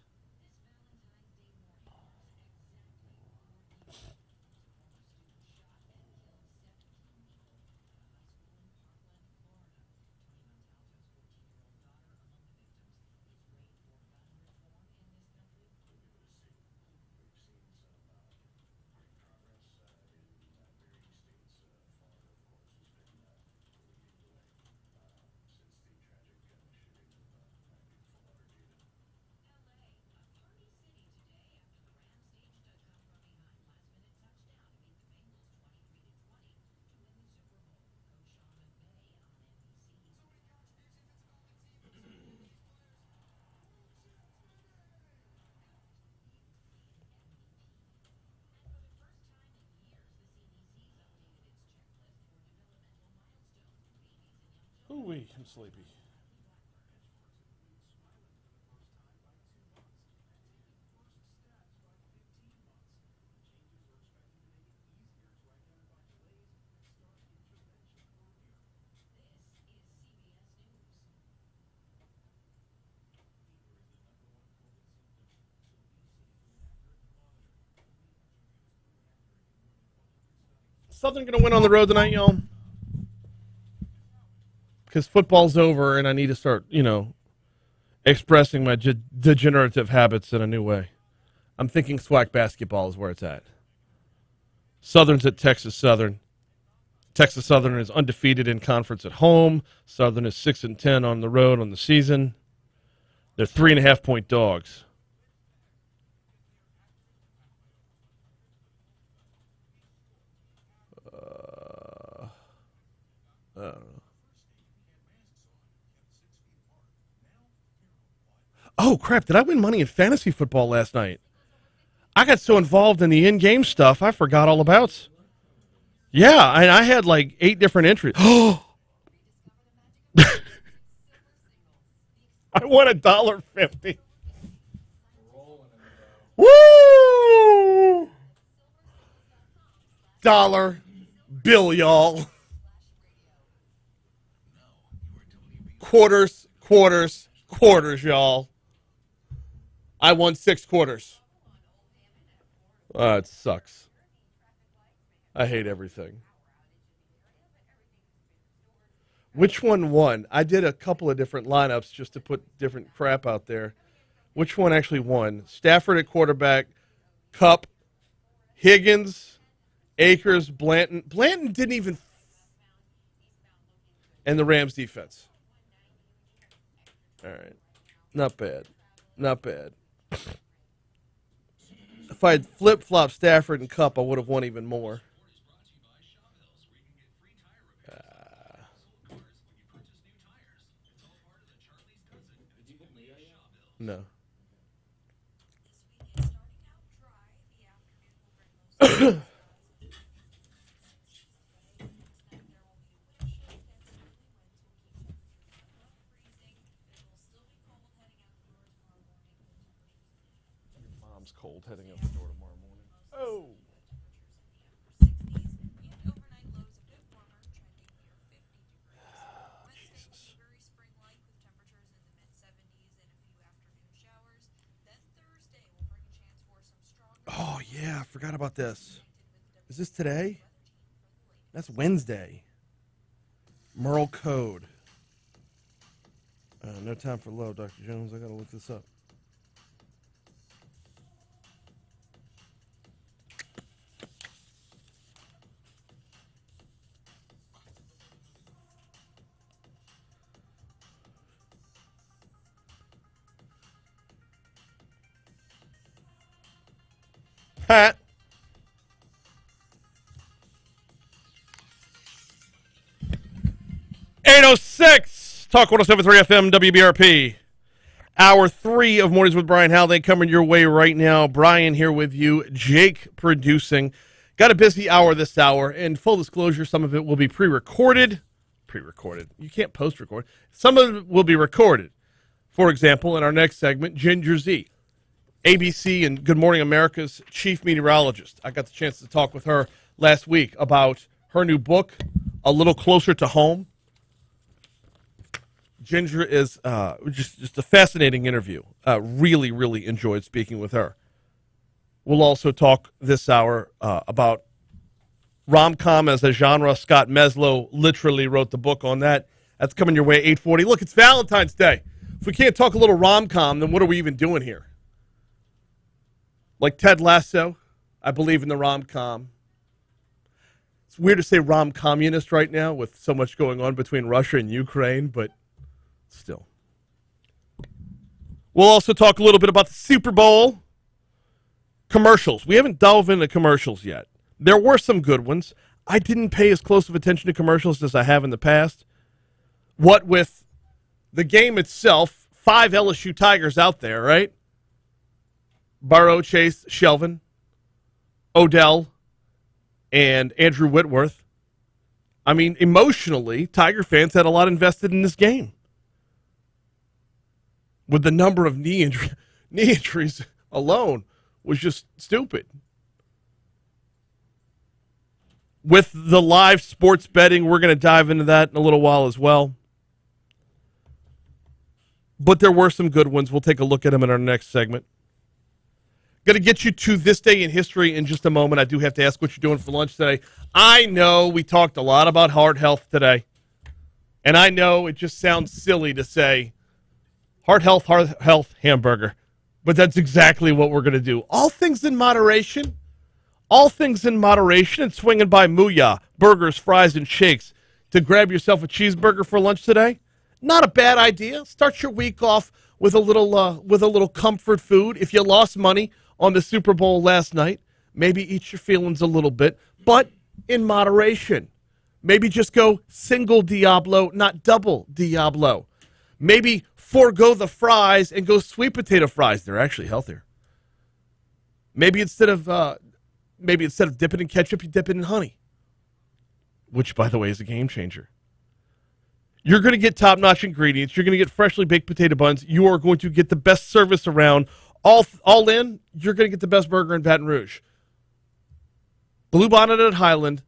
Ooh, I'm sleepy. Southern going to win on the road tonight, y'all? Because football's over and I need to start, expressing my degenerative habits in a new way. I'm thinking SWAC basketball is where it's at. Southern's at Texas Southern. Texas Southern is undefeated in conference at home. Southern is 6-10 on the road on the season. They're 3.5-point dogs. Oh, crap. Did I win money in fantasy football last night? I got so involved in the in-game stuff, I forgot all about. Yeah, and I had like 8 different entries. I won $1.50. Woo! Dollar bill, y'all. Quarters, y'all. I won 6 quarters. It sucks. I hate everything. Which one won? I did a couple of different lineups just to put different crap out there. Which one actually won? Stafford at quarterback, Cup, Higgins, Akers, Blanton. Blanton didn't even... And the Rams defense. All right. Not bad. Not bad. If I had flip-flop Stafford and Cup, I would have won even more. No. Mom's cold heading out the door tomorrow morning. Oh. Jesus. Oh, yeah, I forgot about this. Is this today? That's Wednesday. Merle Code. No time for love, Dr. Jones. I got to look this up. Pat. .806 Talk 107.3 FM WBRP. Hour 3 of Mornings with Brian Haldane coming your way right now. Brian here with you. Jake producing. Got a busy hour this hour. And full disclosure, some of it will be pre-recorded. Pre-recorded. You can't post-record. Some of it will be recorded. For example, in our next segment, Ginger Z, ABC and Good Morning America's chief meteorologist. I got the chance to talk with her last week about her new book, A Little Closer to Home. Ginger is just a fascinating interview. Really, really enjoyed speaking with her. We'll also talk this hour about rom-com as a genre. Scott Meslow literally wrote the book on that. That's coming your way at 8:40. Look, it's Valentine's Day. If we can't talk a little rom-com, then what are we even doing here? Like Ted Lasso, I believe in the rom-com. It's weird to say rom-communist right now with so much going on between Russia and Ukraine, but still. We'll also talk a little bit about the Super Bowl commercials. We haven't delved into commercials yet. There were some good ones. I didn't pay as close of attention to commercials as I have in the past. What with the game itself, 5 LSU Tigers out there, right? Burrow, Chase, Shelvin, Odell, and Andrew Whitworth. I mean, emotionally, Tiger fans had a lot invested in this game. With the number of knee injuries alone was just stupid. With the live sports betting, we're going to dive into that in a little while as well. But there were some good ones. We'll take a look at them in our next segment. Going to get you to this day in history in just a moment. I do have to ask what you're doing for lunch today. I know we talked a lot about heart health today. And I know it just sounds silly to say heart health, hamburger. But that's exactly what we're going to do. All things in moderation. All things in moderation. And swinging by Mooyah, burgers, fries, and shakes to grab yourself a cheeseburger for lunch today. Not a bad idea. Start your week off with a little comfort food. If you lost money on the Super Bowl last night, maybe eat your feelings a little bit, but in moderation. Maybe just go single Diablo, not double Diablo. Maybe forego the fries and go sweet potato fries. They're actually healthier. Maybe instead of dipping in ketchup, you dip it in honey, which, by the way, is a game changer. You're going to get top-notch ingredients. You're going to get freshly baked potato buns. You are going to get the best service around. All in, you're going to get the best burger in Baton Rouge. Blue Bonnet at Highland,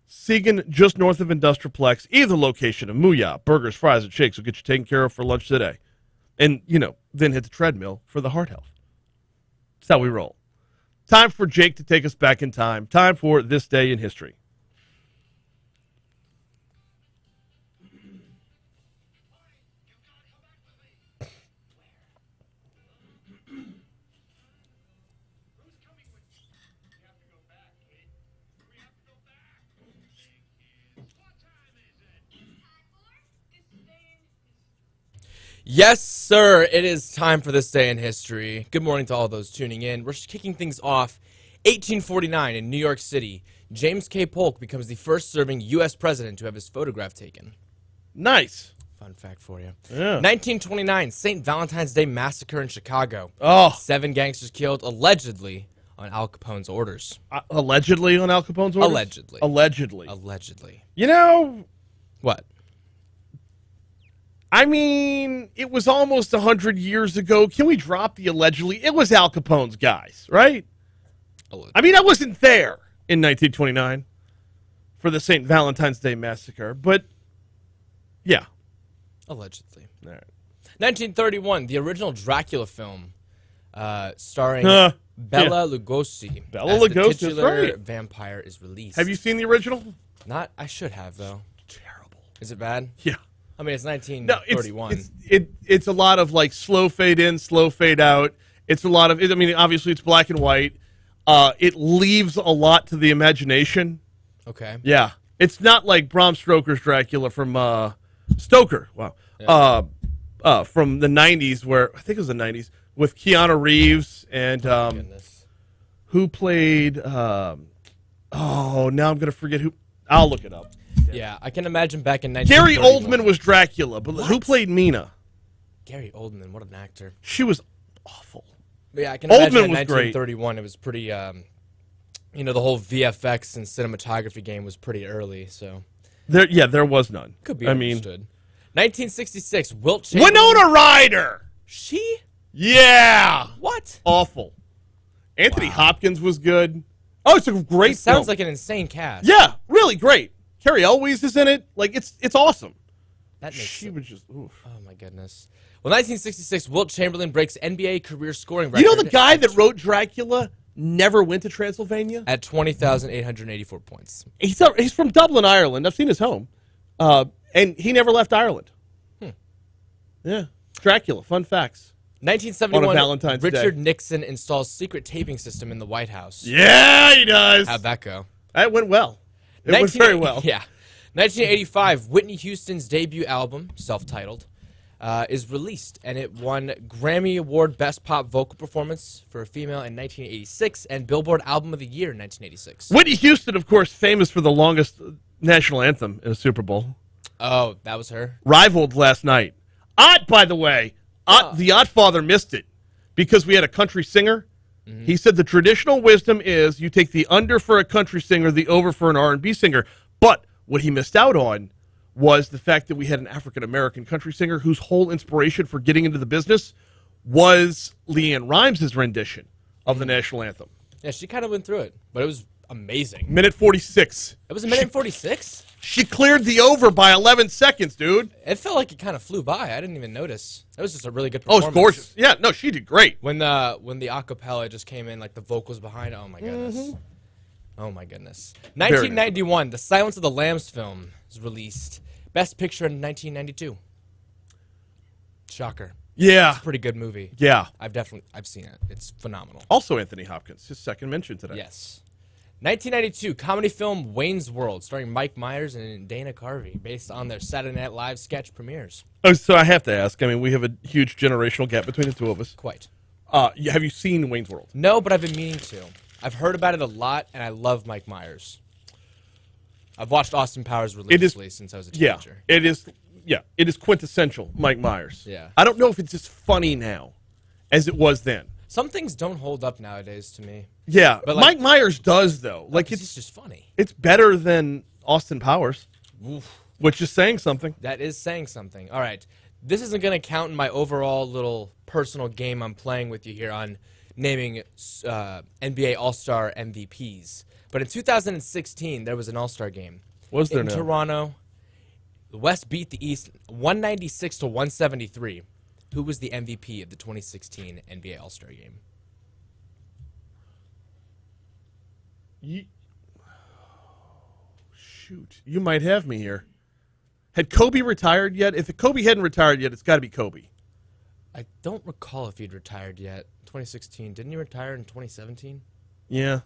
Segan just north of Industrialplex, either location of Mooyah, burgers, fries, and shakes will get you taken care of for lunch today. And, then hit the treadmill for the heart health. That's how we roll. Time for Jake to take us back in time. Time for This Day in History. Yes, sir. It is time for This Day in History. Good morning to all those tuning in. We're kicking things off. 1849 in New York City, James K. Polk becomes the first serving U.S. president to have his photograph taken. Nice. Fun fact for you. Yeah. 1929, St. Valentine's Day Massacre in Chicago. Oh. 7 gangsters killed, allegedly, on Al Capone's orders. Allegedly on Al Capone's orders? Allegedly. Allegedly. Allegedly. What? I mean, it was almost 100 years ago. Can we drop the allegedly? It was Al Capone's guys, right? Allegedly. I mean, I wasn't there in 1929 for the St. Valentine's Day Massacre, but yeah. Allegedly. All right. 1931, the original Dracula film, starring Bela Lugosi. Bela as Lugosi, the that's titular right. vampire is released. Have you seen the original? Not. I should have though. Terrible. Is it bad? Yeah. I mean, it's 1931. It's a lot of like slow fade in, slow fade out. It's a lot of. I mean, obviously it's black and white. It leaves a lot to the imagination. Okay. Yeah, it's not like Bram Stoker's Dracula from Stoker. Wow. Yeah. From the 90s, where I think it was the 90s with Keanu Reeves and who played. Now I'm gonna forget who. I'll look it up. Yeah, I can imagine back in Gary 1931. Oldman was Dracula, but who played Mina? Gary Oldman, what an actor. She was awful. But yeah, I can imagine Oldman in was great. 1931 it was pretty, the whole VFX and cinematography game was pretty early, so. There was none. Could be understood. 1966, Wilt Chamberlain. Winona Ryder! She? Yeah! What? Awful. Anthony Hopkins was good. Oh, it's a great It sounds film. like an insane cast. Yeah, really great. Carrie Elwes is in it. Like, it's awesome. That makes She was just, oof. Oh, my goodness. Well, 1966, Wilt Chamberlain breaks NBA career scoring record. You know the guy that wrote Dracula never went to Transylvania? At 20,884 points. He's from Dublin, Ireland. I've seen his home. And he never left Ireland. Yeah. Dracula, fun facts. 1971, On a Valentine's Richard Day. Nixon installs secret taping system in the White House. Yeah, he does. How'd that go? That went well. It went very well. Yeah. 1985, Whitney Houston's debut album, self-titled, is released, and it won Grammy Award Best Pop Vocal Performance for a female in 1986 and Billboard Album of the Year in 1986. Whitney Houston, of course, famous for the longest national anthem in a Super Bowl. Oh, that was her? Rivaled last night. Ott, by the way, the Ott father missed it because we had a country singer. He said the traditional wisdom is you take the under for a country singer, the over for an R&B singer. But What he missed out on was the fact that we had an African-American country singer whose whole inspiration for getting into the business was Leanne Rimes' rendition of the national anthem. Yeah, she kind of went through it, but it was amazing. Minute 46. It was a minute and 46? She cleared the over by 11 seconds, dude. It felt like it kind of flew by. I didn't even notice. It was just a really good Oh, performance. it's gorgeous. Yeah, no, she did great. When the acapella just came in, like the vocals behind it, oh my goodness. Mhm. Oh my goodness. Very 1991, The Silence of the Lambs film was released. Best Picture in 1992. Shocker. Yeah. It's a pretty good movie. Yeah. I've seen it. It's phenomenal. Also Anthony Hopkins, his second mention today. Yes. 1992, comedy film Wayne's World, starring Mike Myers and Dana Carvey, based on their Saturday Night Live sketch premieres. Oh, so I have to ask. I mean, we have a huge generational gap between the two of us. Quite. Have you seen Wayne's World? No, but I've been meaning to. I've heard about it a lot, and I love Mike Myers. I've watched Austin Powers religiously since I was a teenager. Yeah, it is. Yeah, it is quintessential Mike Myers. Yeah. I don't know if it's as funny now as it was then. Some things don't hold up nowadays to me. Yeah, But Mike Myers does though. Like it's just funny. It's better than Austin Powers, which is saying something. That is saying something. All right. This isn't going to count in my overall little personal game I'm playing with you here on naming NBA All-Star MVPs. But in 2016, there was an All-Star game. Was there in now? Toronto. The West beat the East 196 to 173. Who was the MVP of the 2016 NBA All-Star game? Shoot, you might have me here. Had Kobe retired yet? If Kobe hadn't retired yet, it's got to be Kobe. I don't recall if he'd retired yet. 2016. Didn't he retire in 2017? Yeah.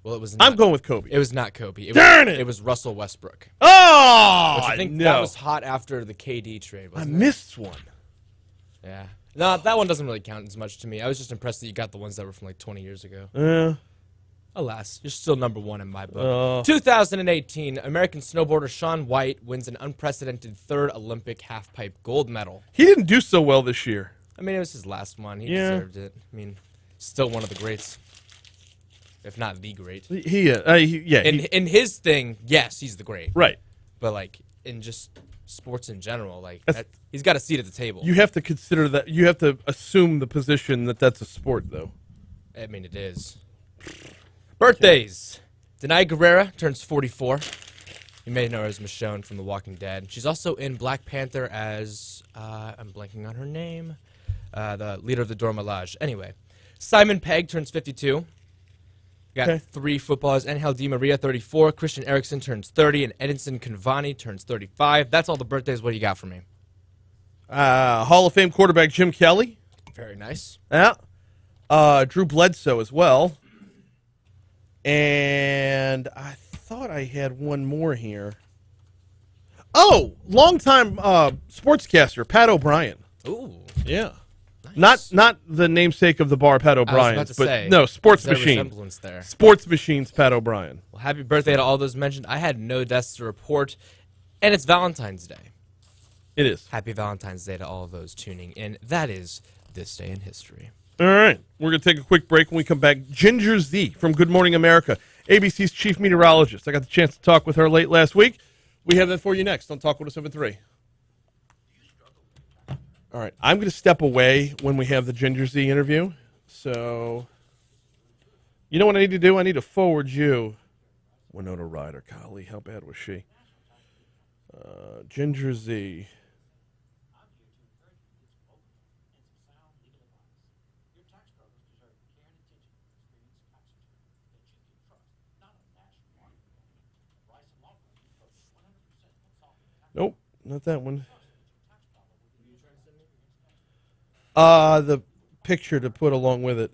Well, it was. I'm going with Kobe. It was not Kobe. Darn it! It was Russell Westbrook. Oh, Which I think no. that was hot after the KD trade. I Wasn't it? missed one. Yeah. No, that one doesn't really count as much to me. I was just impressed that you got the ones that were from like 20 years ago. Yeah. Alas, you're still number one in my book. 2018, American snowboarder Shaun White wins an unprecedented third Olympic halfpipe gold medal. He didn't do so well this year. I mean, it was his last one. He Yeah. deserved it. I mean, still one of the greats, if not the great. In his thing, yes, he's the great. Right. But like in just sports in general, like That's- he's got a seat at the table. You have to consider that. You have to assume the position that that's a sport, though. I mean, it is. Birthdays. Denai Guerrera turns 44. You may know her as Michonne from The Walking Dead. She's also in Black Panther as, I'm blanking on her name, the leader of the Dora Milaje. Anyway, Simon Pegg turns 52. Got Okay. 3 footballers. Angel Di Maria, 34. Christian Eriksen turns 30. And Edinson Cavani turns 35. That's all the birthdays. What do you got for me? Hall of Fame quarterback Jim Kelly. Very nice. Yeah. Drew Bledsoe as well. And I thought I had one more here. Oh, longtime sportscaster Pat O'Brien. Ooh. Yeah. Not the namesake of the bar, Pat O'Brien, about to but say, no, Sports is there a Machine. resemblance there? Sports Machines, Pat O'Brien. Well, happy birthday to all those mentioned. I had no deaths to report, and it's Valentine's Day. It is. Happy Valentine's Day to all of those tuning in. That is This Day in History. All right. We're going to take a quick break. When we come back, Ginger Z from Good Morning America, ABC's chief meteorologist. I got the chance to talk with her late last week. We have that for you next on Talk With Us 73. All right. I'm going to step away when we have the Ginger Z interview. So, you know what I need to do? I need to forward you Winona Ryder. Golly, how bad was she? Ginger Z. Nope, not that one. The picture to put along with it.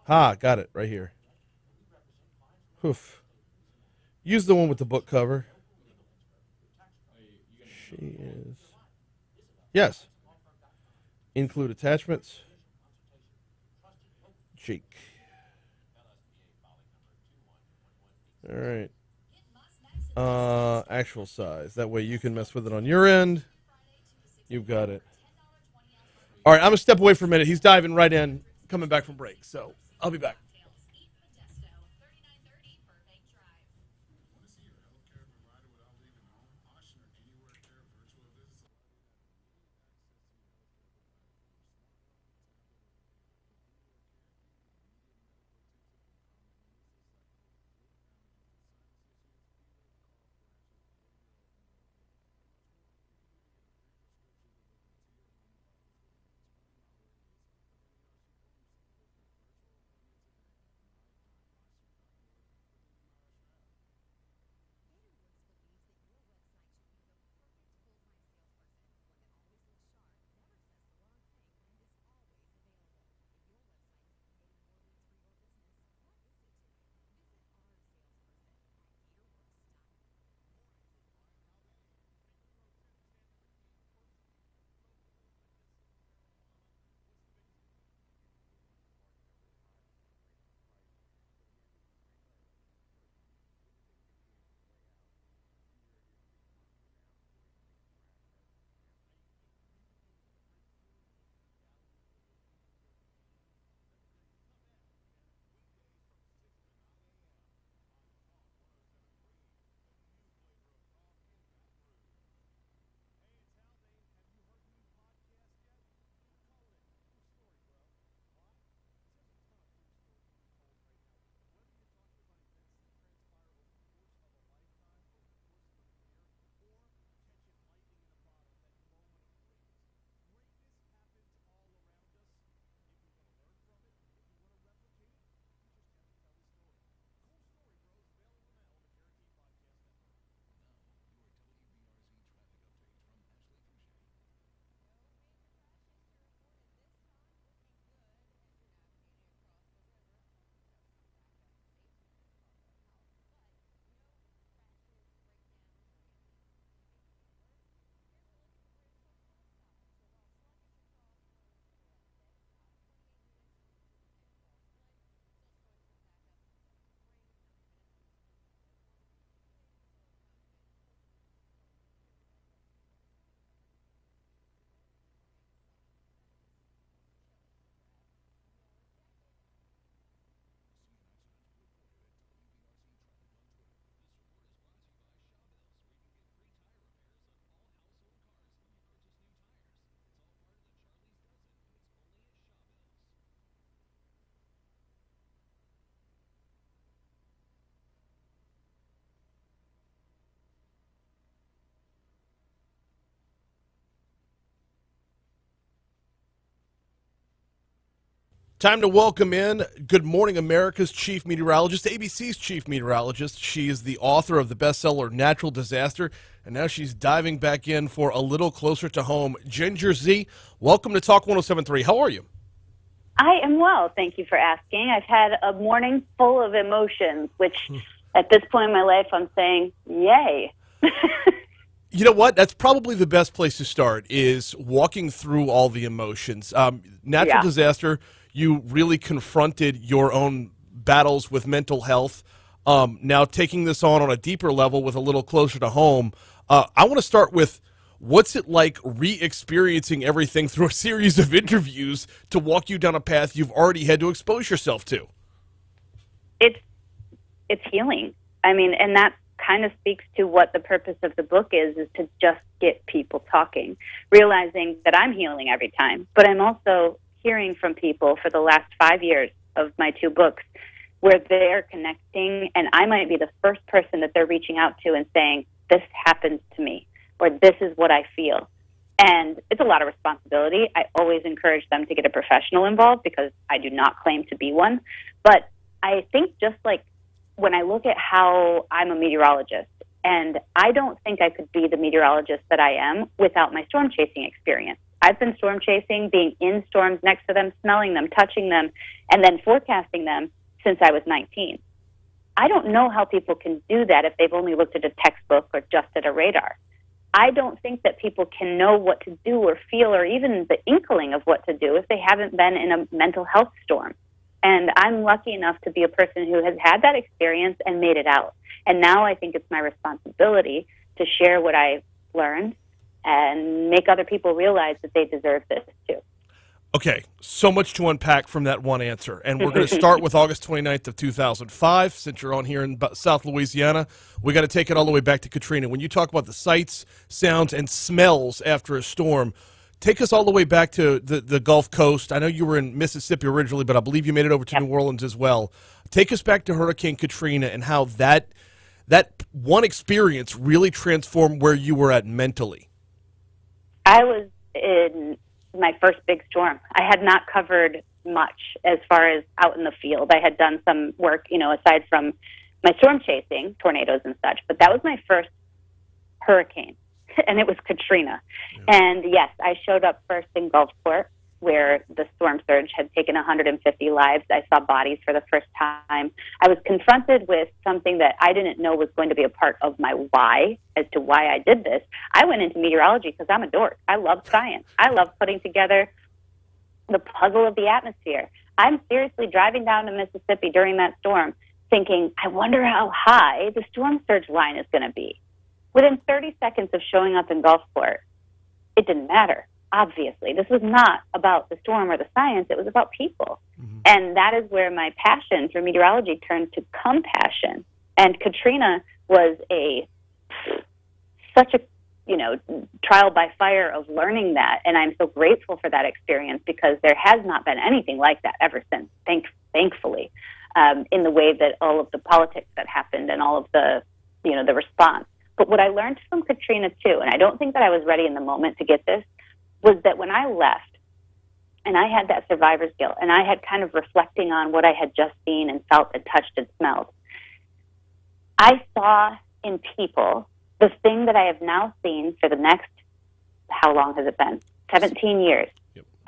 Got it right here. Oof. Use the one with the book cover. She is. Yes. Include attachments. Jake. All right. Actual size. That way you can mess with it on your end. You've got it. All right, I'm going to step away for a minute. He's diving right in, coming back from break. So I'll be back. Time to welcome in Good Morning America's chief meteorologist, ABC's chief meteorologist. She is the author of the bestseller Natural Disaster, and now she's diving back in for A Little Closer to Home. Ginger Z, welcome to Talk 107.3. How are you? I am well. Thank you for asking. I've had a morning full of emotions, which at this point in my life, I'm saying, yay. You know what? That's probably the best place to start, is walking through all the emotions. Natural Disaster, you really confronted your own battles with mental health. Now taking this on a deeper level with A Little Closer to Home, I want to start with, what's it like re-experiencing everything through a series of interviews to walk you down a path you've already had to expose yourself to? It's healing. I mean, and that kind of speaks to what the purpose of the book is to just get people talking, realizing that I'm healing every time, but I'm also hearing from people for the last 5 years of my 2 books where they're connecting, and I might be the first person that they're reaching out to and saying, this happened to me, or this is what I feel. And it's a lot of responsibility. I always encourage them to get a professional involved because I do not claim to be one. But I think just like when I look at how I'm a meteorologist, and I don't think I could be the meteorologist that I am without my storm chasing experience. I've been storm chasing, being in storms next to them, smelling them, touching them, and then forecasting them since I was 19. I don't know how people can do that if they've only looked at a textbook or just at a radar. I don't think that people can know what to do or feel or even the inkling of what to do if they haven't been in a mental health storm. And I'm lucky enough to be a person who has had that experience and made it out. And now I think it's my responsibility to share what I've learned and make other people realize that they deserve this too. Okay, so much to unpack from that one answer. And we're going to start with August 29th of 2005. Since you're on here in South Louisiana, we got to take it all the way back to Katrina. When you talk about the sights, sounds, and smells after a storm, take us all the way back to the Gulf Coast. I know you were in Mississippi originally, but I believe you made it over to New Orleans as well. Take us back to Hurricane Katrina and how that one experience really transformed where you were at mentally. I was in my first big storm. I had not covered much as far as out in the field. I had done some work, aside from my storm chasing, tornadoes and such, but that was my first hurricane. And it was Katrina. And yes, I showed up first in Gulfport, where the storm surge had taken 150 lives. I saw bodies for the first time. I was confronted with something that I didn't know was going to be a part of my why, as to why I did this. I went into meteorology because I'm a dork. I love science. I love putting together the puzzle of the atmosphere. I'm seriously driving down to Mississippi during that storm thinking, I wonder how high the storm surge line is going to be. Within 30 seconds of showing up in Gulfport, it didn't matter, obviously. This was not about the storm or the science. It was about people. And that is where my passion for meteorology turned to compassion. And Katrina was such a trial by fire of learning that. And I'm so grateful for that experience because there has not been anything like that ever since, thankfully, in the way that all of the politics that happened and all of the response. But what I learned from Katrina, too, and I don't think that I was ready in the moment to get this, was that when I left and I had that survivor's guilt and I had kind of reflecting on what I had just seen and felt and touched and smelled, I saw in people the thing that I have now seen for the next, how long has it been? 17 years.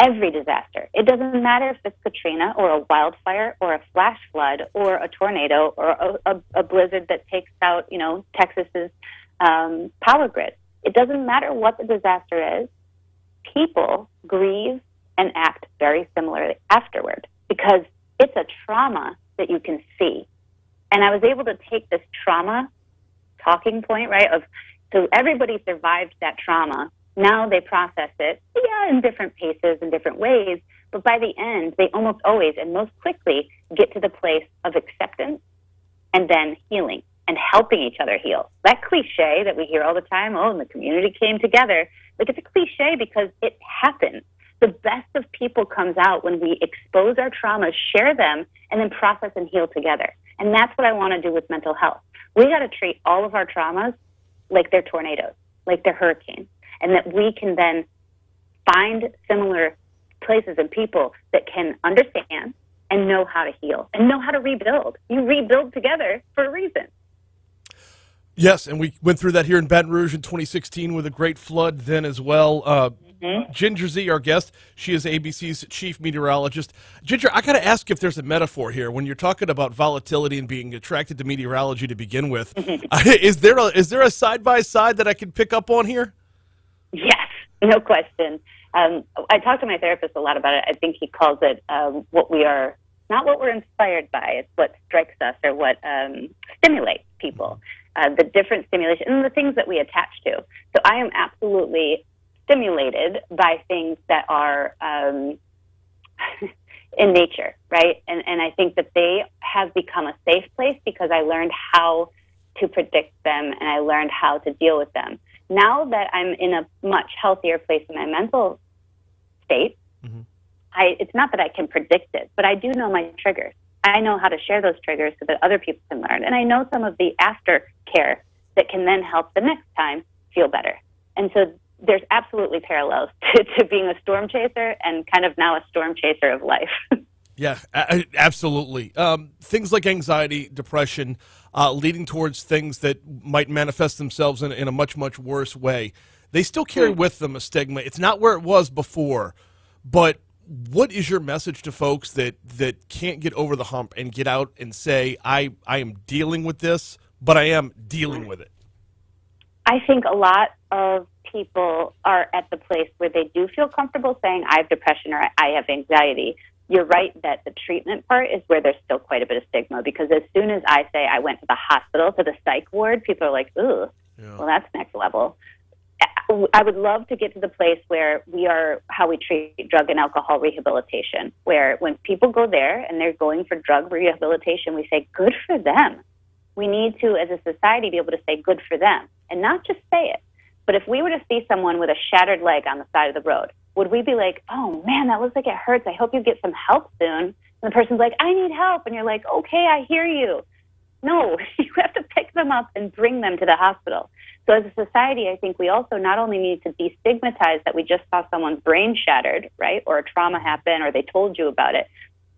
Every disaster. It doesn't matter if it's Katrina or a wildfire or a flash flood or a tornado or a blizzard that takes out, Texas's power grid. It doesn't matter what the disaster is. People grieve and act very similarly afterward because it's a trauma that you can see. And I was able to take this trauma talking point, right, so everybody survived that trauma. Now they process it, in different paces and different ways, but by the end, they almost always and most quickly get to the place of acceptance and then healing and helping each other heal. That cliche that we hear all the time, and the community came together, it's a cliche because it happens. The best of people comes out when we expose our traumas, share them, and then process and heal together. And that's what I want to do with mental health. We got to treat all of our traumas like they're tornadoes, like they're hurricanes, and that we can then find similar places and people that can understand and know how to heal and know how to rebuild. You rebuild together for a reason. Yes, and we went through that here in Baton Rouge in 2016 with a great flood then as well. Ginger Z, our guest, she is ABC's chief meteorologist. Ginger, I got to ask if there's a metaphor here when you're talking about volatility and being attracted to meteorology to begin with. Is there a side-by-side that I can pick up on here? Yes, no question. I talk to my therapist a lot about it. I think he calls it what we are, not what we're inspired by, it's what strikes us or what stimulates people. The different stimulation and the things that we attach to. So I am absolutely stimulated by things that are in nature, right? And I think that they have become a safe place because I learned how to predict them and I learned how to deal with them. Now that I'm in a much healthier place in my mental state, it's not that I can predict it, but I do know my triggers. I know how to share those triggers so that other people can learn. And I know some of the aftercare that can then help the next time feel better. And so there's absolutely parallels to being a storm chaser and kind of now a storm chaser of life. Yeah, absolutely. Things like anxiety, depression, leading towards things that might manifest themselves in a much, much worse way. They still carry with them a stigma. It's not where it was before, but what is your message to folks that can't get over the hump and get out and say, I am dealing with this, but I am dealing with it? I think a lot of people are at the place where they do feel comfortable saying, I have depression or I have anxiety. You're right that the treatment part is where there's still quite a bit of stigma, because as soon as I say I went to the hospital, to the psych ward, people are like, ooh, well, that's next level. I would love to get to the place where we are how we treat drug and alcohol rehabilitation, where when people go there and they're going for drug rehabilitation, we say, good for them. We need to, as a society, be able to say good for them and not just say it. But if we were to see someone with a shattered leg on the side of the road, would we be like, oh, man, that looks like it hurts. I hope you get some help soon. And the person's like, I need help. And you're like, okay, I hear you. No, you have to pick them up and bring them to the hospital. So as a society, I think we also not only need to destigmatize that we just saw someone's brain shattered, right, or a trauma happen, or they told you about it,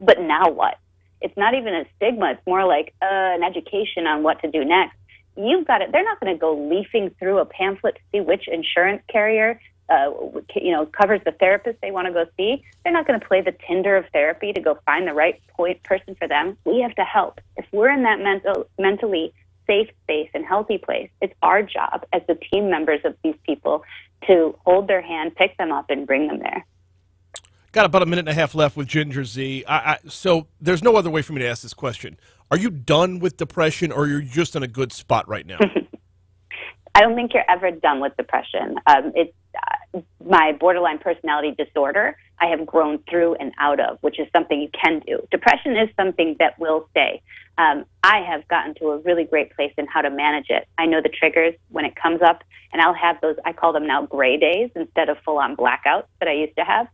but now what? It's not even a stigma. It's more like an education on what to do next. You've got it. They're not going to go leafing through a pamphlet to see which insurance carrier covers the therapist they want to go see. They're not going to play the Tinder of therapy to go find the right person for them. We have to help. If we're in that mentally safe space and healthy place, it's our job as the team members of these people to hold their hand, pick them up, and bring them there. Got about a minute and a half left with Ginger Z. So there's no other way for me to ask this question. Are you done with depression, or you're just in a good spot right now? I don't think you're ever done with depression. It's my borderline personality disorder I have grown through and out of, which is something you can do. Depression is something that will stay. I have gotten to a really great place in how to manage it. I know the triggers when it comes up, and I'll have those, I call them now gray days instead of full-on blackouts that I used to have.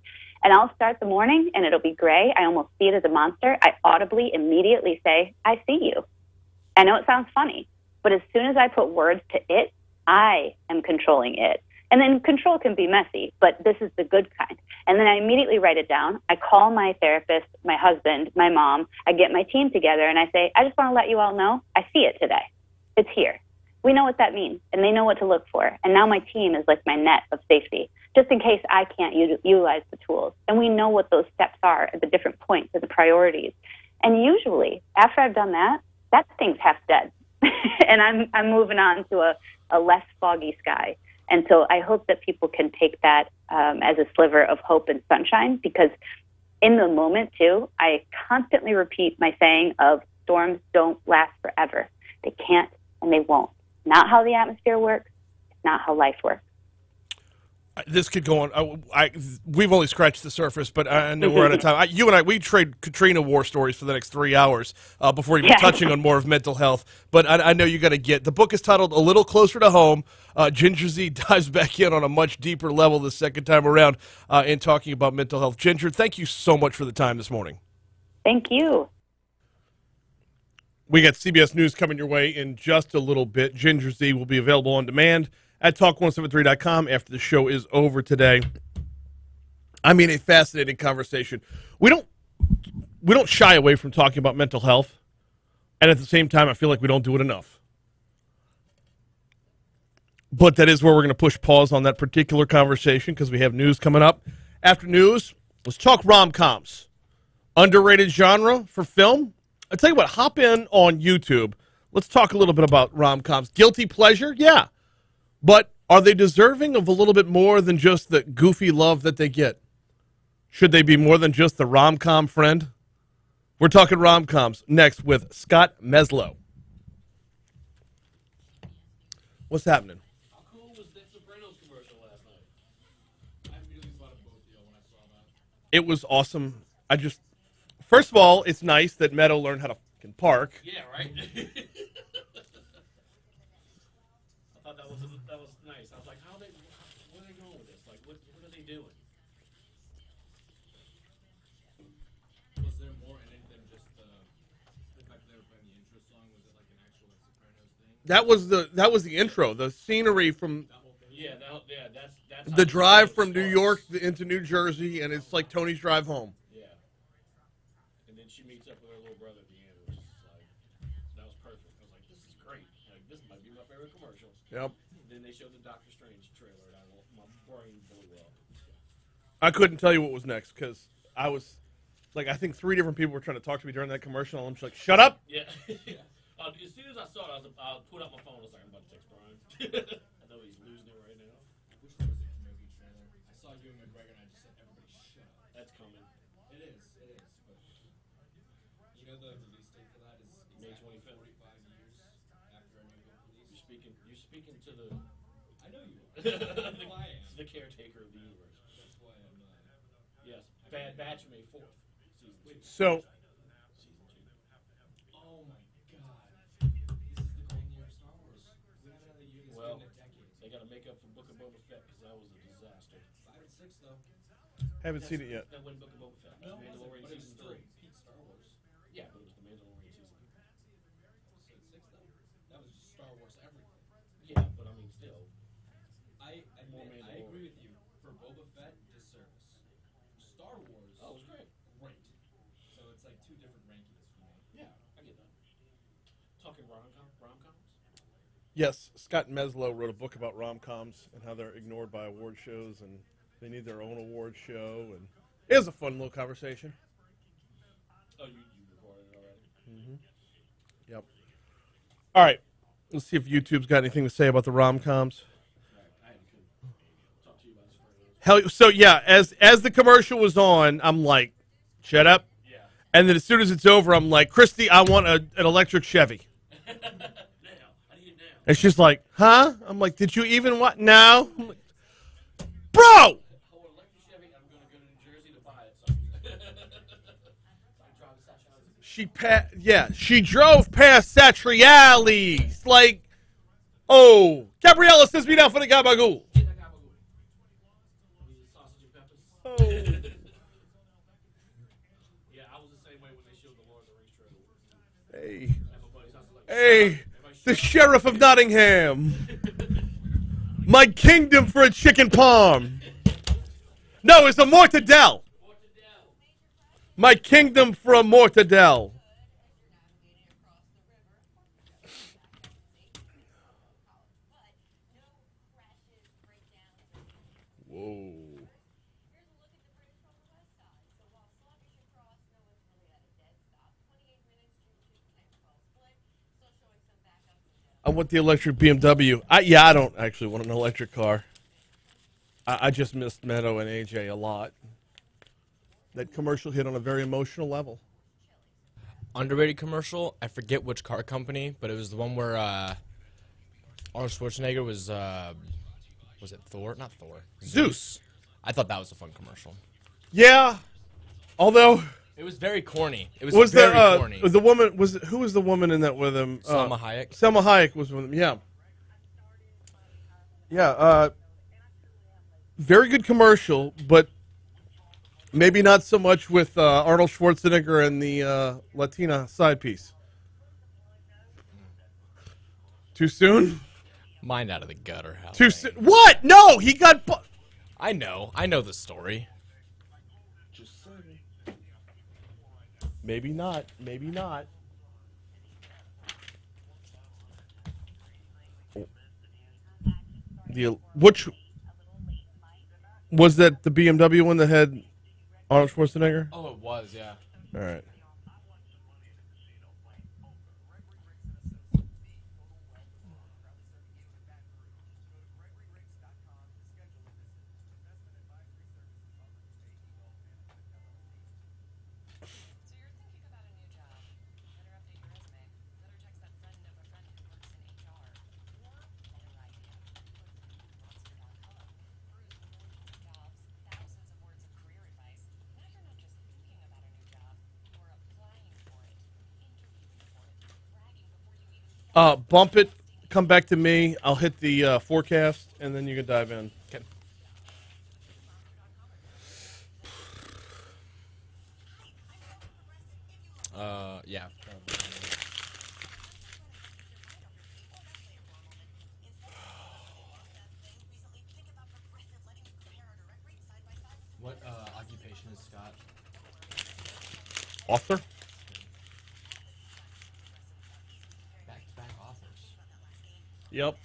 And I'll start the morning, and it'll be gray. I almost see it as a monster. I audibly, immediately say, I see you. I know it sounds funny, but as soon as I put words to it, I am controlling it. And then control can be messy, but this is the good kind. And then I immediately write it down. I call my therapist, my husband, my mom. I get my team together, and I say, I just want to let you all know I see it today. It's here. We know what that means, and they know what to look for. And now my team is like my net of safety, just in case I can't utilize the tools. And we know what those steps are at the different points of the priorities. And usually, after I've done that thing's half dead. And I'm moving on to a less foggy sky. And so I hope that people can take that as a sliver of hope and sunshine, because in the moment, too, I constantly repeat my saying of storms don't last forever. They can't and they won't. Not how the atmosphere works. It's not how life works. This could go on. We've only scratched the surface, but I know we're out of time. You and I, we trade Katrina war stories for the next 3 hours before even touching on more of mental health. But I know you got to get. The book is titled A Little Closer to Home. Ginger Z dives back in on a much deeper level the second time around in talking about mental health. Ginger, thank you so much for the time this morning. Thank you. We got CBS News coming your way in just a little bit. Ginger Z will be available on demand at talk1073.com after the show is over today. I mean, a fascinating conversation. We don't shy away from talking about mental health, and at the same time, I feel like we don't do it enough. But that is where we're going to push pause on that particular conversation because we have news coming up. After news, let's talk rom-coms. Underrated genre for film. I'll tell you what, hop in on YouTube. Let's talk a little bit about rom-coms. Guilty pleasure? Yeah. But are they deserving of a little bit more than just the goofy love that they get? Should they be more than just the rom-com friend? We're talking rom-coms next with Scott Meslow. What's happening? How cool was that Sopranos commercial last night? I immediately thought of both of y'all when I saw that. It was awesome. First of all, it's nice that Meadow learned how to fucking park. Yeah, right. I thought that was nice. I was like, where are they going with this? Like, what are they doing? Was there more in it than just the fact that they were playing the intro song? Was it like an actual Sopranos thing? That was the intro. The scenery from That's the drive from New York into New Jersey, and it's like Tony's drive home. Yeah. And then she meets up with her little brother at the end, which is like, that was perfect. I was like, this is great. Like, this might be my favorite commercial. Yep. Then they showed the Doctor Strange trailer, and my brain blew up. I couldn't tell you what was next because I was like, I think 3 different people were trying to talk to me during that commercial, and I'm just like, shut up. Yeah. As soon as I saw it, I put out my phone. I was like, I'm about to text Brian. I know he's losing it right now. Which one was the Kenobi trailer? I saw you and McGregor, and I just said, everybody shut up. That's coming. It is. But you know the release date for that is May exactly 25th. 45 years after a New York release. You're speaking to the. I know you are. That's who I am. The caretaker of the universe. That's why I'm. Yes. Bad Batch May 4th. Season 2. So. Oh my God. This is the golden year of Star Wars. We haven't had a year this Well, good in a decade. they got to make up for Book of Boba Fett because that was a disaster. 5 and 6 though. Haven't seen it yet. That wasn't Book of Boba Fett. No, it wasn't, Mandalorian but it was season still 3. peak Star Wars. Yeah, but it was the Mandalorian season 3. Episode 6 though. That was just Star Wars everything. Yeah, but I mean, still. I agree with you. For Boba Fett, disservice. For Star Wars, Oh, it was great. great. So it's like 2 different rankings for me. Yeah, I get that. Talking rom-coms? Yes, Scott Meslow wrote a book about rom-coms and how they're ignored by award shows and they need their own award show. And it was a fun little conversation. Oh, you recorded it already? Mm-hmm. Yep. All right. Let's see if YouTube's got anything to say about the rom-coms. Talk to you about this. Hell, so yeah, as the commercial was on, I'm like, shut up. Yeah. And then as soon as it's over, I'm like, Christy, I want an electric Chevy. Now, I need it now. And she's like, huh? I'm like, did you even what? No. I'm like, bro! Oh, electric Chevy, I'm going to go to New Jersey to buy it. She drove past Satriali's. Like, oh, Gabriella says me down for the gabagool. Oh. Yeah, I was the same way when they showed the Lord of the Rings trailer. Hey, the Sheriff of Nottingham. My kingdom for a chicken palm. No, it's a mortadelle. My kingdom for a mortadelle. Whoa. I want the electric BMW. I don't actually want an electric car. I just missed Meadow and AJ a lot. That commercial hit on a very emotional level. Underrated commercial. I forget which car company, but it was the one where Arnold Schwarzenegger was it Thor? Not Thor. Zeus. I thought that was a fun commercial. Yeah, although it was very corny. It was very corny. The woman who was the woman in that with him? Salma Hayek. Salma Hayek was with him. Yeah. Yeah. Very good commercial, but maybe not so much with Arnold Schwarzenegger and the Latina side piece. Too soon? Mind out of the gutter, Haldane. Too soon? What? No, he got. I know the story. Maybe not. Maybe not. Which was that? The BMW one that had Arnold Schwarzenegger? Oh, it was, yeah. All right. Bump it. Come back to me. I'll hit the forecast, and then you can dive in. Okay. Yeah. What occupation is Scott? Author? Back-to-back authors. Yep. Okay.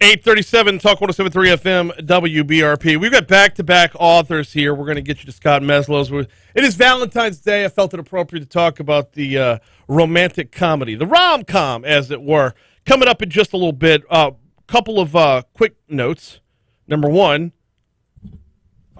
837 Talk 1073 FM WBRP. We've got back-to-back authors here. We're going to get you to Scott Meslow's. It is Valentine's Day. I felt it appropriate to talk about the romantic comedy, the rom-com, as it were. Coming up in just a little bit, couple of quick notes. Number one,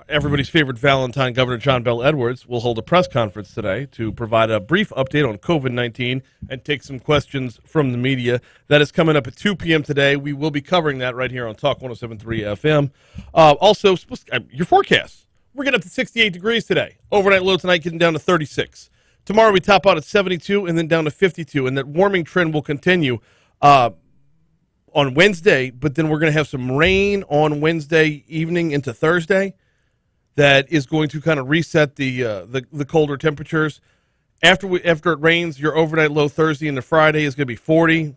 everybody's favorite Valentine, Governor John Bel Edwards, will hold a press conference today to provide a brief update on COVID-19 and take some questions from the media. That is coming up at 2 p.m. today. We will be covering that right here on Talk 1073 FM. Also, your forecast. We're getting up to 68 degrees today. Overnight low tonight getting down to 36. Tomorrow we top out at 72 and then down to 52, and that warming trend will continue on Wednesday, but then we're going to have some rain on Wednesday evening into Thursday. That is going to kind of reset the colder temperatures. After it rains, your overnight low Thursday into Friday is going to be 40,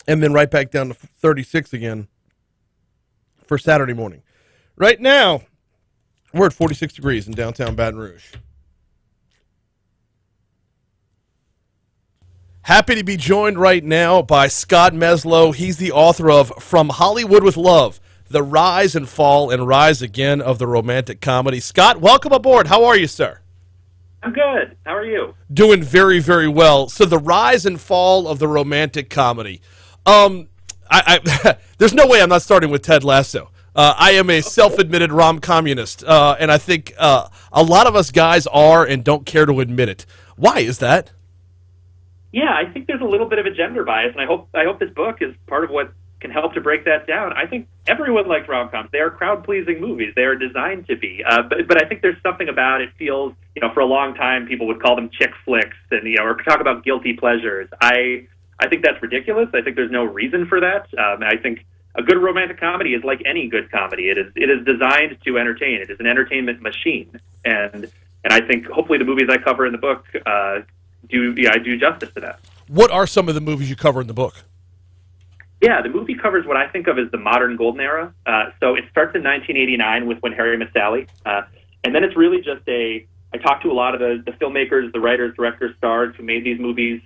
and then right back down to 36 again for Saturday morning. Right now, we're at 46 degrees in downtown Baton Rouge. Happy to be joined right now by Scott Meslow. He's the author of From Hollywood with Love, The Rise and Fall and Rise Again of the Romantic Comedy. Scott, welcome aboard. How are you, sir? I'm good. How are you? Doing very, very well. So the rise and fall of the romantic comedy. There's no way I'm not starting with Ted Lasso. I am a self-admitted rom-communist, and I think a lot of us guys are and don't care to admit it. Why is that? Yeah, I think there's a little bit of a gender bias, and I hope this book is part of what can help to break that down. I think everyone likes rom-coms. They are crowd-pleasing movies. They are designed to be. But I think there's something about it feels, for a long time people would call them chick flicks and, or talk about guilty pleasures. I think that's ridiculous. I think there's no reason for that. I think a good romantic comedy is like any good comedy. It is designed to entertain. It is an entertainment machine. And I think hopefully the movies I cover in the book do justice to that. What are some of the movies you cover in the book? Yeah, the movie covers what I think of as the modern golden era. So it starts in 1989 with When Harry Met Sally. And then it's really just I talked to a lot of the filmmakers, the writers, directors, stars who made these movies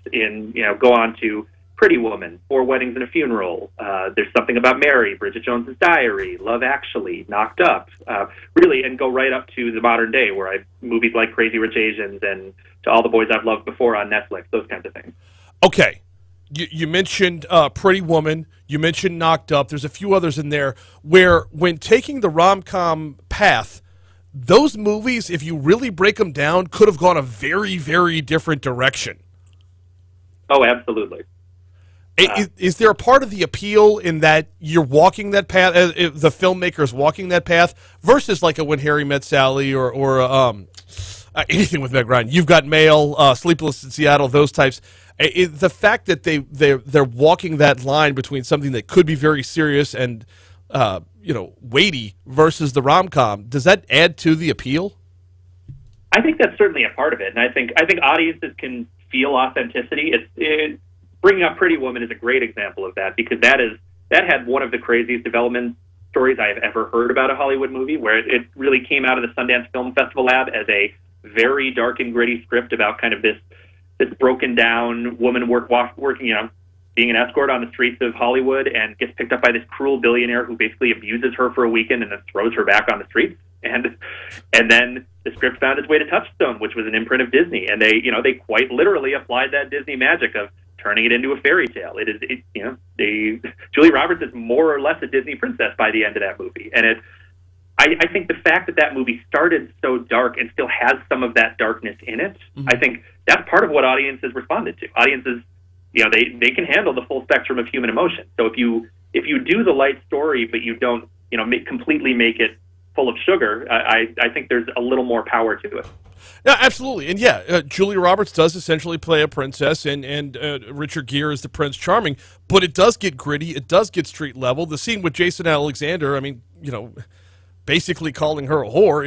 go on to Pretty Woman, Four Weddings and a Funeral. There's Something About Mary, Bridget Jones's Diary, Love Actually, Knocked Up, really, and go right up to the modern day where movies like Crazy Rich Asians and To All the Boys I've Loved Before on Netflix, those kinds of things. Okay. You mentioned Pretty Woman. You mentioned Knocked Up. There's a few others in there where when taking the rom-com path, those movies, if you really break them down, could have gone a very, very different direction. Oh, absolutely. Is there a part of the appeal in that you're walking that path, the filmmaker's walking that path, versus like a When Harry Met Sally or anything with Meg Ryan? You've got Mail, Sleepless in Seattle, those types. The fact that they're walking that line between something that could be very serious and weighty versus the rom-com, does that add to the appeal? I think that's certainly a part of it, and I think audiences can feel authenticity. Bringing Up Pretty Woman is a great example of that, because that had one of the craziest development stories I have ever heard about a Hollywood movie, where it really came out of the Sundance Film Festival lab as a very dark and gritty script about kind of this broken down woman working, being an escort on the streets of Hollywood, and gets picked up by this cruel billionaire who basically abuses her for a weekend and then throws her back on the streets. And then the script found its way to Touchstone, which was an imprint of Disney, and they quite literally applied that Disney magic of turning it into a fairy tale. Julia Roberts is more or less a Disney princess by the end of that movie, and I think the fact that movie started so dark and still has some of that darkness in it, I think that's part of what audiences responded to. Audiences, they can handle the full spectrum of human emotion. So if you do the light story, but you don't, completely make it full of sugar, I think there's a little more power to it. Yeah, absolutely. And Julia Roberts does essentially play a princess, and Richard Gere is the Prince Charming, but it does get gritty. It does get street level. The scene with Jason Alexander, basically calling her a whore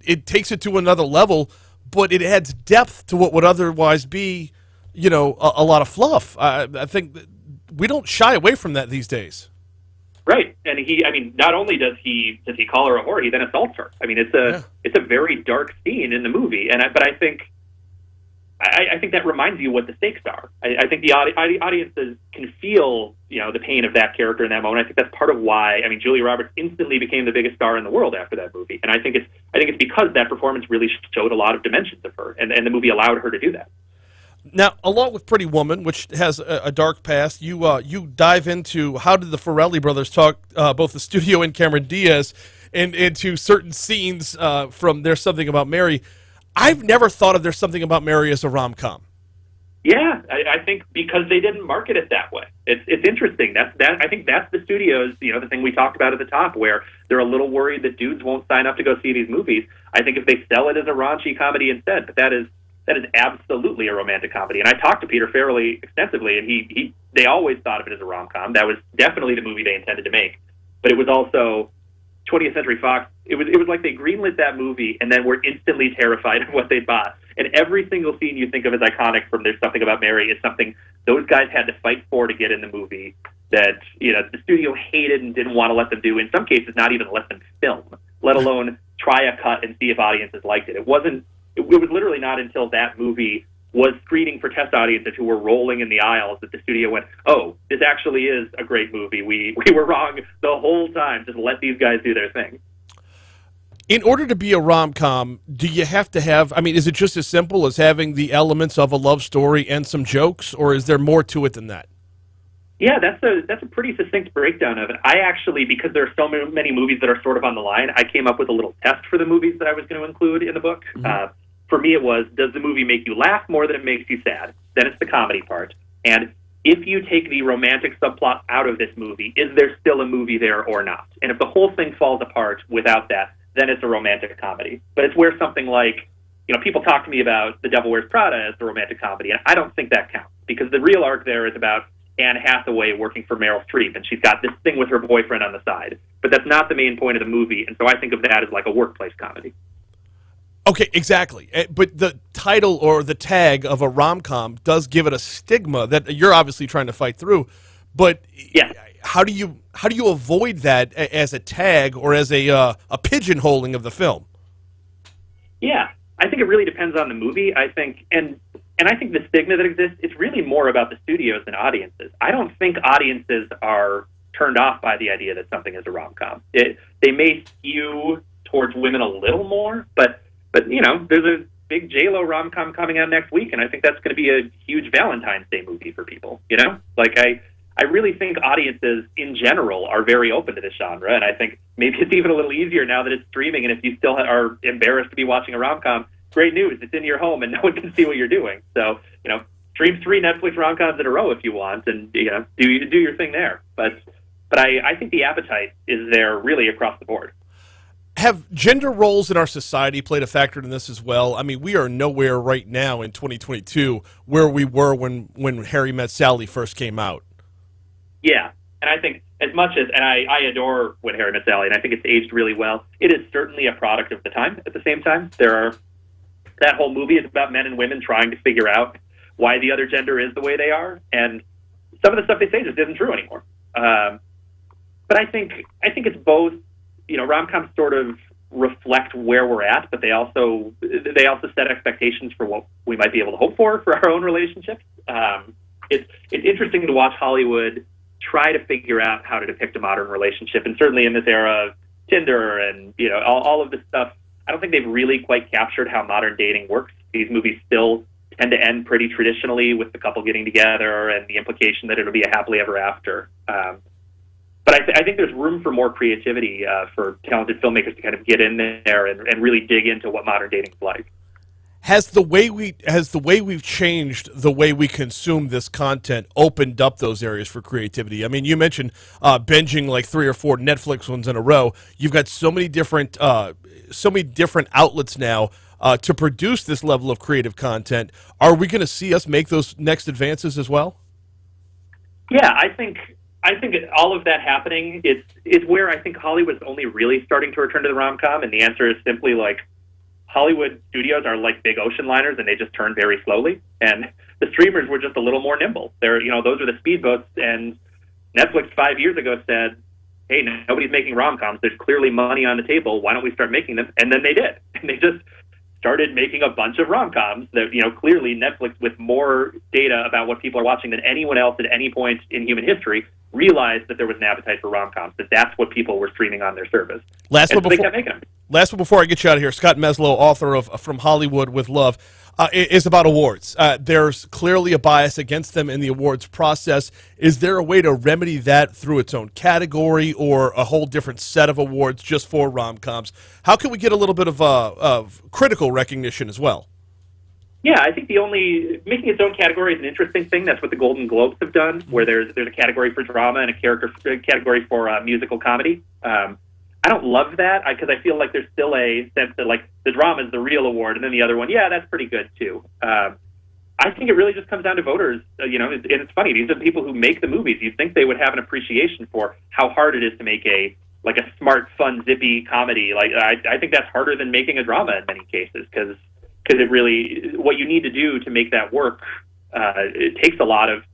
it takes it to another level, but it adds depth to what would otherwise be, a lot of fluff. I think that we don't shy away from that these days. Right, and not only does he call her a whore, he then assaults her. It's a very dark scene in the movie, but I think that reminds you what the stakes are. I think the audiences can feel the pain of that character in that moment. I think that's part of why Julia Roberts instantly became the biggest star in the world after that movie, and I think it's because that performance really showed a lot of dimensions of her, and the movie allowed her to do that. Now, along with Pretty Woman, which has a dark past, you dive into how did the Farrelly brothers talk, both the studio and Cameron Diaz, and into certain scenes from There's Something About Mary. I've never thought of There's Something About Mary as a rom-com. Yeah, I think because they didn't market it that way. It's interesting. I think that's the studio's, the thing we talked about at the top, where they're a little worried that dudes won't sign up to go see these movies. I think if they sell it as a raunchy comedy instead, but that is absolutely a romantic comedy. And I talked to Peter Farrelly extensively, and they always thought of it as a rom-com. That was definitely the movie they intended to make. But it was also 20th Century Fox. It was like they greenlit that movie and then were instantly terrified of what they bought. And every single scene you think of as iconic from There's Something About Mary is something those guys had to fight for to get in the movie that the studio hated and didn't want to let them do. In some cases, not even let them film, let alone try a cut and see if audiences liked it. It was literally not until that movie was screening for test audiences who were rolling in the aisles that the studio went, oh, this actually is a great movie. We were wrong the whole time. Just let these guys do their thing. In order to be a rom-com, do you have to have, is it just as simple as having the elements of a love story and some jokes, or is there more to it than that? Yeah, that's a pretty succinct breakdown of it. I actually, because there are so many movies that are sort of on the line, I came up with a little test for the movies that I was going to include in the book. Mm-hmm. For me, it was, does the movie make you laugh more than it makes you sad? Then it's the comedy part. And if you take the romantic subplot out of this movie, is there still a movie there or not? And if the whole thing falls apart without that, then it's a romantic comedy. But it's where something like, people talk to me about The Devil Wears Prada as the romantic comedy, and I don't think that counts, because the real arc there is about Anne Hathaway working for Meryl Streep, and she's got this thing with her boyfriend on the side. But that's not the main point of the movie, and so I think of that as like a workplace comedy. Okay, exactly. But the title or the tag of a rom-com does give it a stigma that you're obviously trying to fight through. But yeah, how do you avoid that as a tag or as a pigeonholing of the film? Yeah, I think it really depends on the movie. I think, and I think the stigma that exists, it's really more about the studios than audiences. I don't think audiences are turned off by the idea that something is a rom-com. They may skew towards women a little more, but there's a big J-Lo rom-com coming out next week, and I think that's going to be a huge Valentine's Day movie for people. I really think audiences in general are very open to this genre, and I think maybe it's even a little easier now that it's streaming. And if you still are embarrassed to be watching a rom-com, great news, it's in your home and no one can see what you're doing. So, stream 3 Netflix rom-coms in a row if you want, and do your thing there. But I think the appetite is there really across the board. Have gender roles in our society played a factor in this as well? I mean, we are nowhere right now in 2022 where we were when Harry Met Sally first came out. Yeah, and I think as much as, and I adore When Harry Met Sally, and I think it's aged really well, it is certainly a product of the time. At the same time, that whole movie is about men and women trying to figure out why the other gender is the way they are, and some of the stuff they say just isn't true anymore. But I think it's both. Rom-coms sort of reflect where we're at, but they also set expectations for what we might be able to hope for our own relationships. It's interesting to watch Hollywood try to figure out how to depict a modern relationship, and certainly in this era of Tinder and all of this stuff, I don't think they've really quite captured how modern dating works. These movies still tend to end pretty traditionally with the couple getting together and the implication that it'll be a happily ever after. But I think there's room for more creativity for talented filmmakers to kind of get in there and really dig into what modern dating is like. Has the way we've changed the way we consume this content opened up those areas for creativity? I mean, you mentioned binging like 3 or 4 Netflix ones in a row. You've got so many different outlets now to produce this level of creative content. Are we going to see us make those next advances as well? Yeah, I think all of that happening is where I think Hollywood's only really starting to return to the rom-com, and the answer is simply like Hollywood studios are like big ocean liners, and they just turn very slowly. And the streamers were just a little more nimble. Those are the speedboats, and Netflix 5 years ago said, "Hey, nobody's making rom-coms. There's clearly money on the table. Why don't we start making them?" And then they did, and they just started making a bunch of rom-coms that, clearly Netflix, with more data about what people are watching than anyone else at any point in human history, realized that there was an appetite for rom-coms, that that's what people were streaming on their service. Last one they kept making them. Before I get you out of here, Scott Meslow, author of From Hollywood with Love, is about awards. There's clearly a bias against them in the awards process. Is there a way to remedy that through its own category or a whole different set of awards just for rom-coms? How can we get a little bit of critical recognition as well? Yeah, I think making its own category is an interesting thing. That's what the Golden Globes have done, where there's a category for drama and a category for musical comedy. I don't love that because I feel like there's still a sense that like the drama is the real award, and then the other one, yeah, that's pretty good too. I think it really just comes down to voters. And it's funny; these are the people who make the movies. You'd think they would have an appreciation for how hard it is to make a smart, fun, zippy comedy. Like I think that's harder than making a drama in many cases because it really, what you need to do to make that work, it takes a lot of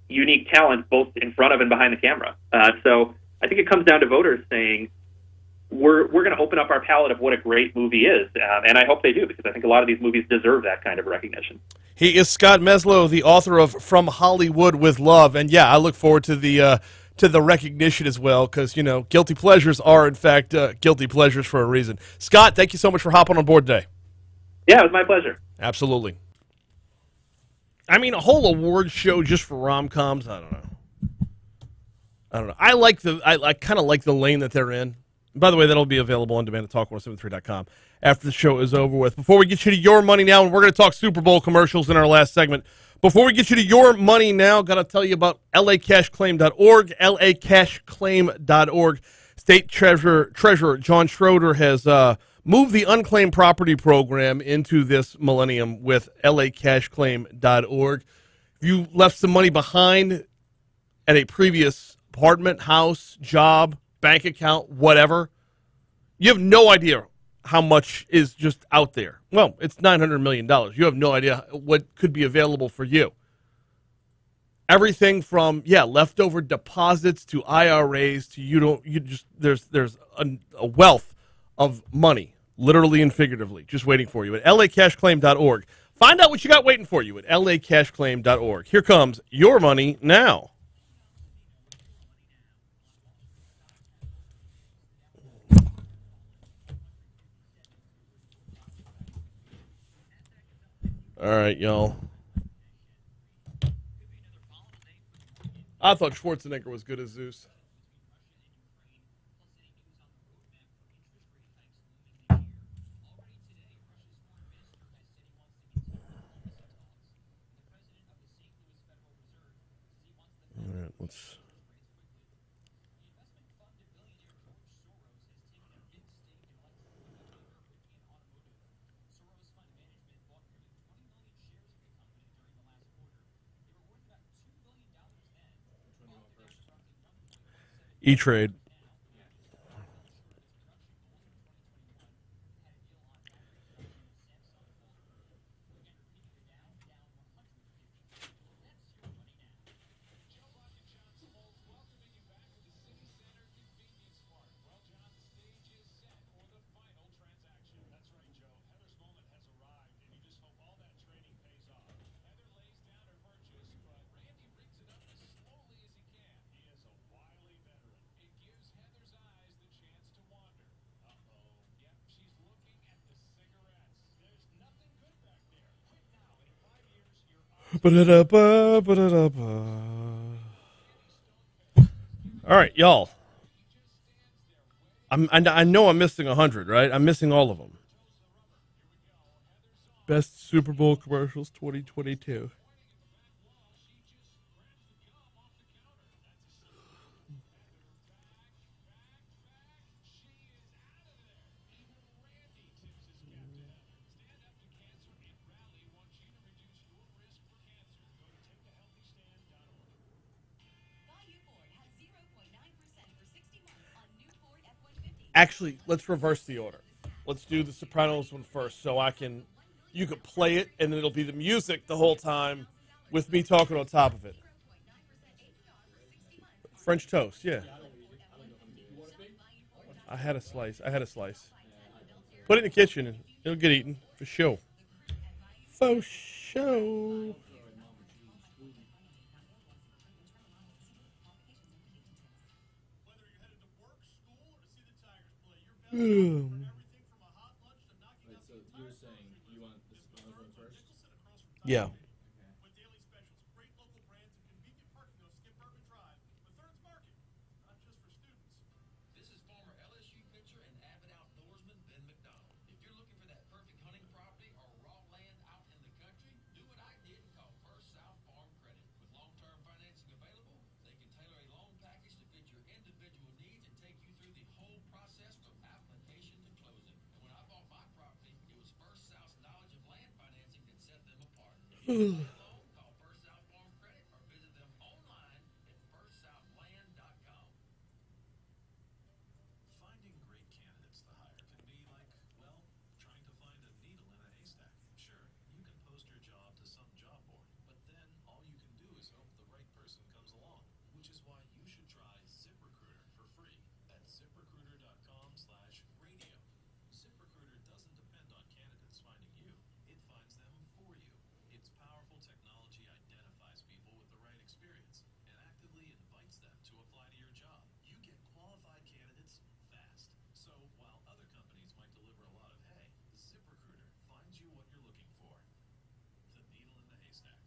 unique talent both in front of and behind the camera. So I think it comes down to voters saying, we're going to open up our palette of what a great movie is. And I hope they do, because I think a lot of these movies deserve that kind of recognition. He is Scott Meslow, the author of From Hollywood with Love. And yeah, I look forward to the recognition as well, because, guilty pleasures are, in fact, guilty pleasures for a reason. Scott, thank you so much for hopping on board today. Yeah, it was my pleasure. Absolutely. I mean, a whole award show just for rom-coms, I don't know. I kind of like the lane that they're in. By the way, that'll be available on demand at talk1073.com after the show is over with. Before we get you to your money now, and we're going to talk Super Bowl commercials in our last segment. Before we get you to your money now, got to tell you about lacashclaim.org, lacashclaim.org. State Treasurer John Schroeder has moved the unclaimed property program into this millennium with lacashclaim.org. If you left some money behind at a previous apartment, house, job, bank account, whatever, you have no idea how much is just out there. Well, it's $900 million. You have no idea what could be available for you. Everything from, leftover deposits to IRAs to there's a wealth of money, literally and figuratively, just waiting for you at lacashclaim.org. Find out what you got waiting for you at lacashclaim.org. Here comes your money now. All right, y'all. I thought Schwarzenegger was good as Zeus. All right, let's. E-Trade. Ba-da-da-ba, ba-da-da-ba. All right, y'all. I know I'm missing 100, right? I'm missing all of them. Best Super Bowl commercials 2022. Actually, let's reverse the order. Let's do the Sopranos one first, so you could play it, and then it'll be the music the whole time, with me talking on top of it. French toast, yeah. I had a slice. Put it in the kitchen, and it'll get eaten for sure. For sure. Yeah. This is former LSU pitcher and avid outdoorsman Ben McDonald. If you're looking for that perfect hunting property or raw land out in the country, do what I did and call First South Farm Credit. With long-term financing available, they can tailor a loan package to fit your individual needs and take you through the whole process from application to closing. And when I bought my property, it was First South's knowledge of land financing that set them apart. If you want a loan, call First South Farm Credit or visit them online at firstsouthland.com. Finding great candidates to hire can be like, well, trying to find a needle in a haystack. Sure, you can post your job to some job board, but then all you can do is hope the right person comes along, which is why you should try ZipRecruiter for free at ZipRecruiter.com/radio. ZipRecruiter doesn't depend on candidates finding you. It finds them for you. Its powerful technology identifies people with the right experience and actively invites them to apply to your job. You get qualified candidates fast. So while other companies might deliver a lot of hay, ZipRecruiter finds you what you're looking for. The needle in the haystack.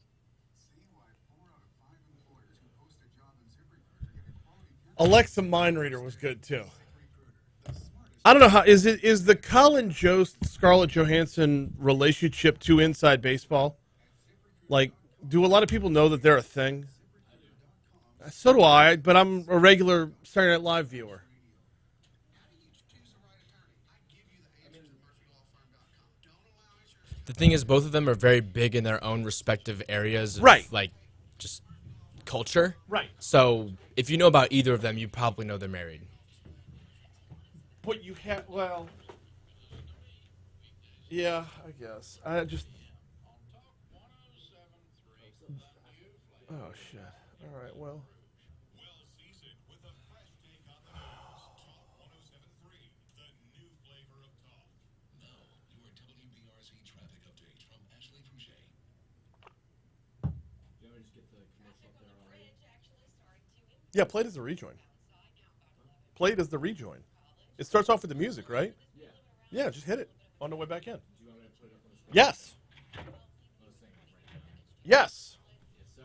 See why 4 out of 5 employers who post a job in ZipRecruiter get a quality Alexa Mind Reader was good too. I don't know how is the Colin Jost Scarlett Johansson relationship too inside baseball? Like, do a lot of people know that they're a thing? So do I, but I'm a regular Saturday Night Live viewer. The thing is, both of them are very big in their own respective areas of, Right. like, just culture. Right. So, if you know about either of them, you probably know they're married. But you have, well, yeah, I guess. I just, oh shit. All right, well. Well seasoned with a fresh take on the news. Talk 1073, the new flavor of talk. Now, your WBRZ traffic update from Ashley Fouché. You want me to just get the commercial up there already? Yeah, play it as the rejoin. Play it as the rejoin. It starts off with the music, right? Yeah. Yeah, just hit it on the way back in. Do you want me to put it up on the screen? Yes. Let's sing it right now. Yes. Yes, sir.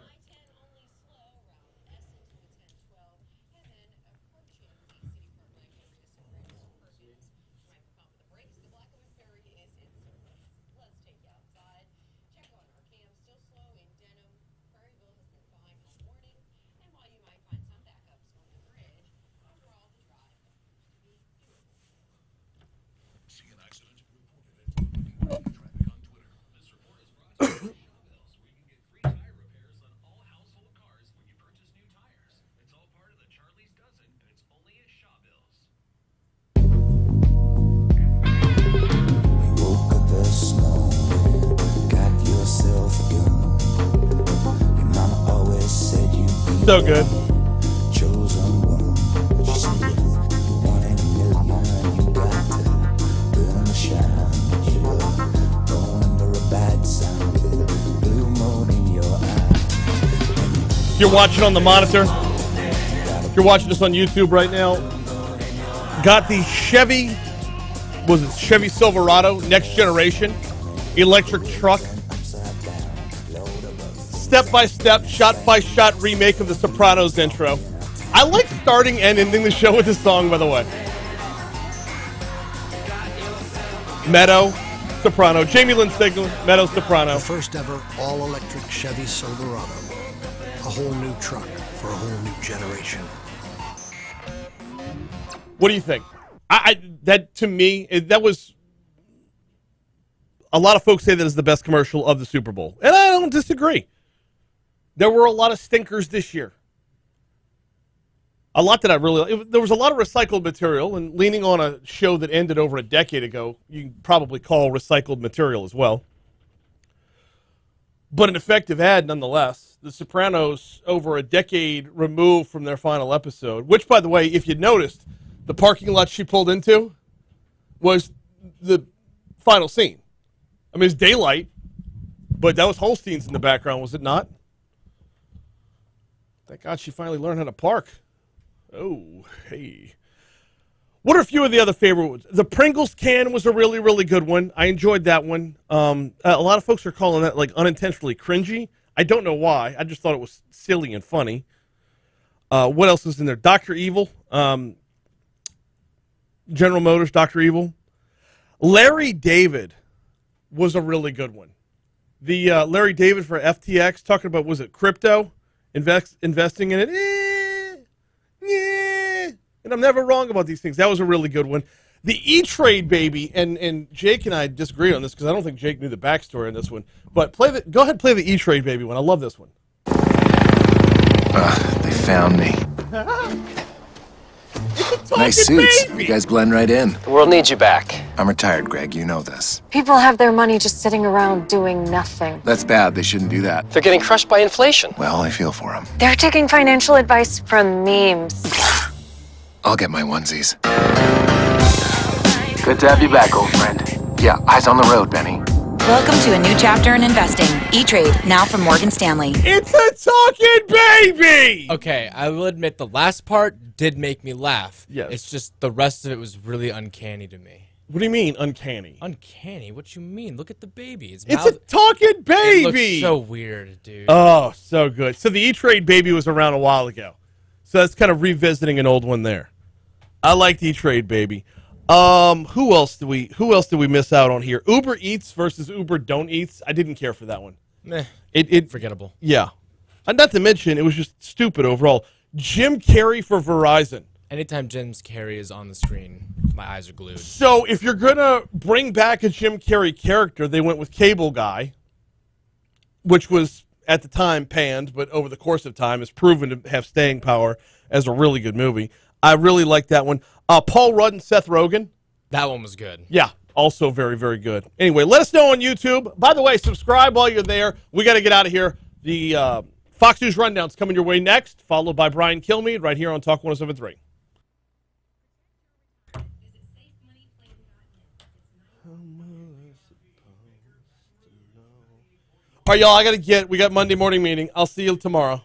So good. Chosen one. She said, 1 in a million, you got to burn the shine. You were born under a bad sign with a blue moon in your eye. If you're watching on the monitor, if you're watching us on YouTube right now, got the Chevy, was it Chevy Silverado Next Generation electric truck. Step-by-step, shot-by-shot remake of the Sopranos intro. I like starting and ending the show with this song, by the way. Meadow, Soprano. Jamie Lynn Sigler, Meadow, Soprano. The first ever all-electric Chevy Silverado. A whole new truck for a whole new generation. What do you think? That, to me, that was... A lot of folks say that is the best commercial of the Super Bowl. And I don't disagree. There were a lot of stinkers this year. A lot that I really... There was a lot of recycled material, and leaning on a show that ended over a decade ago, you can probably call recycled material as well. But an effective ad nonetheless. The Sopranos, over a decade removed from their final episode, which, by the way, if you noticed, the parking lot she pulled into was the final scene. I mean, it's daylight, but that was Holstein's in the background, was it not? Thank God she finally learned how to park. Oh, hey. What are a few of the other favorite ones? The Pringles can was a really, really good one. I enjoyed that one. A lot of folks are calling that like unintentionally cringy. I don't know why. I just thought it was silly and funny. What else is in there? Dr. Evil. General Motors, Dr. Evil. Larry David was a really good one. The Larry David for FTX, talking about, was it crypto? Investing in it? Yeah. And I'm never wrong about these things. That was a really good one. The E-Trade baby, and Jake and I disagree on this because I don't think Jake knew the backstory on this one. But go ahead and play the E-Trade baby one. I love this one. They found me. Nice suits. Baby. You guys blend right in. The world needs you back. I'm retired, Greg. You know this. People have their money just sitting around doing nothing. That's bad. They shouldn't do that. They're getting crushed by inflation. Well, I feel for them. They're taking financial advice from memes. I'll get my onesies. Good to have you back, old friend. Yeah, eyes on the road, Benny. Welcome to a new chapter in investing. E-Trade, now from Morgan Stanley. It's a talking baby! Okay, I will admit the last part did make me laugh. Yes. It's just the rest of it was really uncanny to me. What do you mean, uncanny? Uncanny? What you mean? Look at the baby. It's a talking baby! It looks so weird, dude. Oh, so good. So the E-Trade baby was around a while ago. So that's kind of revisiting an old one there. I liked E-Trade baby. Who else did we miss out on here? Uber Eats versus Uber Don't Eats. I didn't care for that one. Meh. It forgettable. Yeah. And not to mention, it was just stupid overall. Jim Carrey for Verizon. Anytime Jim Carrey is on the screen, my eyes are glued. So if you're going to bring back a Jim Carrey character, they went with Cable Guy, which was at the time panned, but over the course of time has proven to have staying power as a really good movie. I really like that one. Paul Rudd and Seth Rogen. That one was good. Yeah, also very, very good. Anyway, let us know on YouTube. By the way, subscribe while you're there. We got to get out of here. The Fox News Rundown's coming your way next, followed by Brian Kilmeade right here on Talk 107.3. All right, y'all, we got Monday morning meeting. I'll see you tomorrow.